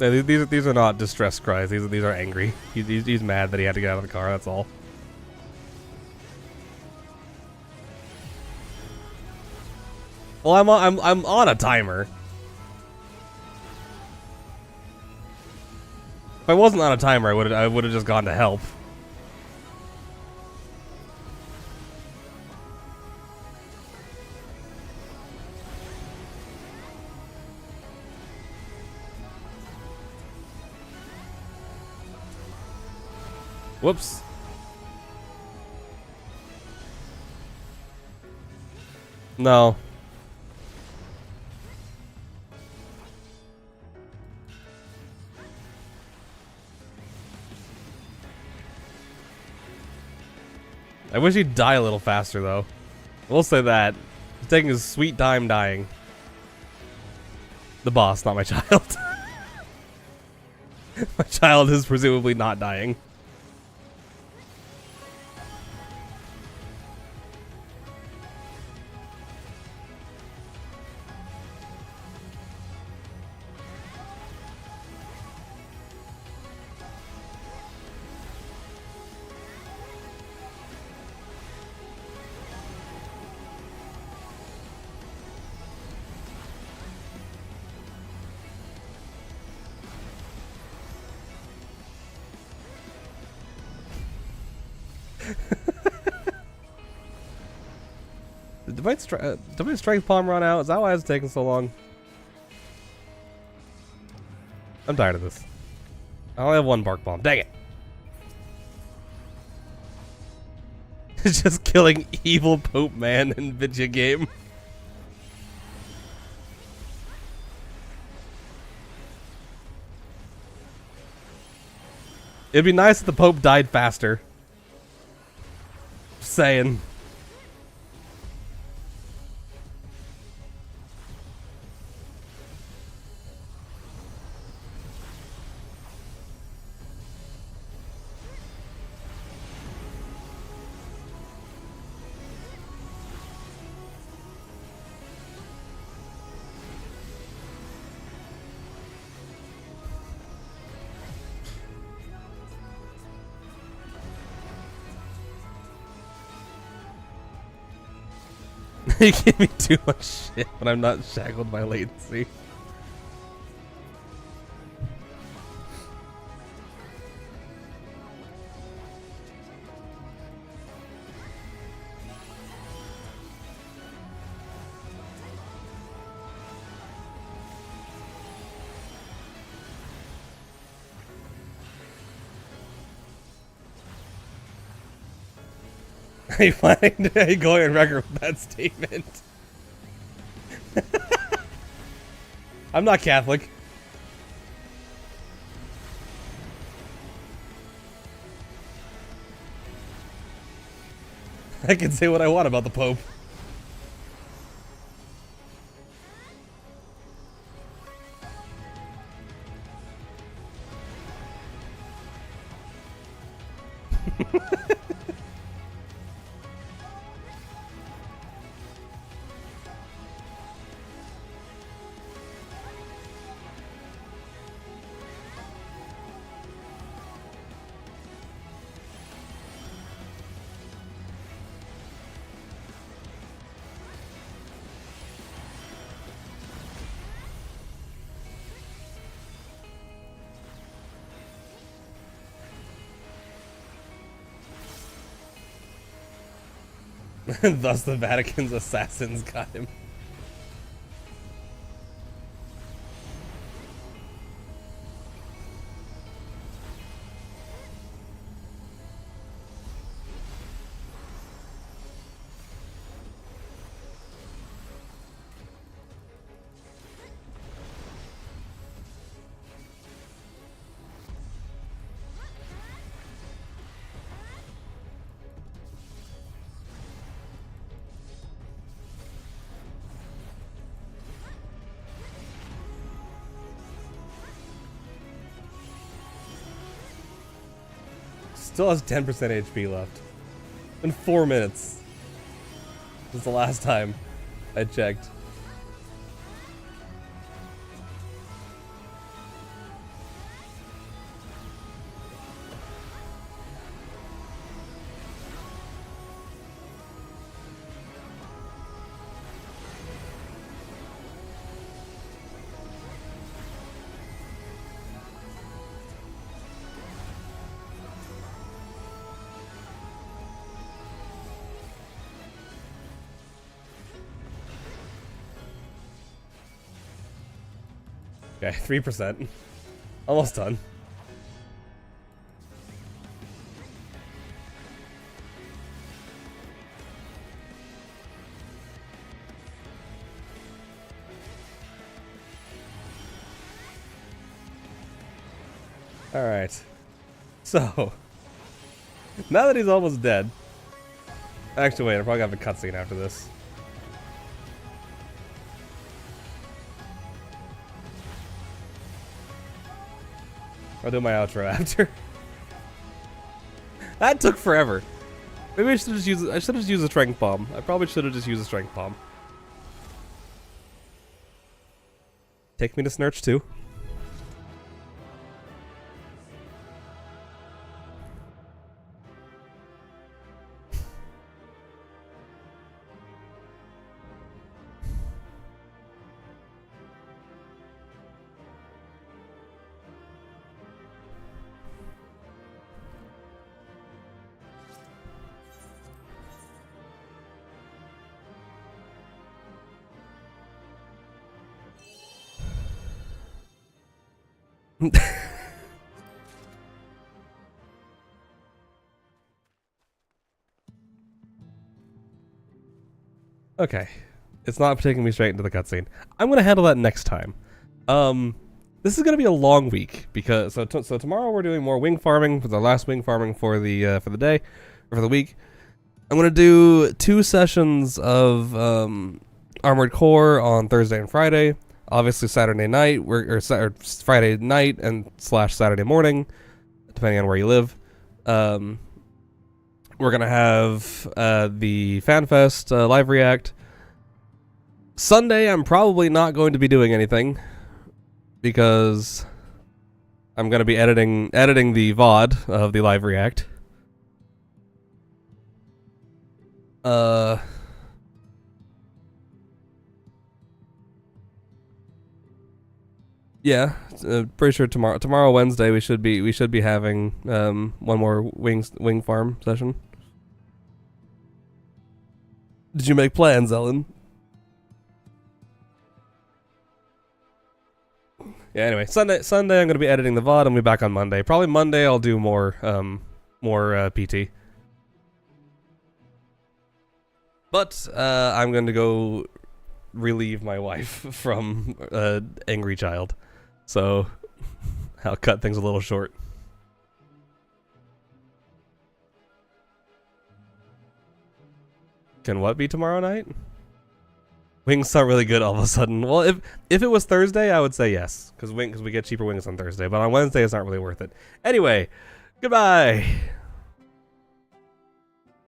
Yeah, these are not distress cries. These are angry. He's mad that he had to get out of the car. That's all. Well, I'm on a timer. If I wasn't on a timer, I would have just gone to help. Whoops. No. I wish he'd die a little faster, though. We'll say that. He's taking his sweet time dying. The boss, not my child. My child is presumably not dying. Did my strength palm run out? Is that why it's taking so long? I'm tired of this. I only have one bark bomb. Dang it. It's just killing evil Pope Man in video game. It'd be nice if the Pope died faster. Just saying. You give me too much shit when I'm not shackled by latency. Are you planning to going on record with that statement? I'm not Catholic. I can say what I want about the Pope. Thus the Vatican's assassins got him. Still has 10% HP left. In 4 minutes. Since the last time I checked. Okay, 3%. Almost done. Alright. So, now that he's almost dead. Actually, wait, I'll probably have a cutscene after this. I'll do my outro after. That took forever. Maybe I should have just used a strength bomb. I probably should have just used a strength bomb. Take me to Snurch too. Okay, it's not taking me straight into the cutscene. I'm gonna handle that next time. This is gonna be a long week because so tomorrow we're doing more wing farming for the last wing farming for the day or for the week. I'm gonna do 2 sessions of Armored Core on Thursday and Friday. Obviously Saturday night, or Friday night and / Saturday morning, depending on where you live. We're gonna have the FanFest live react. Sunday, I'm probably not going to be doing anything because I'm gonna be editing the VOD of the live react. Yeah, pretty sure tomorrow Wednesday we should be having one more wing farm session. Did you make plans, Ellen? Yeah, anyway, Sunday I'm going to be editing the VOD. I'm going to be back on Monday. Probably Monday I'll do more PT. But I'm going to go relieve my wife from angry child. So I'll cut things a little short. Can what be tomorrow night? Wings sound really good all of a sudden. Well, if it was Thursday, I would say yes, because we get cheaper wings on Thursday. But on Wednesday, it's not really worth it. Anyway, goodbye.